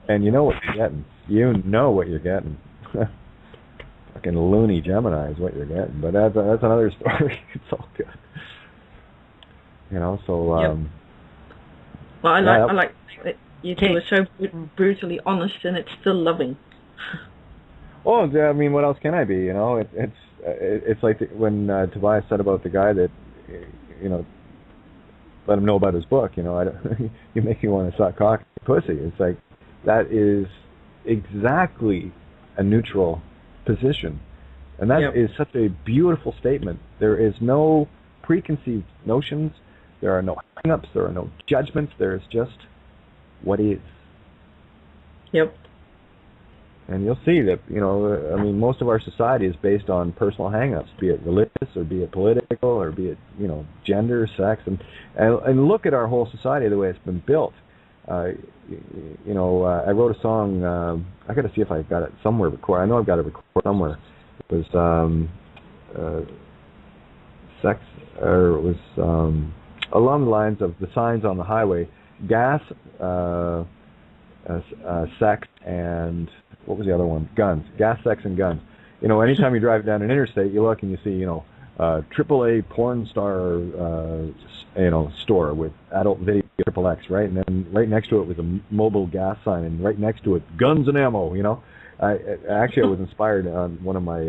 And you know what you're getting. You know what you're getting. Fucking loony Gemini is what you're getting. But that's another story. It's all good. You know, so... Yep. Well, I like that you two are so brutally honest, and it's still loving. Oh, I mean, what else can I be? You know, it's like when Tobias said about the guy that, you know, let him know about his book. You know, you make me want to suck cock and pussy. It's like that is exactly a neutral position, and that is such a beautiful statement. There is no preconceived notions. There are no hang-ups. There are no judgments. There is just what is. Yep. And you'll see that, you know, I mean, most of our society is based on personal hang-ups, be it religious or be it political or be it, you know, gender, sex, and look at our whole society the way it's been built. You know, I wrote a song. I got to see if I got it somewhere recorded. I know I've got it recorded somewhere. It was sex, or it was along the lines of the signs on the highway: gas, sex, and what was the other one? Guns. Gas, sex, and guns. You know, anytime you drive down an interstate, you look and you see, you know, AAA porn star, you know, store with adult video XXX, right? And then right next to it was a mobile gas sign, and right next to it, guns and ammo. You know, I was inspired on one of my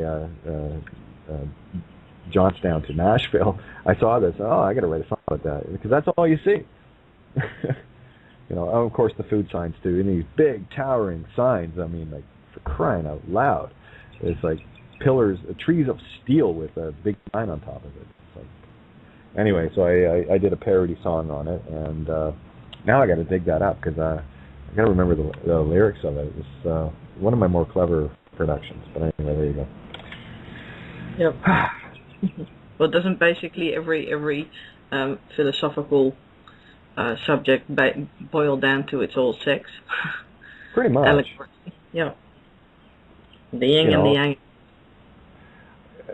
jaunts down to Nashville. I saw this. Oh, I got to write a song about that, because that's all you see. You know, of course the food signs too, and these big towering signs. I mean, like, for crying out loud, it's like pillars, trees of steel with a big sign on top of it. So, anyway, so I did a parody song on it, and now I got to dig that up, because I got to remember the lyrics of it. It's one of my more clever productions. But anyway, there you go. Yep. Well, doesn't basically every philosophical subject boil down to it's all sex? Pretty much. Yeah. The yin and the yang.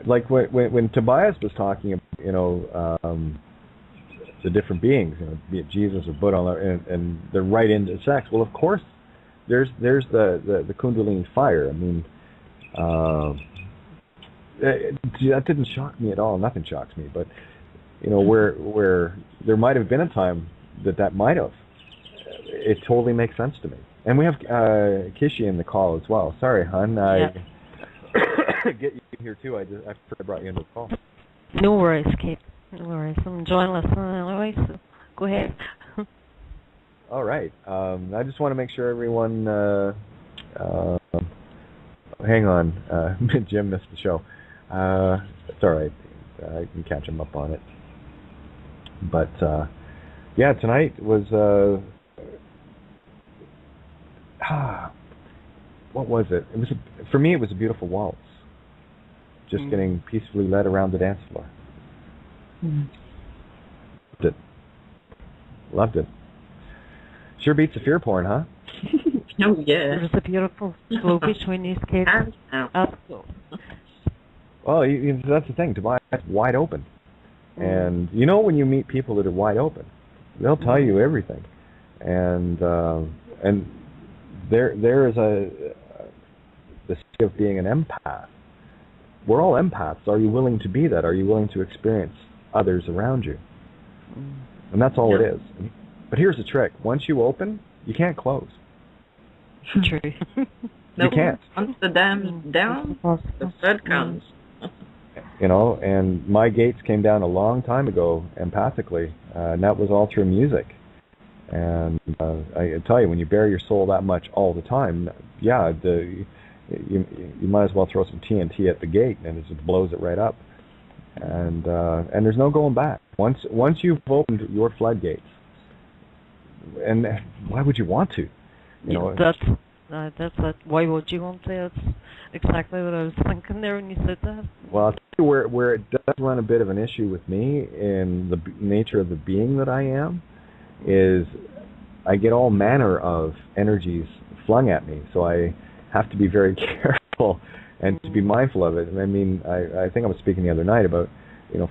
Like when Tobias was talking about, you know, the different beings, you know, be it Jesus or Buddha, and they're right into sex. Well, of course, there's the Kundalini fire. I mean, that didn't shock me at all. Nothing shocks me, but you know, where there might have been a time that might have, it totally makes sense to me. And we have Kishi in the call as well. Sorry, hon. I get you here too. I brought you into the call. No worries, Kate. No worries. I'm enjoying listening anyway, so go ahead. All right. I just want to make sure everyone... hang on. Jim missed the show. It's all right. I can catch him up on it. But, yeah, tonight was... what was it? It was for me, it was a beautiful waltz. Just getting peacefully led around the dance floor. Loved it. Sure beats the fear porn, huh? Oh, yeah. There's a beautiful flow between these kids. Well, that's the thing. Tobias is wide open. And you know when you meet people that are wide open, they'll tell you everything. And there is the state of being an empath. We're all empaths. Are you willing to be that? Are you willing to experience others around you? And that's all it is. But here's the trick. Once you open, you can't close. True. You can't. Once the dam's down, the flood comes. And my gates came down a long time ago empathically, and that was all through music. And I tell you, when you bare your soul that much all the time, yeah, you might as well throw some TNT at the gate, and it just blows it right up. And there's no going back. Once you've opened your floodgates, and why would you want to? That's what. Why would you want to? That's exactly what I was thinking there when you said that. Well, I'll tell you where it does run a bit of an issue with me in the nature of the being that I am, is I get all manner of energies flung at me, so I have to be very careful and to be mindful of it. And I mean, I think I was speaking the other night about,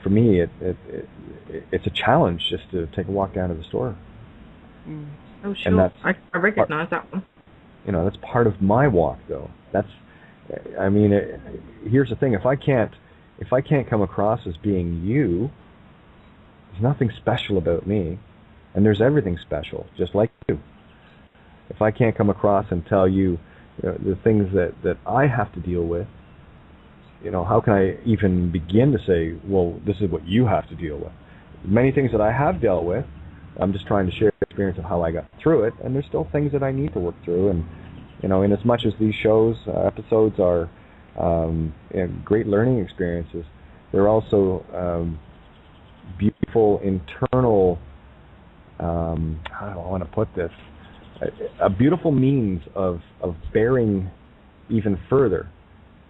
for me, it's a challenge just to take a walk down to the store. Oh, sure. And I recognize that one. That's part of my walk, though. Here's the thing: if I can't come across as being you, there's nothing special about me, and there's everything special, just like you. If I can't come across and tell you, the things that I have to deal with, how can I even begin to say, well, this is what you have to deal with? Many things that I have dealt with, I'm just trying to share the experience of how I got through it, and there's still things that I need to work through. And, in as much as these shows, episodes are great learning experiences, they're also beautiful internal, how do I want to put this, a beautiful means of bearing even further.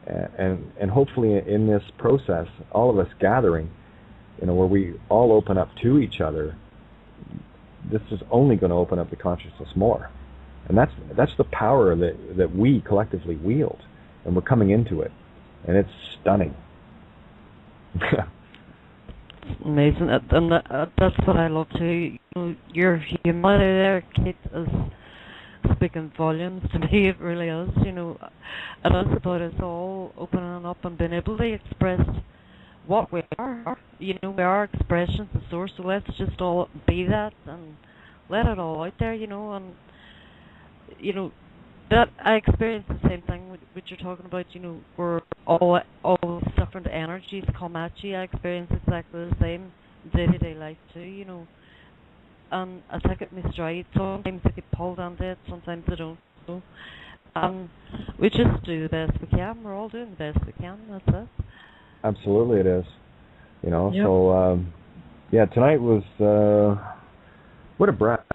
And hopefully in this process, all of us gathering, where we all open up to each other, this is only going to open up the consciousness more. And that's the power that we collectively wield, and we're coming into it, and it's stunning. Amazing, and that's what I love too. Your humility there, Kate, is speaking volumes to me. It really is. It is about us all opening up and being able to express what we are. We are expressions of source, so let's just all be that and let it all out there. That I experience the same thing with what you're talking about. Where all different energies come at you. I experience exactly the same day-to-day life too. And I take it in my stride. Sometimes I get pulled on it, sometimes I don't. We just do the best we can. We're all doing the best we can. That's it. Absolutely, it is. Yep. So tonight was what a breath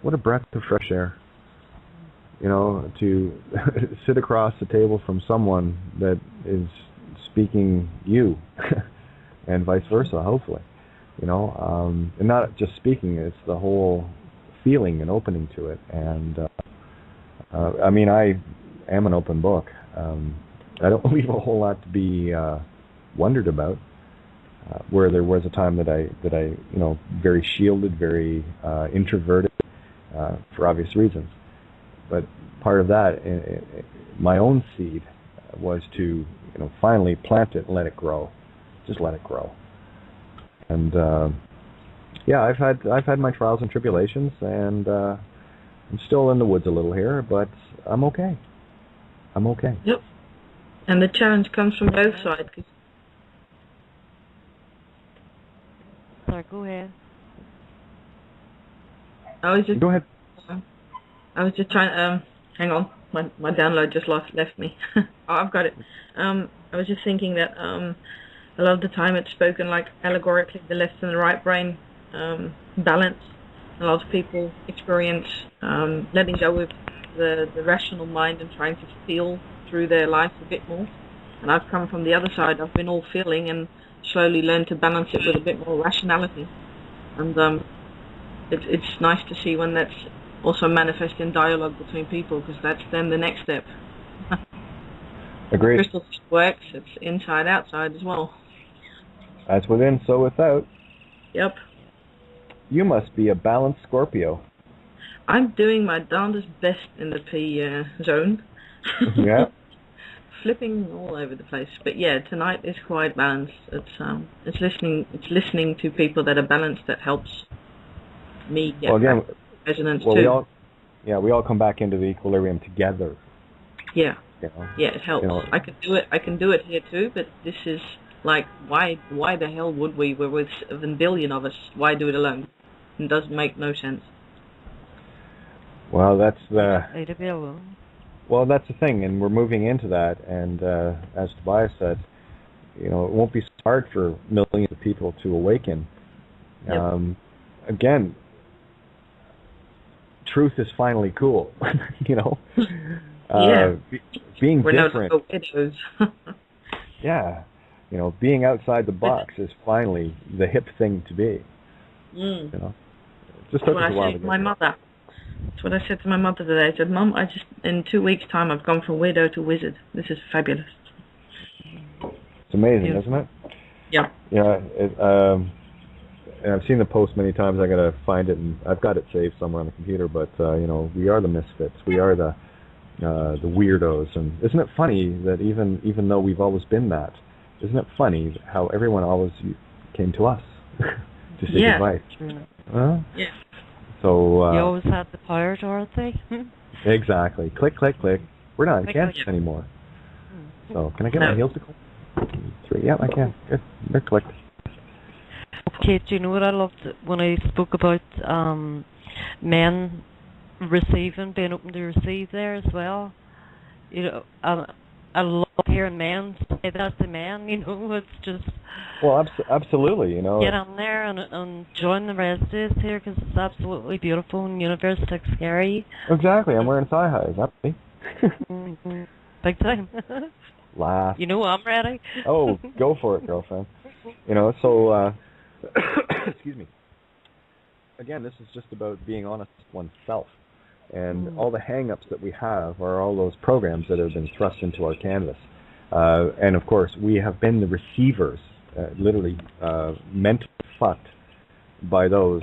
of fresh air. To sit across the table from someone that is speaking you, and vice versa, hopefully. And not just speaking, it's the whole feeling and opening to it. And I am an open book. I don't leave a whole lot to be wondered about. Where there was a time that I very shielded, very introverted, for obvious reasons. But part of that, my own seed, was to finally plant it and let it grow. Just let it grow. And I've had my trials and tribulations, and I'm still in the woods a little here, but I'm okay. Yep. And the challenge comes from both sides. Sorry, go ahead. Go ahead. I was just trying. Hang on, my download just left me. Oh, I've got it. I was just thinking that a lot of the time it's spoken like allegorically, the left and the right brain balance. A lot of people experience letting go of the rational mind and trying to feel through their life a bit more. And I've come from the other side. I've been all feeling and slowly learned to balance it with a bit more rationality. And it's nice to see when that's also manifest in dialogue between people, because that's then the next step. Agreed. Crystal works. It's inside, outside as well. As within, so without. Yep. You must be a balanced Scorpio. I'm doing my darndest best in the P zone. Yeah. Flipping all over the place, but yeah, tonight is quite balanced. It's listening to people that are balanced that helps me get resonance too. We all come back into the equilibrium together. Yeah. You know? Yeah, it helps. You know. I can do it here too, but this is like, why the hell would we? We're with 7 billion of us. Why do it alone? It doesn't make no sense. Well, that's the. To be alone. Well, that's the thing, and we're moving into that. And as Tobias said, it won't be so hard for millions of people to awaken. Yep. Again, truth is finally cool. Being we're different. No widows. Yeah, being outside the box is finally the hip thing to be. Just took us a while to get my mother. That's what I said to my mother today. I said, Mum, in 2 weeks' time, I've gone from widow to wizard. This is fabulous. It's amazing, isn't it? Yeah. Yeah. And I've seen the post many times. I gotta find it, and I've got it saved somewhere on the computer. But we are the misfits. We are the weirdos. And isn't it funny that even though we've always been that, isn't it funny how everyone always came to us to seek advice? Huh? Yeah. So you always had the power, Dorothy. Exactly. Click, click, click. We're not in Kansas anymore. So can I get my heels to click? 3. Yeah, I can. Good. They're clicked. Okay, do you know what I loved when I spoke about men receiving, being open to receive there as well? I love hearing men say that to men. It's just. Well, absolutely. Get on there and join the rest of us here, because it's absolutely beautiful and universe looks scary. Exactly. I'm wearing thigh highs. That's me. Big time. Laugh. I'm ready. Oh, go for it, girlfriend. So. Excuse me. Again, this is just about being honest with oneself. And all the hang-ups that we have are all those programs that have been thrust into our canvas. And, of course, we have been the receivers, literally mentally fucked by those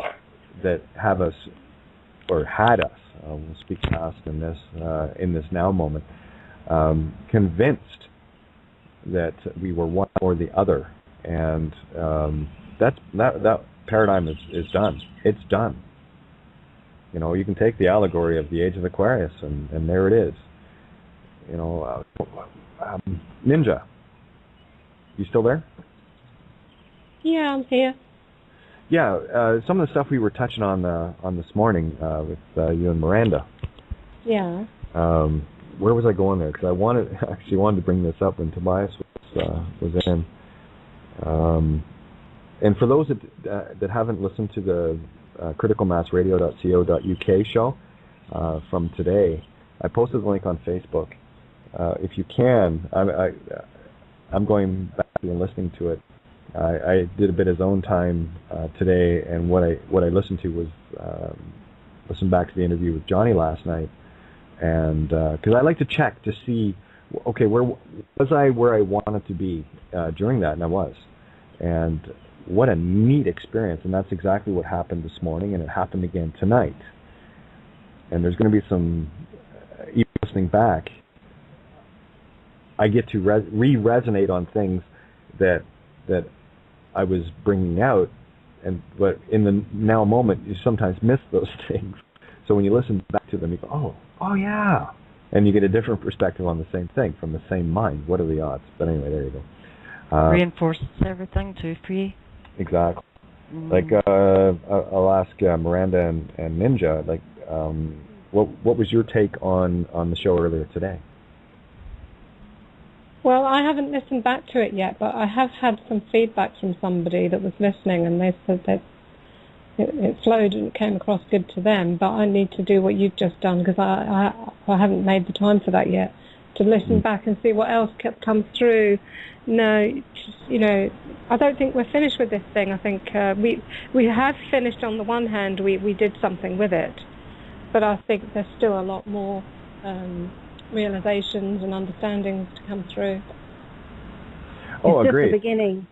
that have us, or had us, we'll speak past in this now moment, convinced that we were one or the other. And that paradigm is done. It's done. You can take the allegory of the age of Aquarius, and there it is. Ninja, you still there? Yeah, I'm here. Yeah, some of the stuff we were touching on this morning with you and Miranda. Yeah. Where was I going there? Because I wanted to bring this up when Tobias was in. And for those that haven't listened to the criticalmassradio.co.uk show from today, I posted the link on Facebook. If you can, I'm going back and listening to it. I did a bit of zone time today, and what I listened to was listen back to the interview with Johnny last night, and because I like to check to see, okay, where was I where I wanted to be during that, and I was, and what a neat experience, and that's exactly what happened this morning, and it happened again tonight. And there's going to be some, even listening back, I get to re-resonate on things that I was bringing out, but in the now moment, you sometimes miss those things. So when you listen back to them, you go, oh yeah, and you get a different perspective on the same thing from the same mind. What are the odds? But anyway, there you go. Reinforces everything too for you. Exactly. Like, I'll ask Miranda and Ninja, like, what was your take on the show earlier today? Well, I haven't listened back to it yet, but I have had some feedback from somebody that was listening, and they said that it flowed and it came across good to them, but I need to do what you've just done, because I haven't made the time for that yet, to listen back and see what else comes through. No, you know, I don't think we're finished with this thing. I think we have finished on the one hand, we did something with it, but I think there's still a lot more realizations and understandings to come through. Oh, it's agreed. Just the beginning.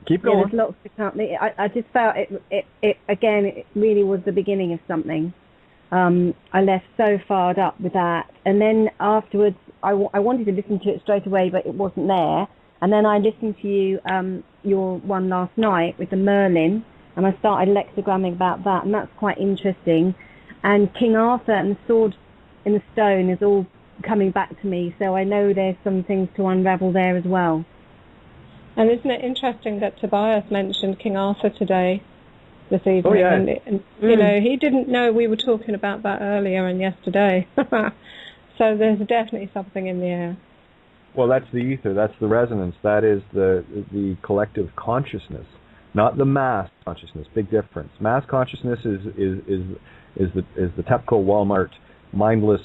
Keep going. Yeah, there's lots to come. I just felt it again. It really was the beginning of something. I left so fired up with that, and then afterwards, I wanted to listen to it straight away, but it wasn't there. And then I listened to your one last night with the Merlin, and I started lexigramming about that, and that's quite interesting. And King Arthur and the Sword in the Stone is all coming back to me, so I know there's some things to unravel there as well. And isn't it interesting that Tobias mentioned King Arthur this evening? Oh, yeah. And you know, he didn't know we were talking about that earlier and yesterday. So there's definitely something in the air. Well, that's the ether. That's the resonance. That is the collective consciousness, not the mass consciousness. Big difference. Mass consciousness is the TEPCO Walmart mindless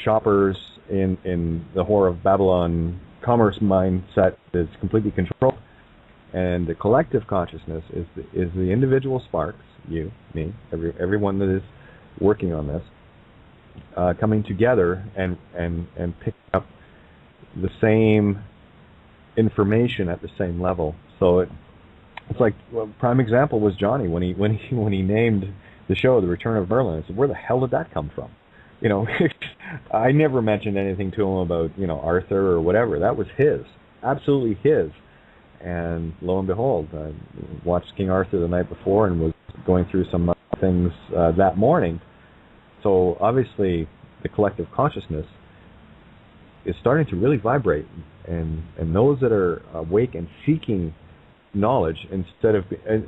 shoppers in the Whore of Babylon commerce mindset is completely controlled, and the collective consciousness is the individual sparks, you, me, everyone that is working on this, coming together and picking up the same information at the same level. So it's like, well, prime example was Johnny when he named the show The Return of Merlin. I said, where the hell did that come from? You know, I never mentioned anything to him about, you know, Arthur or whatever. That was his, absolutely his. And lo and behold, I watched King Arthur the night before and was going through some things that morning. So obviously the collective consciousness is starting to really vibrate. And those that are awake and seeking knowledge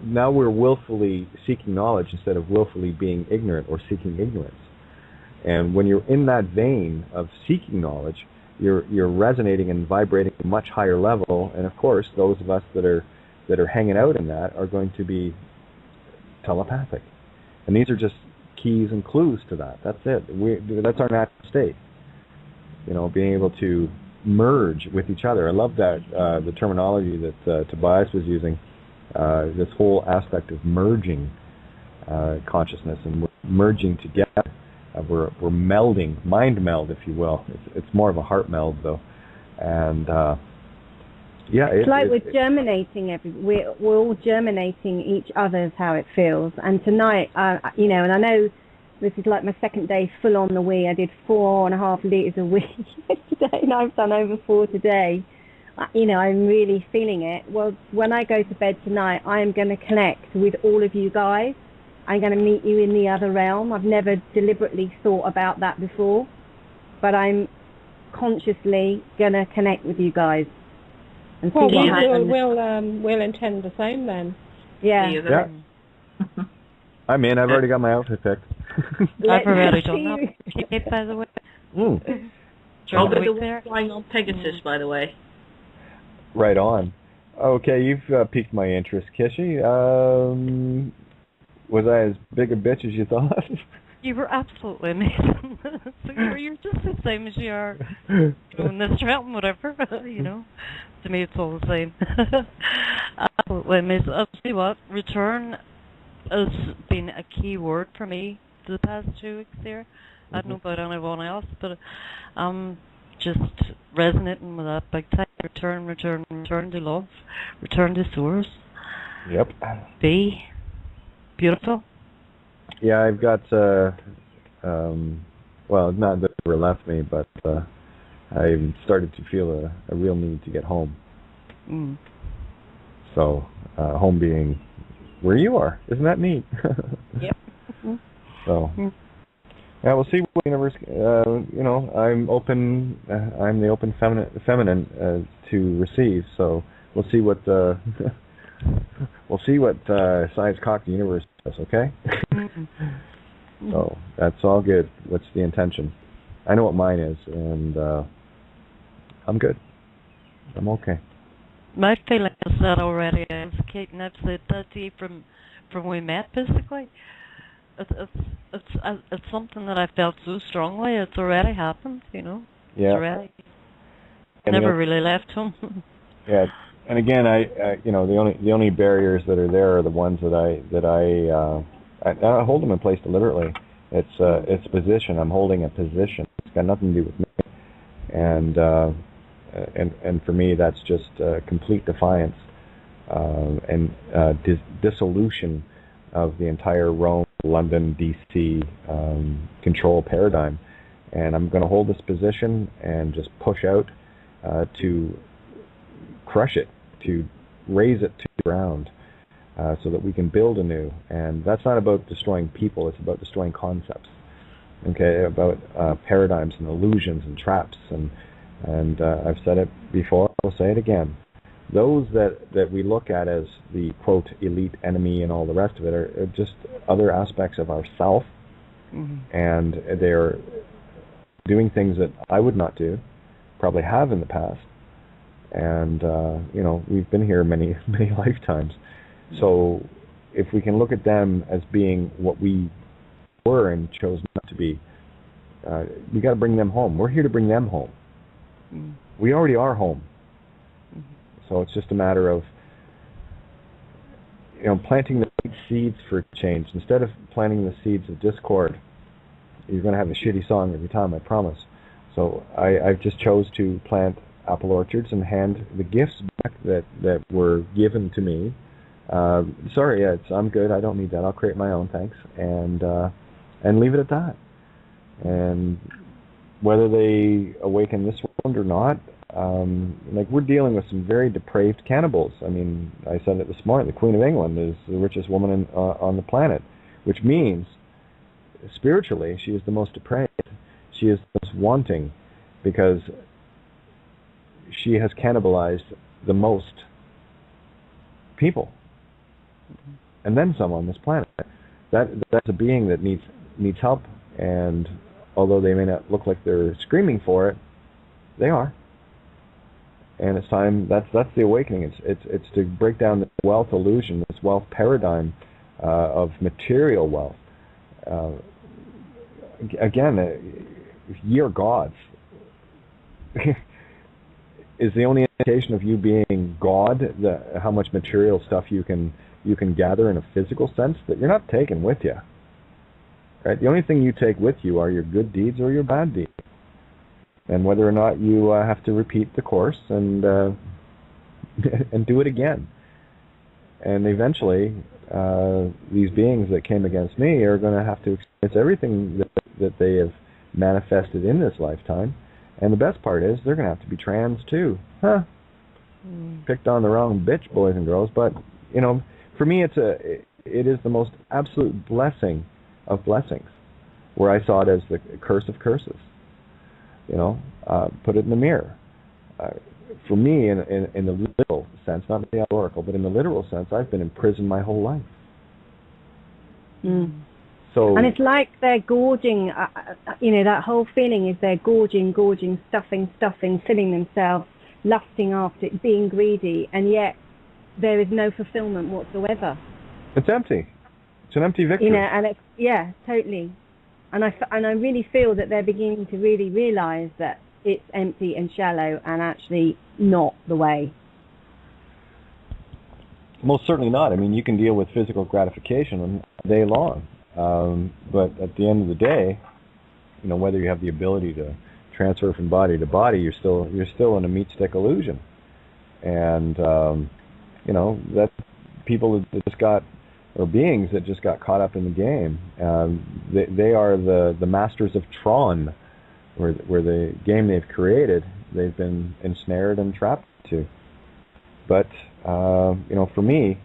now we're willfully seeking knowledge instead of willfully being ignorant or seeking ignorance. And when you're in that vein of seeking knowledge, you're resonating and vibrating at a much higher level. And of course, those of us that are hanging out in that are going to be telepathic. And these are just keys and clues to that. That's it. That's our natural state. You know, being able to merge with each other. I love that the terminology that Tobias was using. This whole aspect of merging consciousness, and we're merging together. We're melding, mind meld, if you will. It's more of a heart meld, though, and yeah, it's like we're germinating. We're all germinating each other's how it feels. And tonight, you know, and I know this is like my second day full on the wee. I did 4.5 liters a week yesterday, and I've done over 4 today. You know, I'm really feeling it. Well, when I go to bed tonight, I am going to connect with all of you guys. I'm going to meet you in the other realm. I've never deliberately thought about that before, but I'm consciously going to connect with you guys and see what happens. We'll intend the same then. Yeah. I mean, I've already got my outfit picked. I've already done that, by the way. I'll be the one flying on Pegasus, by the way. Right on. Okay, you've piqued my interest, Kishi. Was I as big a bitch as you thought? You were absolutely amazing. So you're just the same as you are in this realm, whatever. You know, to me it's all the same. Absolutely amazing. I'll see what, return has been a key word for me for the past 2 weeks there. I don't know about anyone else, but just resonating with that big time. Return to love, return to source. Yep. Be beautiful. Yeah, I've got, well, not that it ever left me, but I started to feel a real need to get home. So, home being where you are. Isn't that neat? Yep. So, yeah, we'll see what the universe, you know, I'm open, I'm the open feminine to receive, so we'll see what we'll see what Science Cock the Universe does. Okay. So that's all good. What's the intention? I know what mine is, and I'm good. I'm okay. My feeling is that already is, Kate, and I've said that to you from we met, basically. It's something that I felt so strongly. It's already happened, you know. Yeah. It's already. Never really left home. Yeah, and again, I you know, the only barriers that are there are the ones that I hold them in place deliberately. It's position. I'm holding a position. It's got nothing to do with me. And for me, that's just complete defiance and dissolution of the entire Rome, London, D.C. Control paradigm. And I'm going to hold this position and just push out to crush it, to raise it to the ground, so that we can build anew. And that's not about destroying people, it's about destroying concepts. Okay, about paradigms and illusions and traps. And I've said it before, I'll say it again. Those that we look at as the, quote, elite enemy and all the rest of it are just other aspects of ourself. And they're doing things that I would not do, probably have in the past. And, you know, we've been here many, many lifetimes. So if we can look at them as being what we were and chose not to be, we got to bring them home. We're here to bring them home. We already are home. So it's just a matter of, you know, planting the right seeds for change. Instead of planting the seeds of discord, you're going to have a shitty song every time, I promise. So I've just chose to plant apple orchards and hand the gifts back that were given to me. Sorry, I'm good. I don't need that. I'll create my own, thanks. And leave it at that. And whether they awaken this round or not, like, we're dealing with some very depraved cannibals. I mean, I said it this morning, the Queen of England is the richest woman on the planet, which means spiritually she is the most depraved. She is the most wanting, because she has cannibalized the most people, and then some on this planet. That's a being that needs help, and although they may not look like they're screaming for it, they are. And it's time. That's the awakening. It's to break down the wealth illusion, this wealth paradigm of material wealth. Again, ye are gods. Is the only indication of you being God how much material stuff you can gather in a physical sense that you're not taking with you? Right? The only thing you take with you are your good deeds or your bad deeds. And whether or not you have to repeat the course and and do it again. And eventually, these beings that came against me are going to have to experience everything that they have manifested in this lifetime. And the best part is they're going to have to be trans too. Picked on the wrong bitch, boys and girls. But, you know, for me, it is the most absolute blessing of blessings, where I saw it as the curse of curses. You know, put it in the mirror. For me, in the literal sense, not the allegorical, but in the literal sense, I've been in prison my whole life. So, and it's like they're gorging, you know, that whole feeling is they're gorging, stuffing, filling themselves, lusting after it, being greedy, and yet there is no fulfillment whatsoever. It's empty. It's an empty victory. You know, and it's, yeah, totally. And I really feel that they're beginning to really realize that it's empty and shallow and actually not the way. Most certainly not. I mean, you can deal with physical gratification all day long. But at the end of the day, you know, whether you have the ability to transfer from body to body, you're still in a meat stick illusion. And, you know, that people that just got, or beings that just got caught up in the game, they are the masters of Tron, where the game they've created, they've been ensnared and trapped to. But, you know, for me,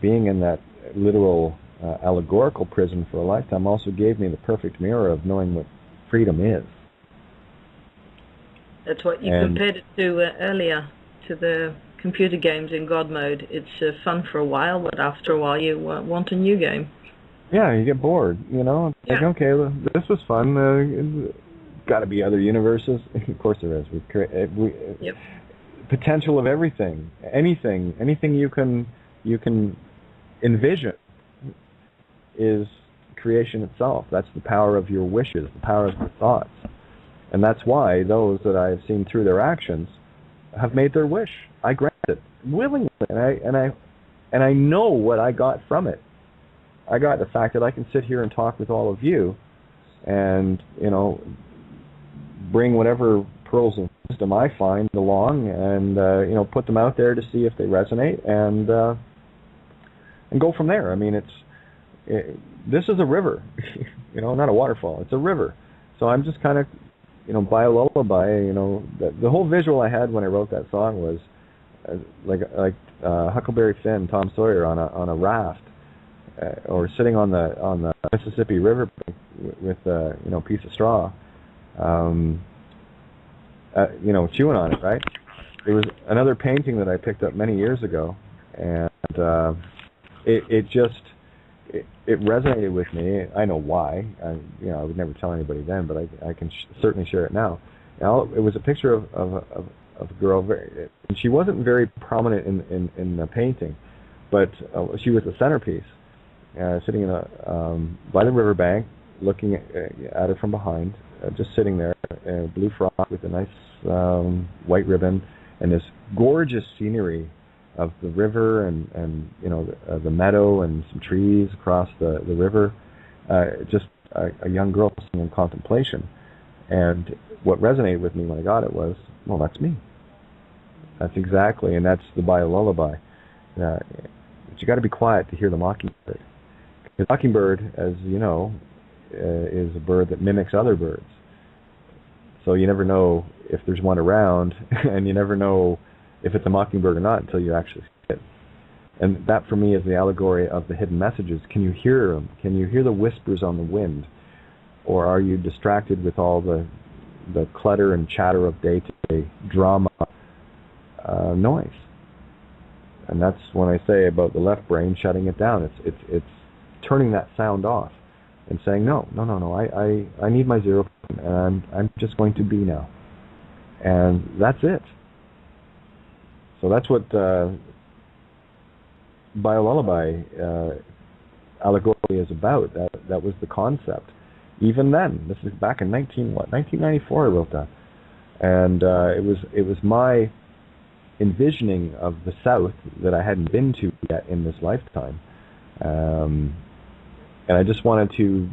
being in that literal allegorical prison for a lifetime also gave me the perfect mirror of knowing what freedom is. That's what you compared it to earlier, to the computer games in God mode. It's fun for a while, but after a while you want a new game. Yeah, you get bored, you know. It's like, okay, well, this was fun. Got to be other universes. Of course there is. Yep. Potential of everything, anything you can envision is creation itself. That's the power of your wishes, the power of your thoughts, and that's why those that I have seen through their actions have made their wish. I grant it willingly, and I know what I got from it. I got the fact that I can sit here and talk with all of you, and bring whatever pearls of wisdom I find along, and put them out there to see if they resonate, and go from there. I mean, this is a river, not a waterfall. It's a river. So I'm just kind of, by a lullaby. The whole visual I had when I wrote that song was like Huckleberry Finn, Tom Sawyer on a raft, or sitting on the Mississippi River with a piece of straw, chewing on it. Right. There was another painting that I picked up many years ago, and it resonated with me. I know why. I would never tell anybody then, but I can certainly share it now. It was a picture of a girl, and she wasn't very prominent in the painting, but she was the centerpiece, sitting by the riverbank, looking at her from behind, just sitting there, in a blue frock with a nice white ribbon, and this gorgeous scenery of the river and the meadow and some trees across the river, just a young girl sitting in contemplation. And what resonated with me when I got it was, well, that's me. That's exactly, and that's the bio lullaby. But you got to be quiet to hear the mockingbird. The mockingbird, as you know, is a bird that mimics other birds. So you never know if there's one around, and you never know if it's a mockingbird or not until you actually see it. And that, for me, is the allegory of the hidden messages. Can you hear them? Can you hear the whispers on the wind? Or are you distracted with all the clutter and chatter of day-to-day drama noise? And that's when I say about the left brain shutting it down. It's turning that sound off and saying, no, I need my 0 point, and I'm just going to be now. And that's it. So that's what Biolullaby allegory is about. That was the concept. Even then, this is back in 1994 I wrote that. And it was my envisioning of the South that I hadn't been to yet in this lifetime. And I just wanted to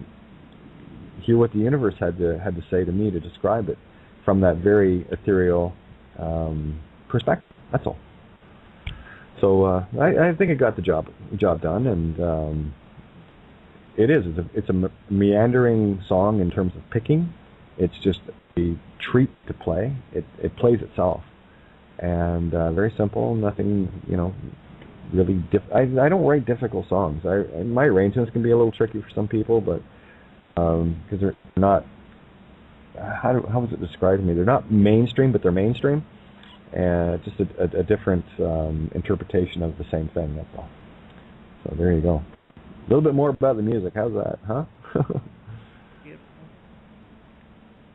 hear what the universe had to say to me to describe it from that very ethereal perspective. That's all. So I think I got the job done, and it's a meandering song in terms of picking. It's just a treat to play. It plays itself, and very simple. Nothing, really. I don't write difficult songs. My arrangements can be a little tricky for some people, but because they're not. How was it described to me? They're not mainstream, but they're mainstream. And just a different interpretation of the same thing, that's all. So there you go. A little bit more about the music. How's that, huh? Beautiful.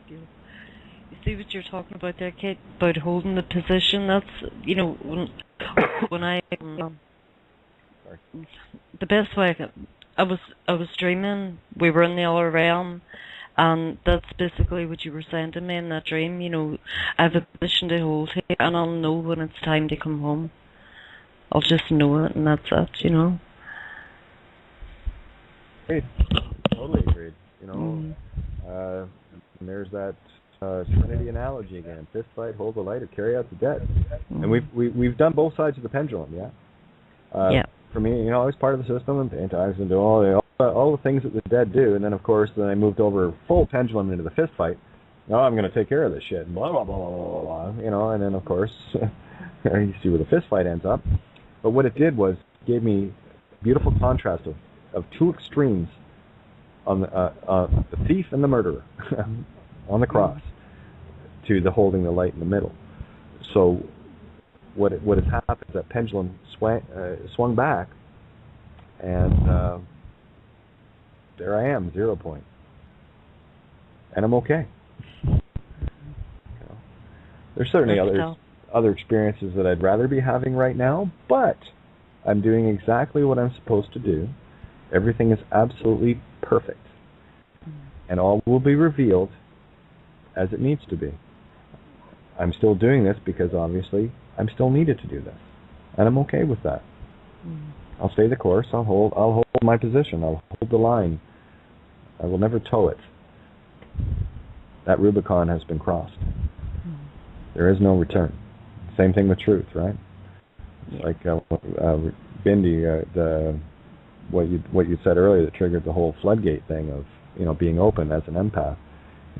You see what you're talking about there, Kate, about holding the position. That's, when I... the best way I was dreaming, we were in the other realm, and that's basically what you were saying to me in that dream. I have a position to hold here, and I'll know when it's time to come home. I'll just know it, and that's it, Great. Totally agreed. And there's that Trinity analogy again. Fist fight, hold the light, or carry out the dead. And we've done both sides of the pendulum, yeah? Yeah. For me, I was part of the system and anti-oxidant and do all the things that the dead do, and then of course I moved over full pendulum into the fist fight. I'm going to take care of this shit, and blah blah blah blah blah, and then of course you see where the fist fight ends up. But what it did was gave me beautiful contrast of two extremes on the thief and the murderer on the cross, to the holding the light in the middle. So what has happened is that pendulum swung back, and there I am, 0 point, and I'm okay. There's certainly other experiences that I'd rather be having right now, but I'm doing exactly what I'm supposed to do. Everything is absolutely perfect, and all will be revealed as it needs to be. I'm still doing this because obviously I'm still needed to do this, and I'm okay with that. I'll stay the course. I'll hold my position. I'll hold the line. I will never toe it. That Rubicon has been crossed. There is no return. Same thing with truth, right? Yeah. Like Bindi, what you said earlier that triggered the whole floodgate thing of being open as an empath.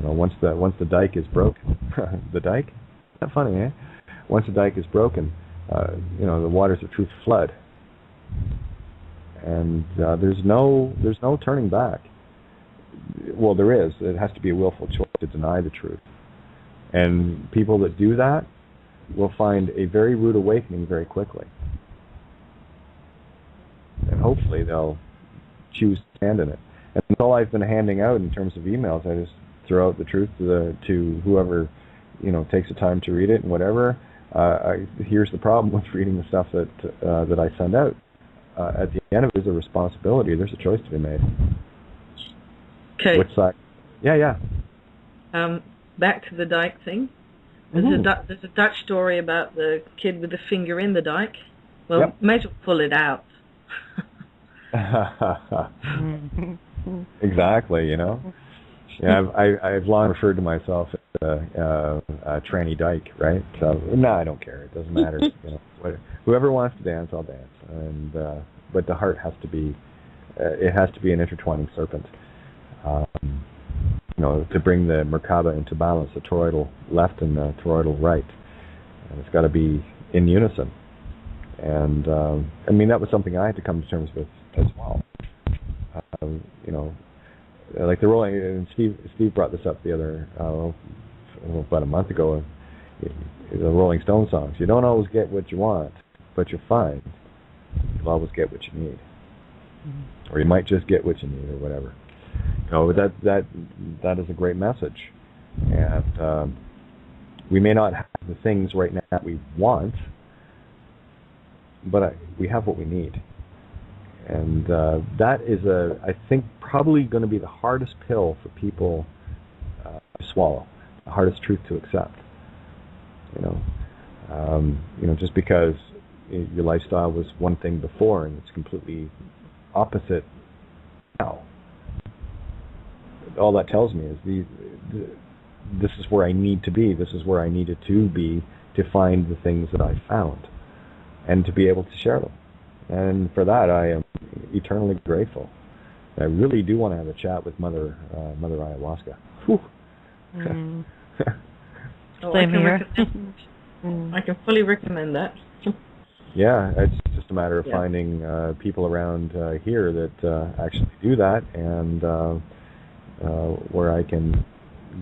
Once the dike is broken, the dike? Not funny, eh? Once the dike is broken, the waters of truth flood, and there's no turning back. Well, there is. It has to be a willful choice to deny the truth, and people that do that will find a very rude awakening very quickly, and hopefully they'll choose to stand in it. And that's all I've been handing out in terms of emails. I just throw out the truth to whoever takes the time to read it and whatever. Here's the problem with reading the stuff that I send out. At the end of it is a responsibility. There's a choice to be made. Okay. Which side? Yeah. Back to the dike thing. There's a Dutch story about the kid with the finger in the dike. Well, yep. May as well pull it out. Exactly. Yeah, I've long referred to myself as a tranny dyke, right? So no, I don't care. It doesn't matter. Whoever wants to dance, I'll dance. And but the heart has to be, it has to be an intertwining serpent. To bring the Merkaba into balance, the toroidal left and the toroidal right, and it's got to be in unison. And that was something I had to come to terms with as well. Like the rolling, and Steve brought this up the other about a month ago. The Rolling Stone songs. You don't always get what you want, but you'll find you'll always get what you need, or you might just get what you need, or whatever. That is a great message, and we may not have the things right now that we want, but we have what we need. And that is, I think, probably going to be the hardest pill for people to swallow, the hardest truth to accept. Just because your lifestyle was one thing before and it's completely opposite now. All that tells me is this is where I need to be. This is where I needed to be to find the things that I found and to be able to share them. And for that, I am eternally grateful. I really do want to have a chat with Mother Ayahuasca. Whew. Same here. I can fully recommend that. Yeah, it's just a matter of finding people around here that actually do that, and where I can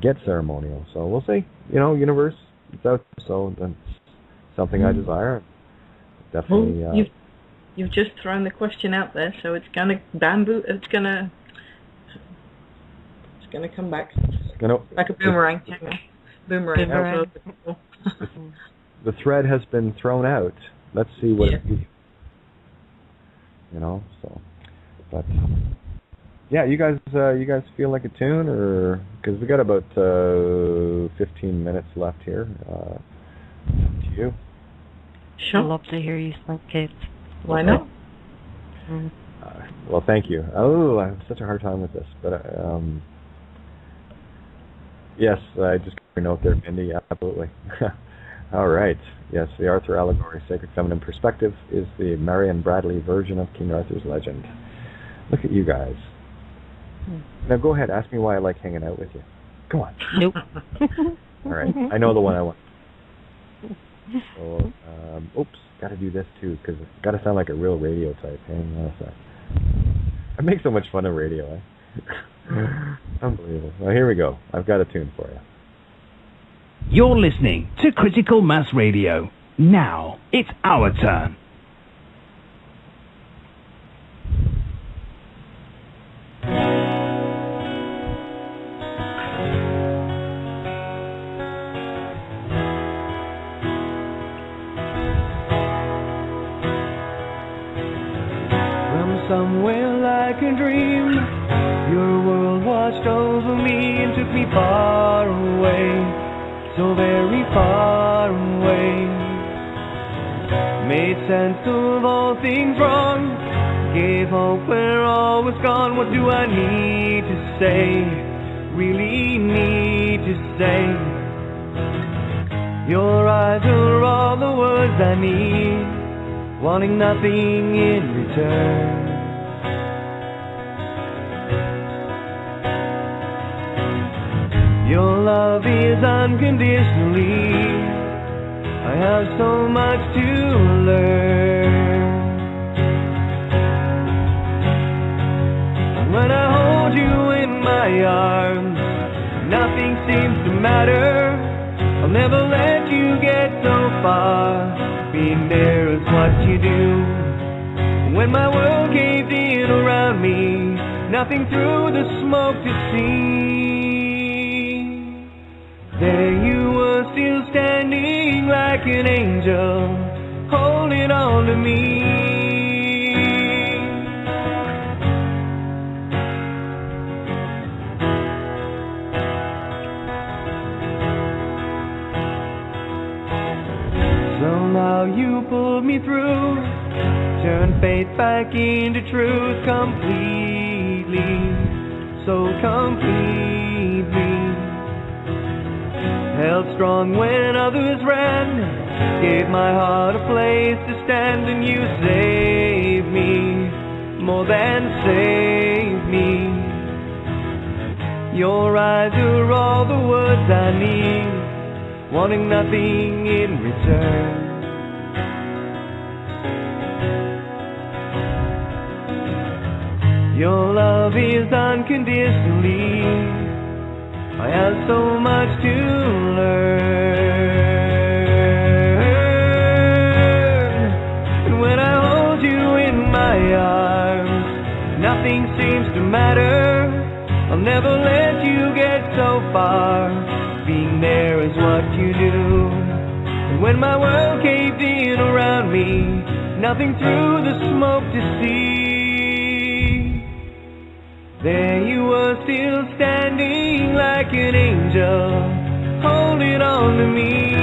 get ceremonial. So we'll see. Universe, it's out. So that's something I desire. Definitely. You've just thrown the question out there, so it's gonna It's gonna come back. Like a boomerang. Boomerang. The thread has been thrown out. Let's see what it is. So, but yeah, you guys feel like a tune, or because we got about 15 minutes left here. To you. Sure. I'd love to hear you sing, Kate. Why not? Well, thank you. Oh, I have such a hard time with this, but yes, I just got your note there, Mindy. Absolutely. All right. Yes, the Arthur allegory, Sacred Feminine Perspective, is the Marion Bradley version of King Arthur's legend. Look at you guys. Now go ahead, ask me why I like hanging out with you. Come on. Nope. All right. I know the one I want. So, oops, got to do this too, because it's got to sound like a real radio type. Hang on a sec. I make so much fun of radio, Unbelievable. Well, here we go. I've got a tune for you. You're listening to Critical Mass Radio. Now it's our turn. Somewhere like a dream, your world washed over me and took me far away, so very far away. Made sense of all things wrong, gave hope where all was gone. What do I need to say, really need to say? Your eyes are all the words I need, wanting nothing in return. Your love is unconditionally. I have so much to learn. When I hold you in my arms, nothing seems to matter. I'll never let you get so far. Being there is what you do. When my world caved in around me, nothing through the smoke to see. There you were, still standing like an angel, holding on to me. So now you pulled me through, turned faith back into truth completely, so completely. Held strong when others ran, gave my heart a place to stand, and you saved me, more than saved me. Your eyes are all the words I need, wanting nothing in return. Your love is unconditionally. I have so much to learn. And when I hold you in my arms, nothing seems to matter. I'll never let you get so far. Being there is what you do. And when my world caved in around me, nothing through the smoke to see. There you were, still standing like an angel, holding on to me.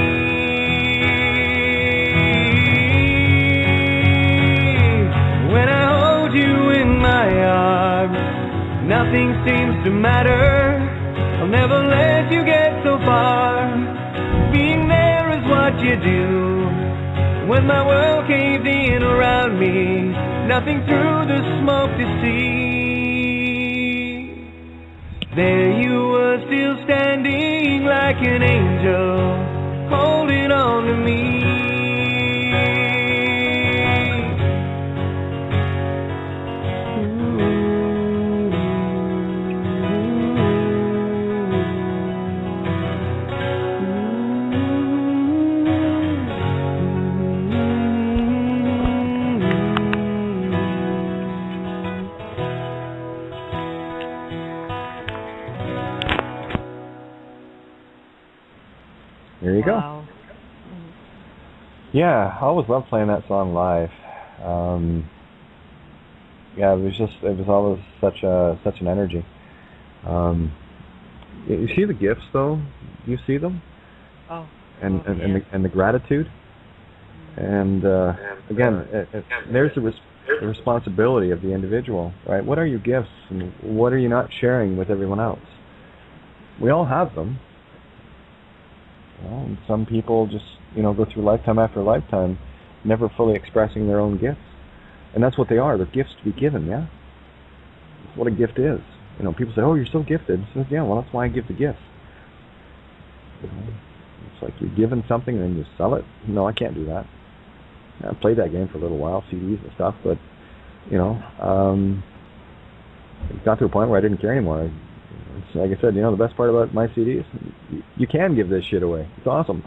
When I hold you in my arms, nothing seems to matter. I'll never let you get so far. Being there is what you do. When my world caved in around me, nothing through the smoke to see. There you were, still standing like an angel, holding on to me. There you Wow. go. Yeah, I always love playing that song live. Yeah, it was always such an energy. You see the gifts though? Do you see them? Oh. And the gratitude. And again, there's the responsibility of the individual, right? What are your gifts, and what are you not sharing with everyone else? We all have them. And some people just, go through lifetime after lifetime never fully expressing their own gifts. And that's what they are. They're gifts to be given, yeah? That's what a gift is. People say, oh, you're so gifted. So, yeah, well, that's why I give the gifts. It's like you're given something and then you sell it. No, I can't do that. I played that game for a little while, CDs and stuff, but, it got to a point where I didn't care anymore. It's like I said, the best part about my CDs, you can give this shit away. It's awesome.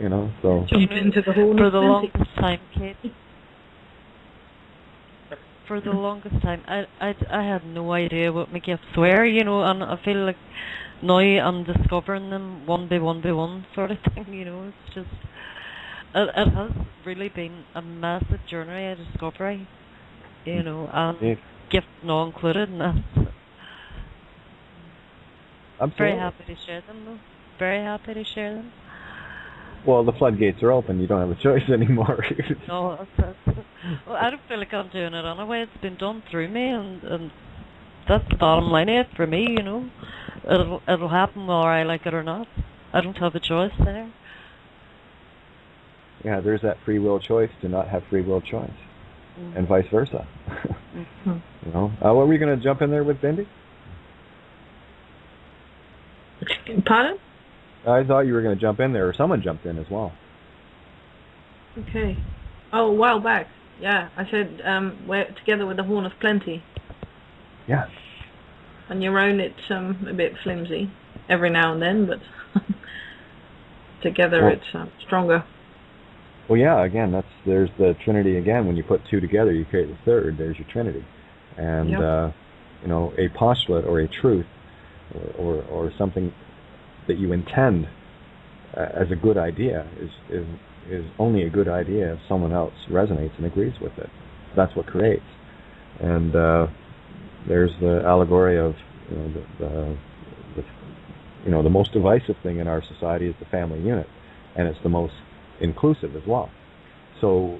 you know. So jump into the horn for of the plenty. longest time, Kate. For the longest time, I had no idea what my gifts were, you know, and I feel like now I'm discovering them one by one sort of thing, you know. It's just, it has really been a massive journey of discovery, you know, and gift not included, and that's absolutely. very happy to share them, though. Very happy to share them. Well, the floodgates are open. You don't have a choice anymore. No, well, I don't feel like I'm doing it anyway. It's been done through me, and that's the bottom line of it for me, you know. It'll happen whether I like it or not. I don't have a choice there. Yeah, there's that free will choice to not have free will choice, and vice versa. You know, what were you going to jump in there with, Bindi? Pardon? I thought you were going to jump in there, or someone jumped in as well. Okay. Oh, a while back. Yeah, I said we're together with the Horn of Plenty. Yeah. On your own, it's a bit flimsy every now and then, but together it's stronger. Well, yeah. Again, there's the Trinity again. When you put two together, you create the third. There's your Trinity, and you know, a postulate or a truth, or something that you intend as a good idea is only a good idea if someone else resonates and agrees with it. That's what creates. And there's the allegory of, you know, the most divisive thing in our society is the family unit, and it's the most inclusive as well. So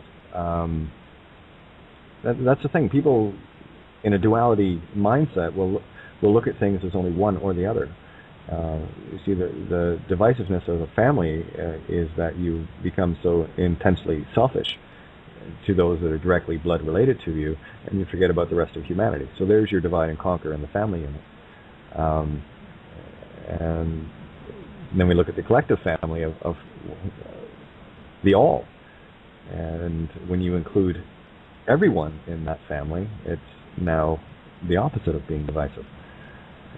that's the thing. People in a duality mindset will look at things as only one or the other. You see, the divisiveness of a family is that you become so intensely selfish to those that are directly blood related to you, and you forget about the rest of humanity. So there's your divide and conquer in the family unit. And then we look at the collective family of the all. And when you include everyone in that family, it's now the opposite of being divisive.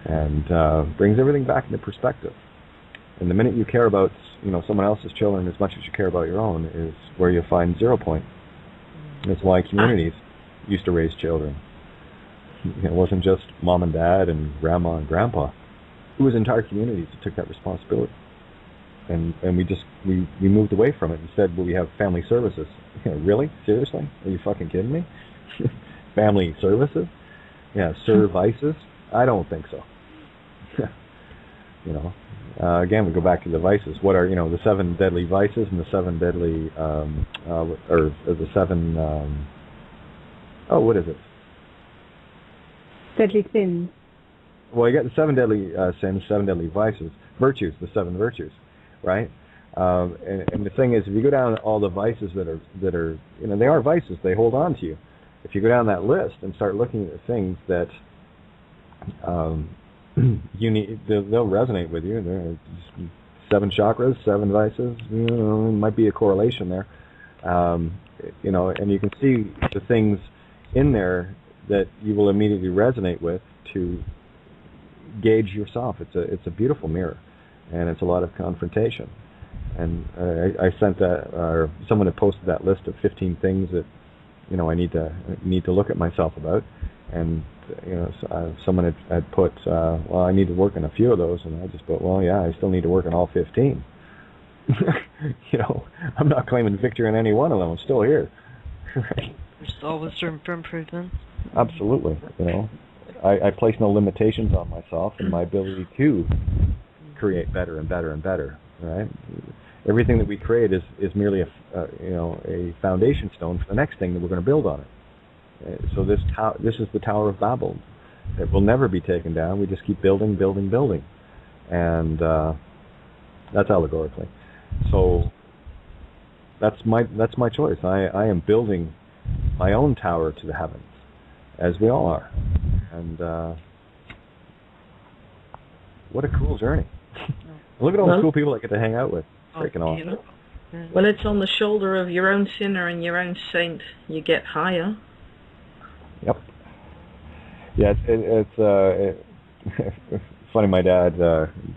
And brings everything back into perspective. And the minute you care about, you know, someone else's children as much as you care about your own is where you find 0 point. That's why communities used to raise children. It wasn't just mom and dad and grandma and grandpa. It was entire communities that took that responsibility. And we moved away from it and said, well, we have family services. Really? Seriously? Are you fucking kidding me? Family services? Yeah, services? I don't think so. You know, again, we go back to the vices. What are, you know, the 7 deadly vices and the 7 deadly, or the 7, what is it? Deadly sins. Well, you got the 7 deadly sins, 7 deadly vices, virtues, the 7 virtues, right? And the thing is, if you go down all the vices that are, you know, they are vices. They hold on to you. If you go down that list and start looking at the things that you need, they'll resonate with you. There are 7 chakras, 7 vices. You know, there might be a correlation there. You know, and you can see the things in there that you will immediately resonate with to gauge yourself. It's a beautiful mirror, and it's a lot of confrontation. And I sent that, or someone had posted that list of 15 things that, you know, I need to look at myself about, and you know, someone had put, well, I need to work on a few of those, and I just put, well, yeah, I still need to work on all 15. You know, I'm not claiming victory on any one of them. I'm still here. Right? There's always room for improvement. Absolutely. You know, I place no limitations on myself and my ability to create better and better and better. Right? Everything that we create is merely a foundation stone for the next thing that we're going to build on it. So this is the Tower of Babel. It will never be taken down. We just keep building, building, building, and that's allegorically. So that's my choice. I am building my own tower to the heavens, as we all are, and what a cool journey! Look at all the cool people I get to hang out with. Freaking awesome. Well, it's on the shoulder of your own sinner and your own saint. You get higher. Yep. Yeah, it's funny. My dad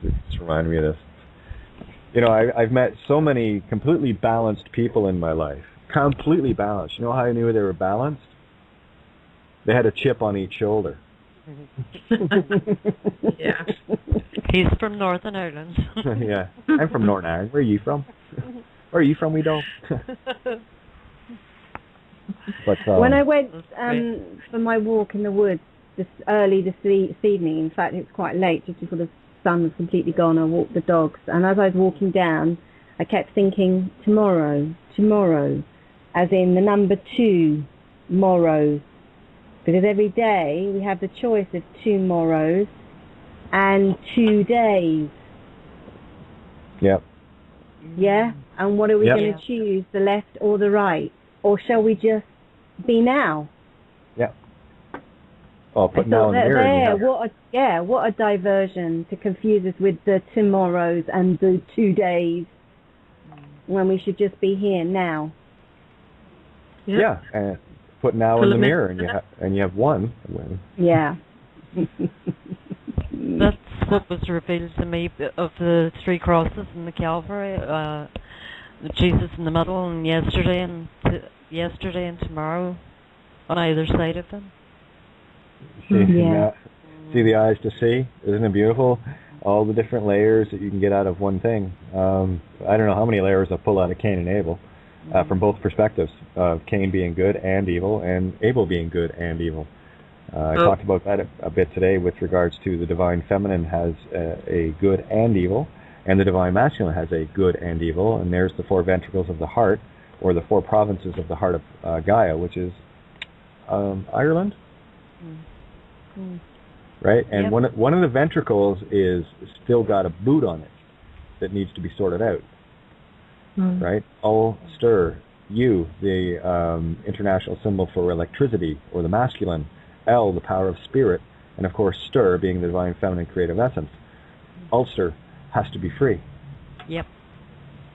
just reminded me of this. You know, I've met so many completely balanced people in my life. Completely balanced. You know how I knew they were balanced? They had a chip on each shoulder. Yeah. He's from Northern Ireland. Yeah. I'm from Northern Ireland. Where are you from? Where are you from, wee doll? But when I went for my walk in the woods this evening, in fact it was quite late, just before the sun was completely gone, I walked the dogs, and as I was walking down I kept thinking tomorrow, as in the number 2, morrow, because every day we have the choice of 2 morrows and 2 days. Yep. Yeah? And what are we going to choose, the left or the right? Or shall we just be now? Yeah. Oh, put now in the mirror. What a diversion to confuse us with the tomorrows and the 2 days when we should just be here now. Yeah, and put now in the mirror, and you have one. Yeah. That's what was revealed to me of the 3 crosses in the Calvary. Jesus in the middle, and yesterday and tomorrow on either side of them. See the eyes to see? Isn't it beautiful? All the different layers that you can get out of one thing. I don't know how many layers I pull out of Cain and Abel from both perspectives, of Cain being good and evil, and Abel being good and evil. I talked about that a bit today with regards to the divine feminine has a good and evil, and the divine masculine has a good and evil, and there's the 4 ventricles of the heart, or the 4 provinces of the heart of Gaia, which is Ireland, right? And one of the ventricles is still got a boot on it that needs to be sorted out, right? Ulster, U, the international symbol for electricity, or the masculine, L, the power of spirit, and of course stir, being the divine feminine creative essence. Ulster has to be free. Yep.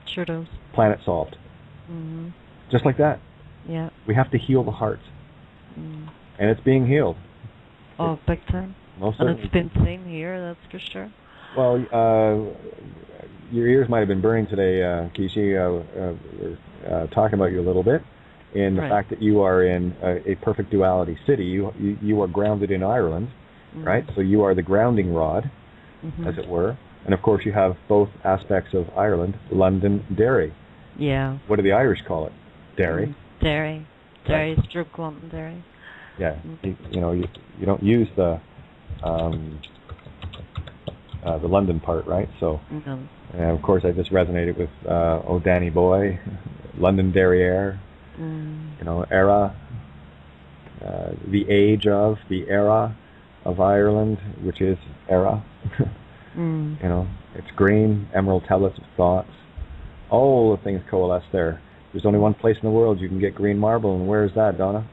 Sure does. Planet solved. Just like that. Yeah. We have to heal the heart. And it's being healed. Oh, big time. And it's been seen here, that's for sure. Well, your ears might have been burning today, Kishi. We're talking about you a little bit. In the fact that you are in a perfect duality city. You are grounded in Ireland, right? So you are the grounding rod, as it were. And of course you have both aspects of Ireland, London, Derry. Yeah. What do the Irish call it? Derry. Derry. Derry is stroke London, Derry. Yeah. You don't use the London part, right? So, and of course I just resonated with Danny Boy, London Derriere. Era, the era of Ireland, which is era. It's green, emerald tablets of thoughts. All the things coalesce there. There's only one place in the world you can get green marble, and where is that, Donna?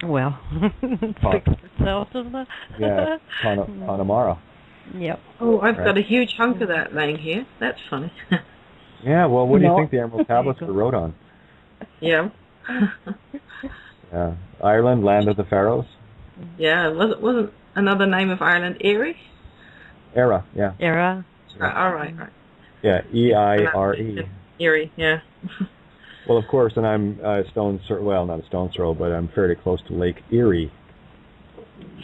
Well, it speaks for itself, doesn't it? Yeah, Connemara. Yep. Oh, I've got a huge hunk of that laying here. That's funny. Yeah, well, what do you think the emerald tablets were wrote on? Yeah. Ireland, land of the pharaohs. Yeah, wasn't another name of Ireland Erie? Era, yeah. Era. All right. Yeah, E-I-R-E. Erie, yeah. Well, of course, and I'm not a stone's throw, but I'm fairly close to Lake Erie.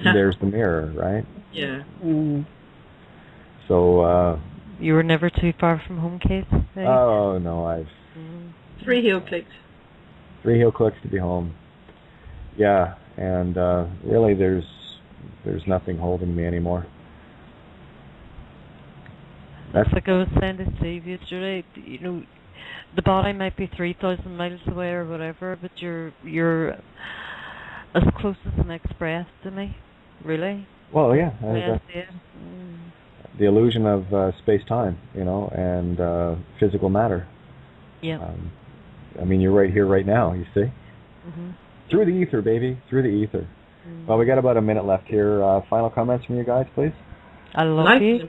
There's the mirror, right? Yeah. So, you were never too far from home, Kate? Eh? Oh, no, I've... 3 heel clicks. 3 heel clicks to be home. Yeah, and really there's nothing holding me anymore. That's like I was saying to Steve yesterday, the body might be 3,000 miles away or whatever, but you're as close as the next breath to me, really. Well, yeah. The illusion of space-time, and physical matter. Yeah. I mean, you're right here, right now, you see? Through the ether, baby, through the ether. Well, we got about a minute left here. Final comments from you guys, please? I love you.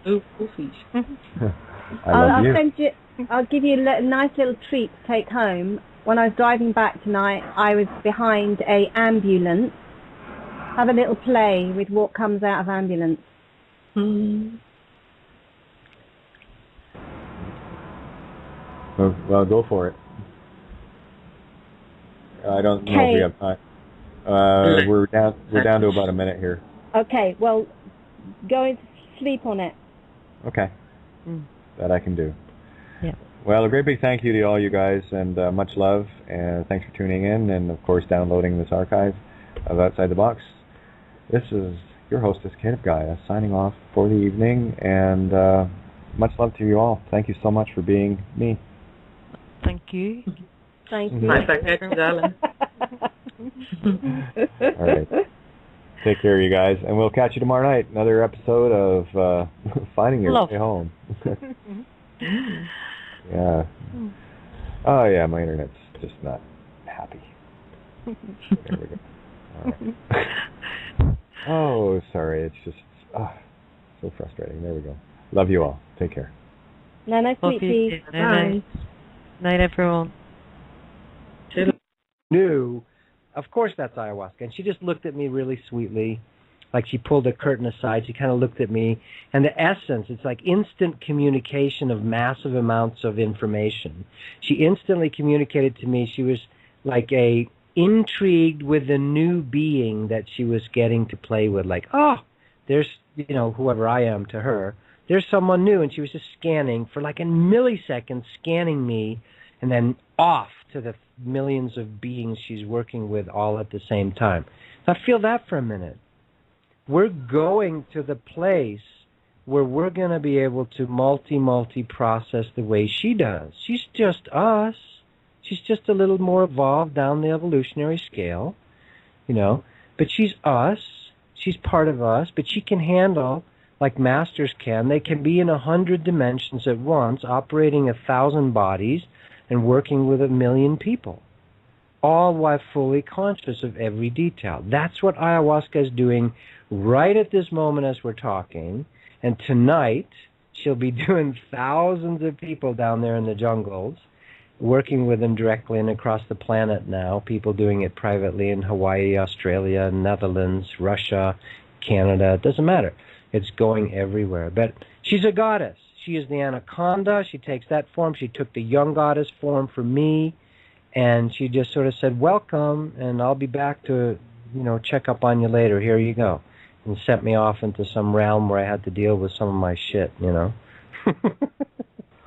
I love you. I'll give you a nice little treat to take home. When I was driving back tonight, I was behind a ambulance. Have a little play with what comes out of ambulance. Well, go for it. I don't know if we have time. We're down to about a minute here. Okay, well, go to sleep on it. Okay. That I can do. Yeah. Well, a great big thank you to all you guys, and much love, and thanks for tuning in, and of course downloading this archive of Outside the Box. This is your hostess, Kate of Gaia, signing off for the evening, and much love to you all. Thank you so much for being me. Thank you. Thank you. Nice, darling. All right. Take care, you guys, and we'll catch you tomorrow night. Another episode of Finding Your Way Home. Yeah. Oh, yeah, my internet's just not happy. There we go. All right. Oh, sorry. It's just so frustrating. There we go. Love you all. Take care. Night, sweetie. Bye. Night, everyone. Knew, of course that's ayahuasca. And she just looked at me really sweetly, like she pulled a curtain aside. She kind of looked at me, and the essence, it's like instant communication of massive amounts of information. She instantly communicated to me. She was like intrigued with the new being that she was getting to play with. Like, oh, there's, whoever I am to her, there's someone new. And she was just scanning for like a millisecond, scanning me, and then off to the millions of beings she's working with all at the same time. Now feel that for a minute. We're going to the place where we're going to be able to multi-process the way she does. She's just us. She's just a little more evolved down the evolutionary scale, But she's us. She's part of us. But she can handle, like masters can. They can be in 100 dimensions at once, operating 1,000 bodies, and working with 1 million people, all while fully conscious of every detail. That's what ayahuasca is doing right at this moment as we're talking. And tonight, she'll be doing thousands of people down there in the jungles, working with them directly and across the planet now, people doing it privately in Hawaii, Australia, Netherlands, Russia, Canada. It doesn't matter. It's going everywhere. But she's a goddess. She is the anaconda. She takes that form. She took the young goddess form for me, and she just sort of said, welcome, and I'll be back to, check up on you later. Here you go. And sent me off into some realm where I had to deal with some of my shit,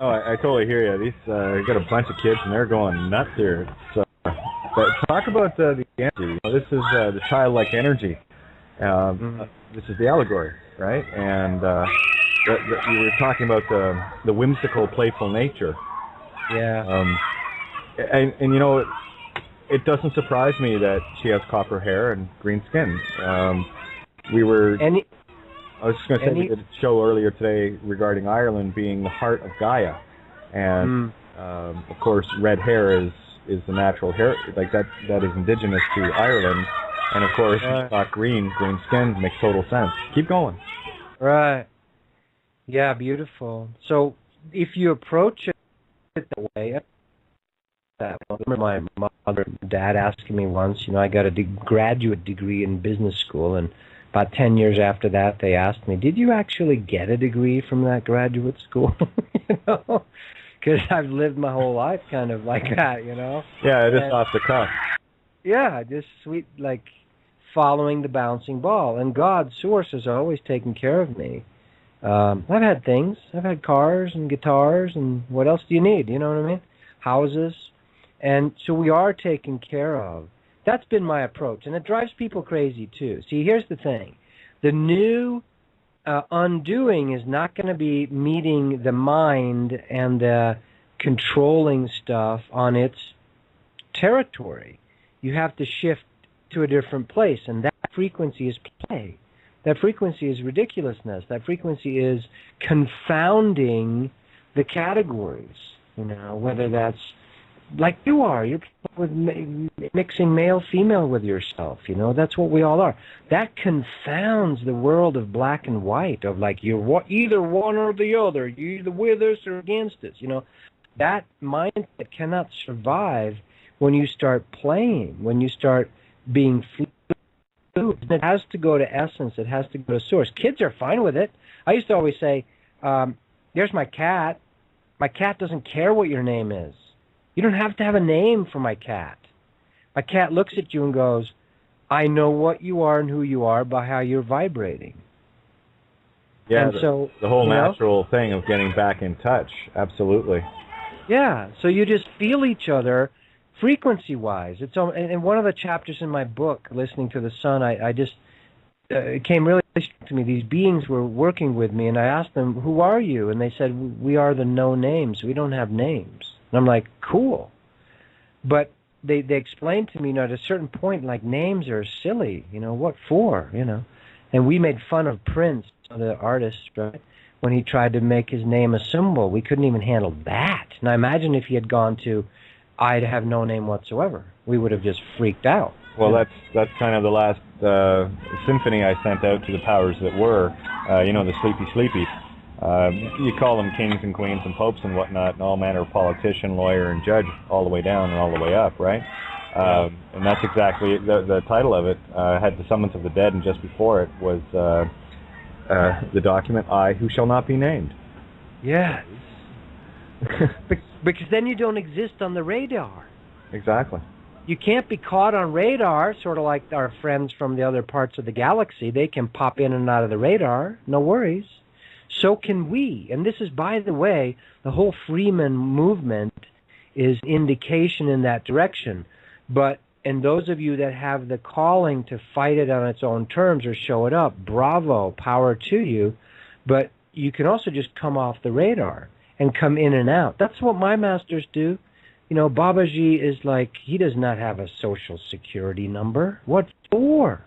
Oh, I totally hear you. These got a bunch of kids, and they're going nuts here. So, but talk about the energy. This is the childlike energy. This is the allegory, right? And you were talking about the whimsical, playful nature. Yeah. And it doesn't surprise me that she has copper hair and green skin. I was just going to say we did a show earlier today regarding Ireland being the heart of Gaia, and of course, red hair is the natural hair, like that is indigenous to Ireland, and of course, green skin makes total sense. Keep going. Right. Yeah, beautiful. So if you approach it that way, I remember my mother and dad asking me once, I got a graduate degree in business school, and about 10 years after that, they asked me, did you actually get a degree from that graduate school? Because I've lived my whole life kind of like that, Yeah, just off the cuff. Yeah, just sweet, like following the bouncing ball. And God's source has always taken care of me. I've had things. I've had cars and guitars, and what else do you need? You know what I mean? Houses. And so we are taken care of. That's been my approach, and it drives people crazy, too. See, here's the thing. The new undoing is not going to be meeting the mind and controlling stuff on its territory. You have to shift to a different place, and that frequency is play. That frequency is ridiculousness. That frequency is confounding the categories, whether that's like you are. You're with mixing male-female with yourself, That's what we all are. That confounds the world of black and white, of like you're either one or the other. You're either with us or against us, That mindset cannot survive when you start playing, when you start being fluid. It has to go to essence. It has to go to source. Kids are fine with it. I used to always say, there's my cat. My cat doesn't care what your name is. You don't have to have a name for my cat. My cat looks at you and goes, I know what you are and who you are by how you're vibrating. Yeah, and so, the whole natural thing of getting back in touch, absolutely. Yeah, so you just feel each other frequency-wise. And one of the chapters in my book, Listening to the Sun, it came really to me. These beings were working with me, and I asked them, who are you? And they said, we are the no names. We don't have names. And I'm like, cool. But they explained to me, at a certain point, like, names are silly. What for? And we made fun of Prince, the artist, right? When he tried to make his name a symbol. We couldn't even handle that. Now imagine if he had gone to, I'd have no name whatsoever. We would have just freaked out. Well, that's kind of the last symphony I sent out to the powers that were, the sleepy. You call them kings and queens and popes and whatnot, and all manner of politician, lawyer, and judge, all the way down and all the way up, right? And that's exactly the title of it. Had the Summons of the Dead, and just before it was the document, I Who Shall Not Be Named. Yes. Because then you don't exist on the radar. Exactly. You can't be caught on radar, sort of like our friends from the other parts of the galaxy. They can pop in and out of the radar, no worries. So can we. And this is, by the way, the whole Freeman movement is indication in that direction. And those of you that have the calling to fight it on its own terms or show it up, bravo, power to you. But you can also just come off the radar and come in and out. That's what my masters do. Babaji is like, he does not have a social security number. What for?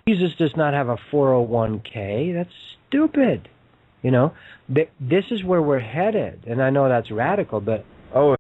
Jesus does not have a 401k. That's stupid. This is where we're headed. And I know that's radical, but... Oh.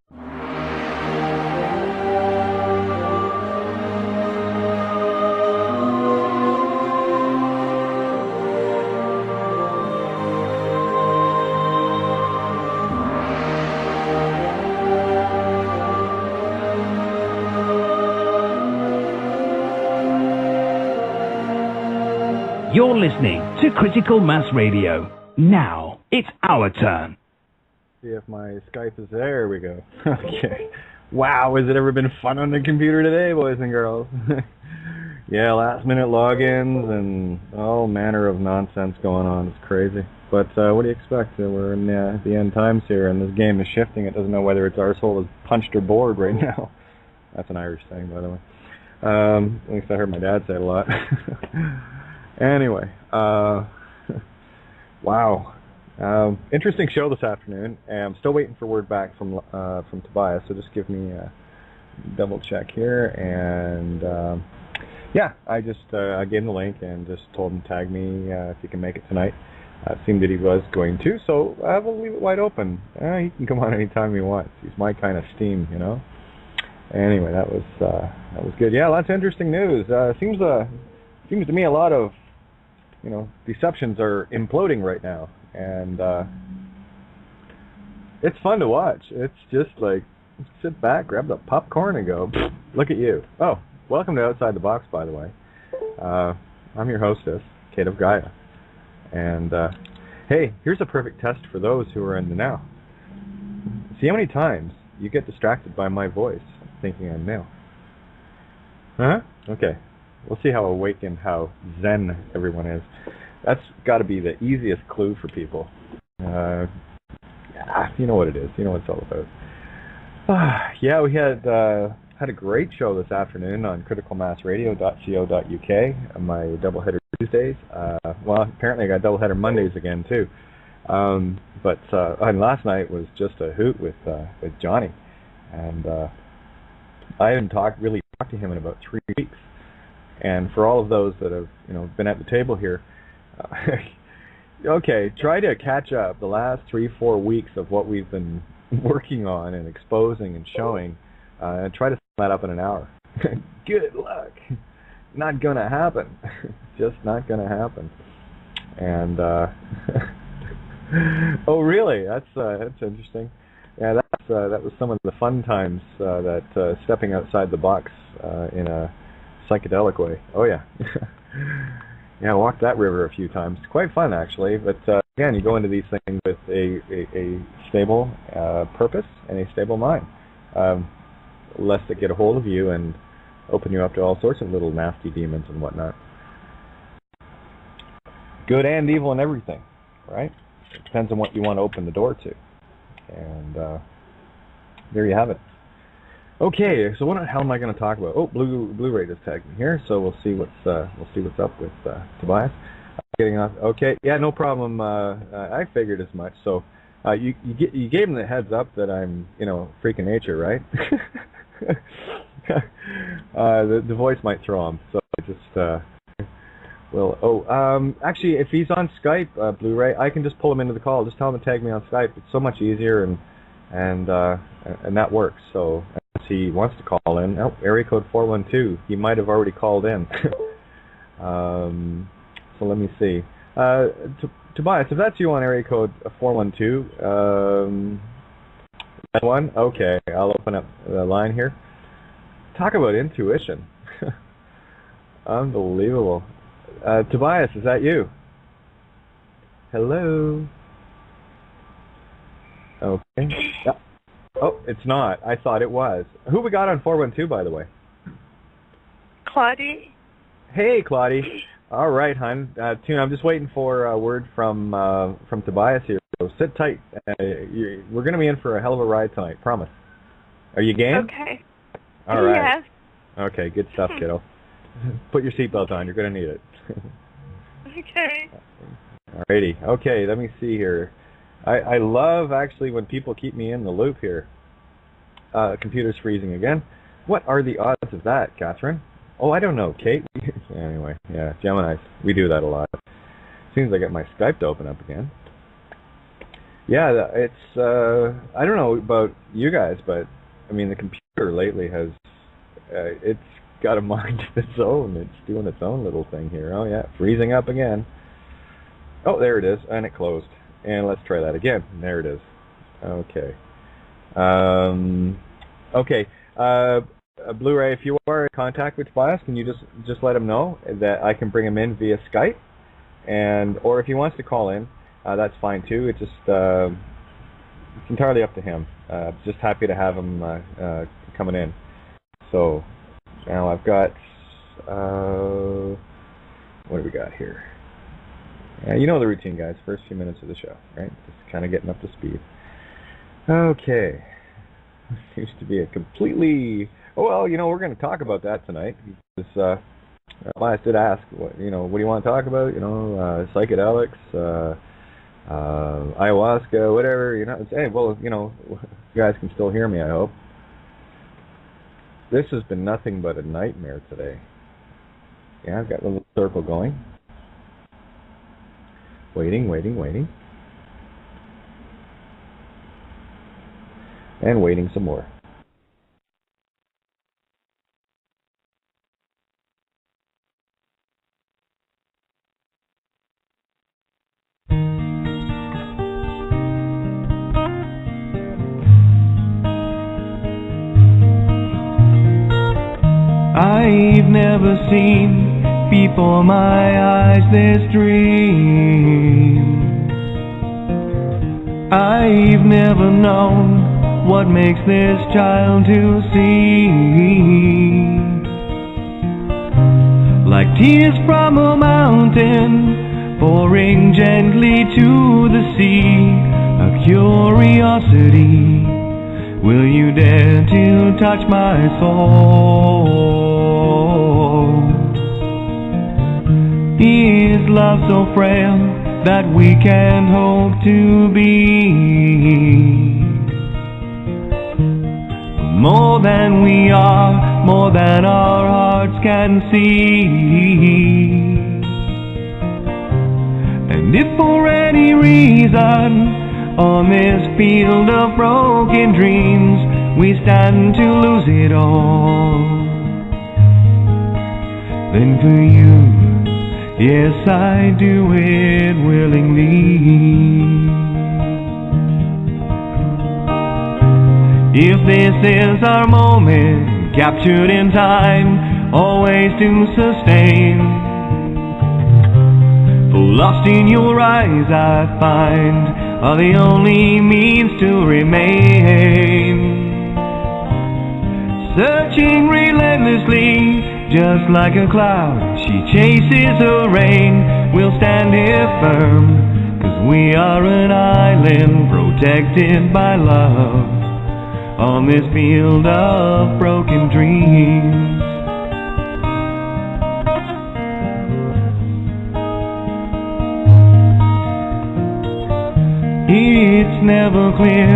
You're listening to Critical Mass Radio. Now, it's our turn. See if my Skype is there. We go. Okay. Wow, has it ever been fun on the computer today, boys and girls? Yeah, last-minute logins and all manner of nonsense going on. It's crazy. But what do you expect? We're in the end times here, and this game is shifting. It doesn't know whether its arsehole is punched or bored right now. That's an Irish thing, by the way. At least I heard my dad say it a lot. Anyway, wow. Interesting show this afternoon. I'm still waiting for word back from Tobias, so just give me a double check here. And yeah, I just I gave him the link and just told him tag me if he can make it tonight. It seemed that he was going to, so we'll leave it wide open. He can come on anytime he wants. He's my kind of steam, Anyway, that was good. Yeah, lots of interesting news. Seems to me a lot of deceptions are imploding right now, and it's fun to watch. It's just like, sit back, grab the popcorn, and go, look at you. Oh, welcome to Outside the Box, by the way. I'm your hostess, Kate of Gaia. And, hey, here's a perfect test for those who are in the now. See how many times you get distracted by my voice, thinking I'm male. Huh? Okay. We'll see how awake and how zen everyone is. That's got to be the easiest clue for people. You know what it is. You know what it's all about. Yeah, we had a great show this afternoon on criticalmassradio.co.uk, my doubleheader Tuesdays. Well, apparently I got doubleheader Mondays again, too. But last night was just a hoot with Johnny. And I haven't really talked to him in about 3 weeks. And for all of those that have, been at the table here, okay, try to catch up the last 3-4 weeks of what we've been working on and exposing and showing, and try to sum that up in an hour. Good luck. Not gonna happen. Just not gonna happen. And oh, really? That's interesting. Yeah, that was some of the fun times. That stepping outside the box in a psychedelic way. Oh yeah. Yeah, I walked that river a few times. Quite fun, actually. But again, you go into these things with a stable purpose and a stable mind, lest it get a hold of you and open you up to all sorts of little nasty demons and whatnot. Good and evil and everything, right? It depends on what you want to open the door to. And there you have it. Okay, so what the hell am I going to talk about? Oh, Blu-ray just tagged me here, so we'll see what's up with Tobias. Getting off. Okay, yeah, no problem. I figured as much. So you gave him the heads up that I'm freak of nature, right? The voice might throw him, so I just actually, if he's on Skype, Blu-ray, I can just pull him into the call. Just tell him to tag me on Skype. It's so much easier, and that works. So if he wants to call in, area code 412. He might have already called in. So let me see. Tobias, if that's you on area code 412, that one? Okay, I'll open up the line here. Talk about intuition. Unbelievable. Tobias, is that you? Hello? Okay. Yeah. Oh, it's not. I thought it was. Who we got on 412, by the way? Claudie. Hey, Claudie. All right, hon. Tune, I'm just waiting for a word from Tobias here. So sit tight. We're going to be in for a hell of a ride tonight, promise. Are you game? Okay. All right. Yes. Okay, good stuff, kiddo. Put your seatbelt on. You're going to need it. Okay. Alrighty. Okay, let me see here. I love, actually, when people keep me in the loop here. Computer's freezing again. What are the odds of that, Catherine? Oh, I don't know, Kate. Anyway, yeah, Geminis. We do that a lot. As soon as I get my Skype to open up again. Yeah, it's, I don't know about you guys, but, I mean, the computer lately has, it's got a mind of its own. It's doing its own little thing here. Oh, yeah, freezing up again. Oh, there it is, and it closed. And let's try that again. There it is. Okay. Blu-ray, if you are in contact with Tobias, can you just let him know that I can bring him in via Skype, or if he wants to call in, that's fine too. It's just it's entirely up to him. Just happy to have him coming in. So now I've got what do we got here? You know the routine, guys. First few minutes of the show, right? Just kind of getting up to speed. Okay. Seems to be a completely... Oh, well, we're going to talk about that tonight. Because, I did ask, what do you want to talk about? Psychedelics, ayahuasca, whatever. Hey, well, you guys can still hear me, I hope. This has been nothing but a nightmare today. Yeah, I've got the little circle going. Waiting. And waiting some more. I've never seen before my eyes this dream. I've never known what makes this child to see. Like tears from a mountain pouring gently to the sea, a curiosity. Will you dare to touch my soul? Is love so frail that we can't hope to be more than we are, more than our hearts can see? And if for any reason on this field of broken dreams we stand to lose it all, then for you, yes, I do it willingly. If this is our moment, captured in time, always to sustain, For lost in your eyes I find are the only means to remain. Searching relentlessly, just like a cloud, she chases her rain. We'll stand here firm, 'cause we are an island protected by love on this field of broken dreams. It's never clear,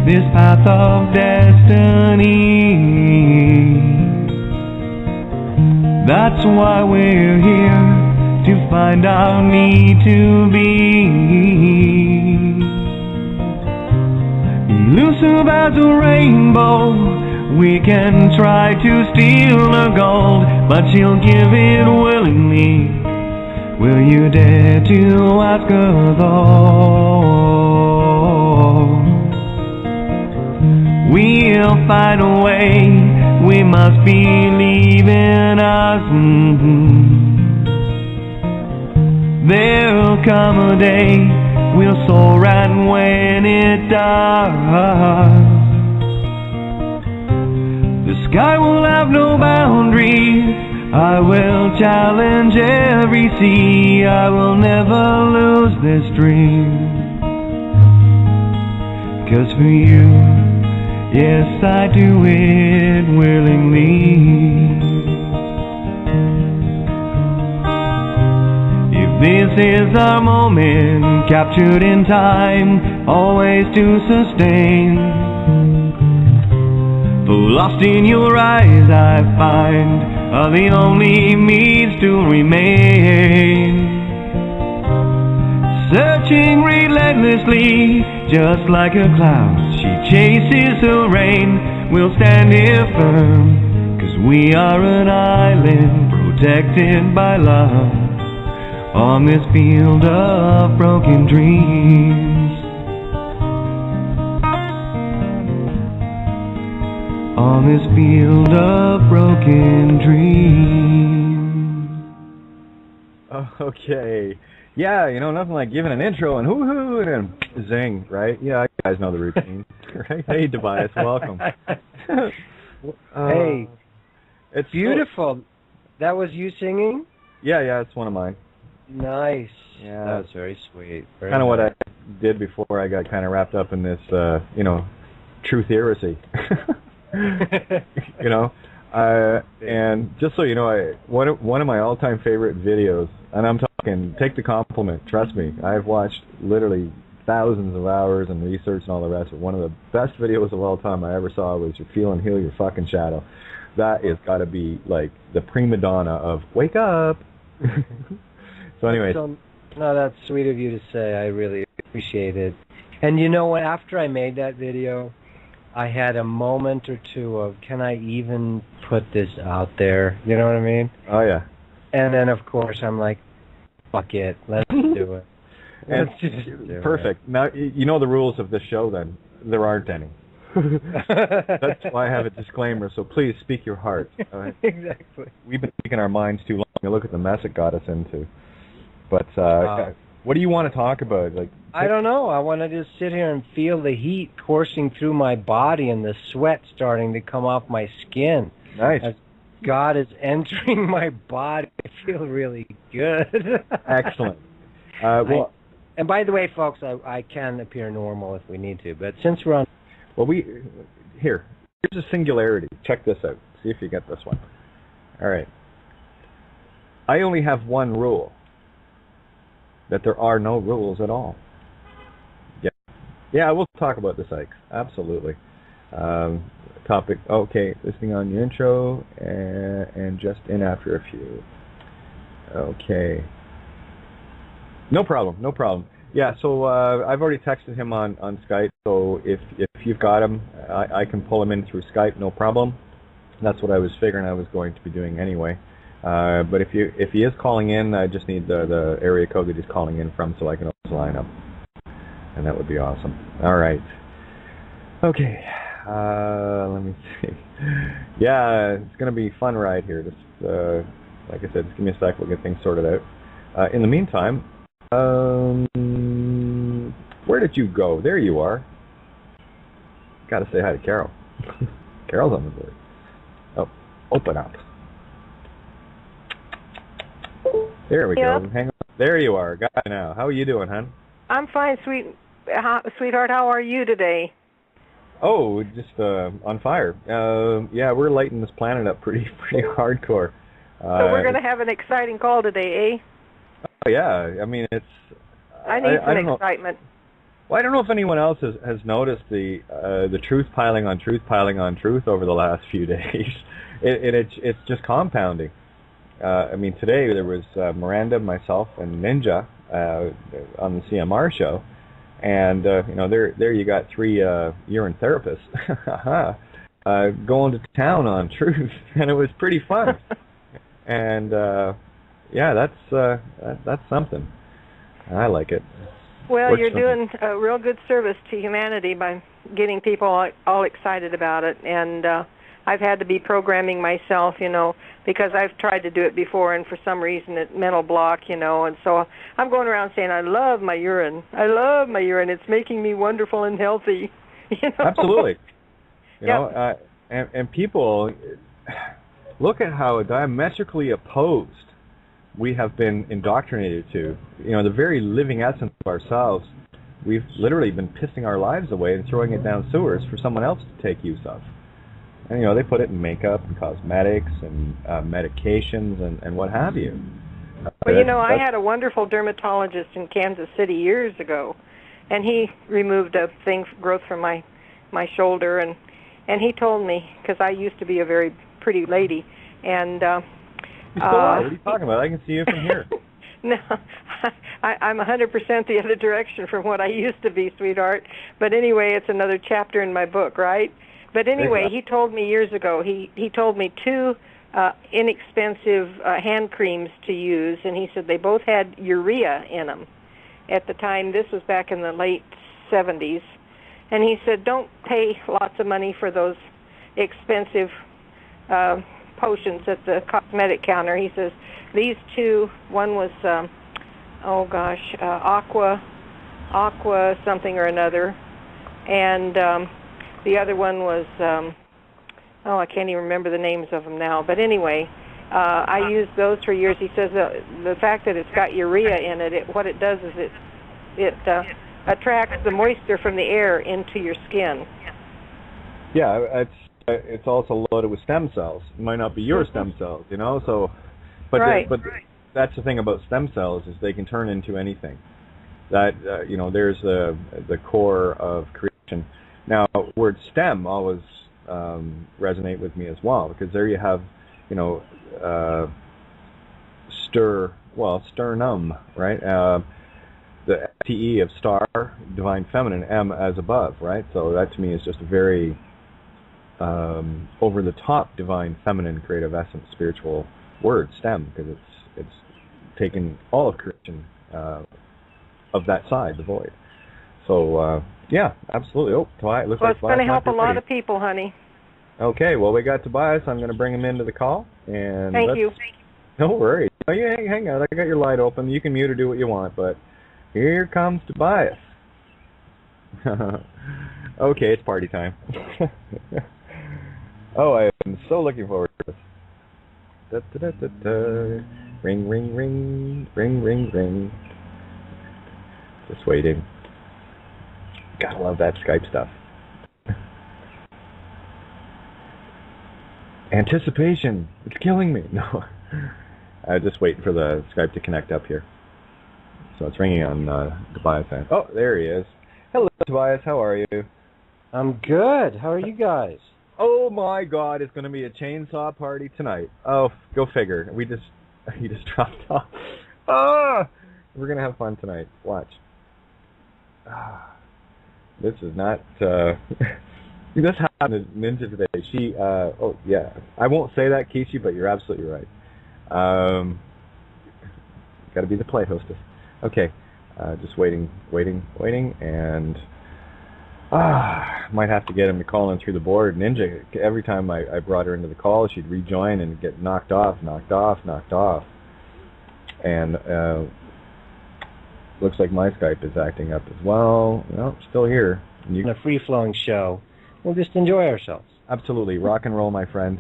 this path of destiny. That's why we're here, to find our need to be. Elusive as a rainbow, we can try to steal her gold, but she'll give it willingly. Will you dare to ask her though? We'll find a way, we must believe in us. There'll come a day, we'll soar, and when it does, the sky will have no boundaries. I will challenge every sea, I will never lose this dream. 'Cause for you, yes, I do it willingly. If this is our moment, captured in time, always to sustain. For lost in your eyes I find are the only means to remain. Searching relentlessly, just like a cloud, she chases her rain. We'll stand here firm, 'cause we are an island protected by love on this field of broken dreams. On this field of broken dreams. Okay. Yeah, you know, nothing like giving an intro and whoo-hoo and then zing, right? Yeah, you guys know the routine, right? Hey, Tobias, welcome. Hey, it's beautiful. That was you singing? Yeah, it's one of mine. Nice. Yeah, that was very sweet. Kind of what I did before I got kind of wrapped up in this, truth heresy. And just so you know, one of my all-time favorite videos, and I'm talking, take the compliment, trust me, I've watched literally thousands of hours and research and all the rest, but one of the best videos of all time I ever saw was your Feel and Heal Your Fucking Shadow. That is got to be like the prima donna of wake up. So anyways. No, that's sweet of you to say. I really appreciate it. And you know what, after I made that video, I had a moment or two of, can I even put this out there? You know what I mean? Oh, yeah. And then, of course, I'm like, fuck it, let's do it. Let's just do perfect. It. Now, you know the rules of this show, then. There aren't any. That's why I have a disclaimer, so please speak your heart. Exactly. We've been speaking our minds too long. Look at the mess it got us into. But what do you want to talk about? Like, I don't know. I want to just sit here and feel the heat coursing through my body and the sweat starting to come off my skin. Nice. As God is entering my body, I feel really good. Excellent. And by the way, folks, I can appear normal if we need to, but since we're on... Well, here's a singularity. Check this out. See if you get this one. All right. I only have one rule. That there are no rules at all. Yeah, we'll talk about the psychs. Absolutely. Topic, okay, listening on your intro, and just in after a few. Okay. No problem. Yeah, so I've already texted him on Skype, so if you've got him, I can pull him in through Skype, no problem. That's what I was figuring I was going to be doing anyway. But if he is calling in, I just need the area code that he's calling in from so I can always line up. And that would be awesome. All right. Okay. Let me see. Yeah, it's going to be a fun ride here. Just, like I said, just give me a sec. We'll get things sorted out. In the meantime, where did you go? There you are. Got to say hi to Carol. Carol's on the board. Oh, open up. There we go. Hang on. There you are. Got you now. How are you doing, hon? I'm fine, sweetheart. How are you today? Oh, just on fire. Yeah, we're lighting this planet up pretty hardcore. So we're going to have an exciting call today, eh? Oh, yeah. I mean, it's... I need some excitement. Well, I don't know if anyone else has noticed the truth piling on truth over the last few days. It's just compounding. I mean, today there was Miranda, myself, and Ninja on the CMR show, and there you got three urine therapists going to town on truth, and it was pretty fun. And yeah, that's something. I like it. Well, you're doing a real good service to humanity by getting people all excited about it, and I've had to be programming myself, because I've tried to do it before, and for some reason it mental block, and so I'm going around saying, I love my urine. It's making me wonderful and healthy. Absolutely. And people look at how diametrically opposed we have been indoctrinated to. The very living essence of ourselves, we've literally been pissing our lives away and throwing it down sewers for someone else to take use of. And, they put it in makeup and cosmetics and medications and what have you. Well, I had a wonderful dermatologist in Kansas City years ago, and he removed a growth from my shoulder, and he told me, because I used to be a very pretty lady, and... You still are? What are you talking about? I can see you from here. No, I'm 100% the other direction from what I used to be, sweetheart. But anyway, it's another chapter in my book, right? But anyway, he told me years ago, he told me two inexpensive hand creams to use, and he said they both had urea in them. At the time, this was back in the late 70s, and he said, don't pay lots of money for those expensive potions at the cosmetic counter. He says these two, one was aqua something or another, and the other one was I can't even remember the names of them now, but anyway, I used those for years. He says the fact that it's got urea in it, what it does is it attracts the moisture from the air into your skin. Yeah, it's also loaded with stem cells. It might not be your stem cells, So, but that's the thing about stem cells is they can turn into anything. That there's the core of creation. Now, word stem always resonate with me as well, because there you have, sternum, right? The FTE of star, divine feminine, M as above, right? So that to me is just a very over-the-top divine feminine creative essence spiritual word, stem, because it's taken all of creation of that side, the void. So yeah, absolutely. Oh, Tobias, looks like it's going to help a lot of people, honey. Okay, well, we got Tobias. I'm going to bring him into the call. And Thank you. No worries. Oh, you hang out. I got your light open. You can mute or do what you want, but here comes Tobias. Okay, it's party time. Oh, I am so looking forward to this. Da, da, da, da, da. Ring, ring, ring, ring, ring, ring. Just waiting. Gotta love that Skype stuff. Anticipation. It's killing me. No. I'm just waiting for the Skype to connect up here. So it's ringing on Tobias' end. Oh, there he is. Hello, Tobias. How are you? I'm good. How are you guys? Oh my God! It's going to be a chainsaw party tonight. Oh, go figure. He just dropped off. Ah! We're going to have fun tonight. Watch. This is not. This happened to Ninja today. She. Oh yeah. I won't say that, Kishi, but you're absolutely right. Got to be the play hostess. Okay. Just waiting, and might have to get him to call in through the board. Ninja, every time I brought her into the call, she'd rejoin and get knocked off. And looks like my Skype is acting up as well. Well, still here. In a free-flowing show, we'll just enjoy ourselves. Absolutely. Rock and roll, my friend.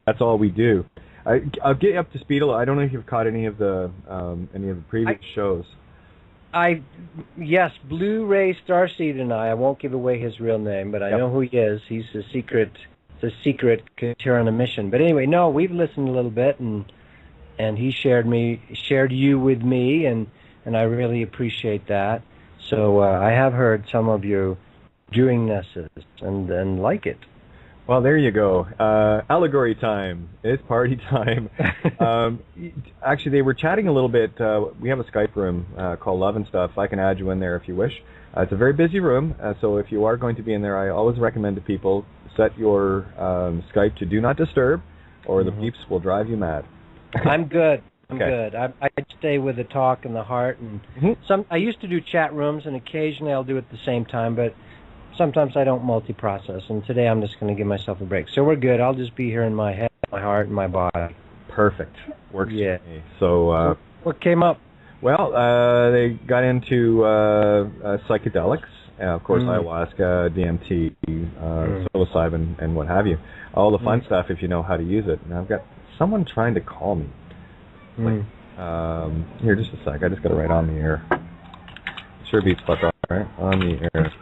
That's all we do. I'll get you up to speed a little. I don't know if you've caught any of the previous shows. Yes, Blu-ray Starseed and I won't give away his real name, but I know who he is. He's a secret here on a mission. But anyway, no, we've listened a little bit, and he shared you with me, and I really appreciate that. So I have heard some of your viewingnesses and like it. Well, there you go. Allegory time. It's party time. Actually, they were chatting a little bit. We have a Skype room called Love and Stuff. I can add you in there if you wish. It's a very busy room, so if you are going to be in there, I always recommend to people set your Skype to Do Not Disturb, or the beeps will drive you mad. I'm good. I'm good. I stay with the talk and the heart, and I used to do chat rooms, and occasionally I'll do it at the same time, but sometimes I don't multi-process, and today I'm just going to give myself a break. So we're good. I'll just be here in my head, my heart, and my body. Perfect. Works for me. So what came up? Well, they got into psychedelics, of course, ayahuasca, DMT, psilocybin, and what have you. All the fun stuff if you know how to use it. And I've got someone trying to call me. Here, just a sec. I just got to write on the air. Sure beats fuck off, right? On the air.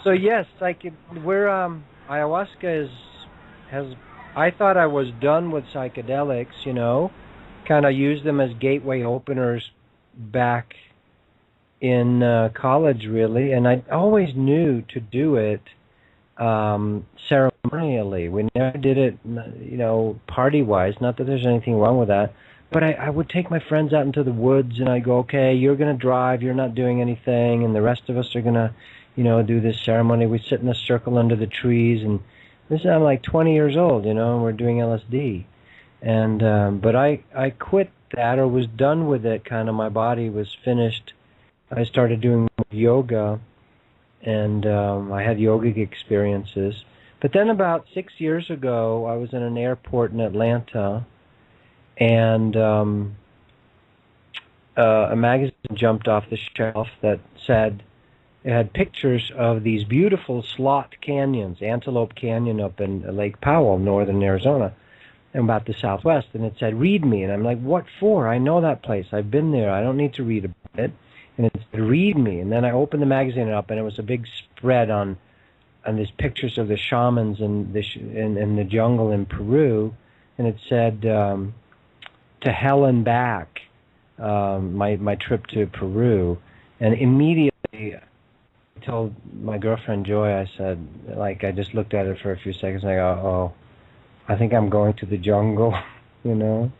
So yes, ayahuasca has. I thought I was done with psychedelics, kind of used them as gateway openers back in college, really, and I always knew to do it ceremonially. We never did it, party-wise. Not that there's anything wrong with that. But I would take my friends out into the woods, and I go, okay, you're going to drive, you're not doing anything, and the rest of us are going to, do this ceremony. We sit in a circle under the trees, and I'm like 20 years old, and we're doing LSD. And but I quit that, or was done with it, kind of. My body was finished. I started doing yoga, and I had yogic experiences. But then about 6 years ago, I was in an airport in Atlanta, and a magazine jumped off the shelf that said it had pictures of these beautiful slot canyons, Antelope Canyon up in Lake Powell, northern Arizona, and about the southwest. And it said, read me. And I'm like, what for? I know that place. I've been there. I don't need to read about it. And it said, read me. And then I opened the magazine up, and it was a big spread on these pictures of the shamans in the jungle in Peru. And it said, to hell and back, my trip to Peru. And immediately I told my girlfriend Joy, I said, I just looked at it for a few seconds, and I go, I think I'm going to the jungle, Now,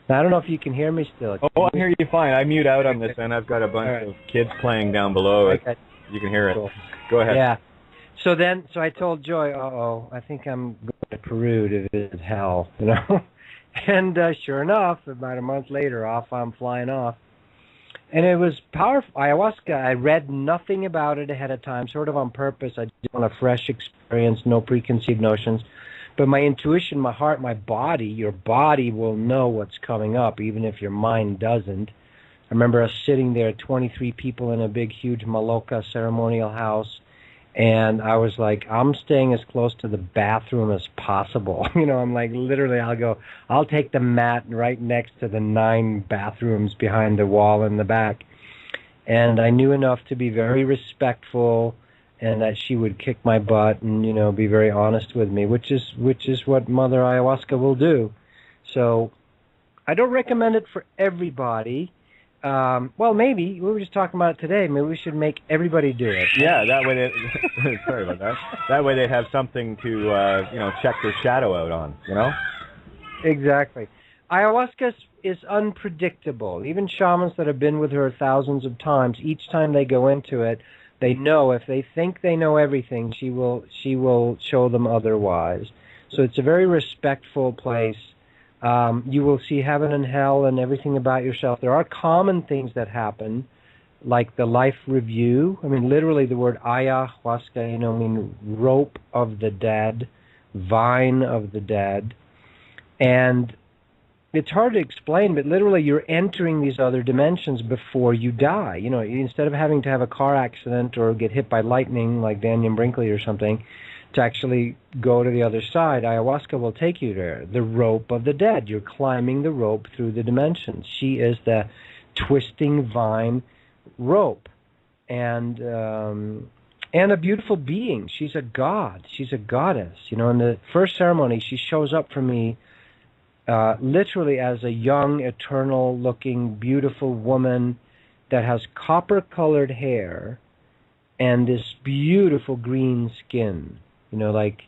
I don't know if you can hear me still. I hear you fine. I mute out on this end. I've got a bunch of kids playing down below. You can hear it. Cool. Go ahead. Yeah. So I told Joy, I think I'm going to Peru to visit hell, And sure enough, about a month later, I'm flying off. And it was powerful. Ayahuasca, I read nothing about it ahead of time, sort of on purpose. I just want a fresh experience, no preconceived notions. But my intuition, my heart, my body, your body will know what's coming up, even if your mind doesn't. I remember us sitting there, 23 people in a big, huge Maloka ceremonial house. And I was like, I'm staying as close to the bathroom as possible. I'm like, literally, I'll take the mat right next to the 9 bathrooms behind the wall in the back. And I knew enough to be very respectful, and that she would kick my butt and, be very honest with me, which is what Mother Ayahuasca will do. So I don't recommend it for everybody. Well, maybe. We were just talking about it today. Maybe we should make everybody do it. Yeah, that way sorry about that. That way they'd have something to, check their shadow out on, Exactly. Ayahuasca is unpredictable. Even shamans that have been with her thousands of times, each time they go into it, they know if they think they know everything, she will show them otherwise. So it's a very respectful place. You will see heaven and hell and everything about yourself. There are common things that happen, like the life review. I mean, literally the word ayahuasca, mean rope of the dead, vine of the dead. And it's hard to explain, but literally you're entering these other dimensions before you die. You know, instead of having to have a car accident or get hit by lightning like Daniel Brinkley or something, to actually go to the other side, ayahuasca will take you there. The rope of the dead. You're climbing the rope through the dimensions. She is the twisting vine rope. And a beautiful being. She's a god. She's a goddess. You know, in the first ceremony, she shows up for me literally as a young, eternal-looking, beautiful woman that has copper-colored hair and this beautiful green skin. You know, like,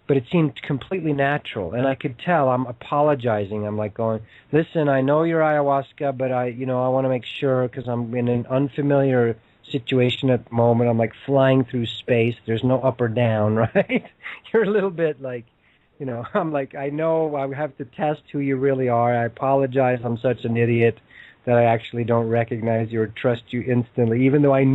but it seemed completely natural. And I could tell, I'm apologizing. I'm like going, listen, I know you're ayahuasca, but I want to make sure because I'm in an unfamiliar situation at the moment. I'm like flying through space. There's no up or down, right? You're a little bit like, you know, I'm like, I know I have to test who you really are. I apologize. I'm such an idiot that I actually don't recognize you or trust you instantly, even though I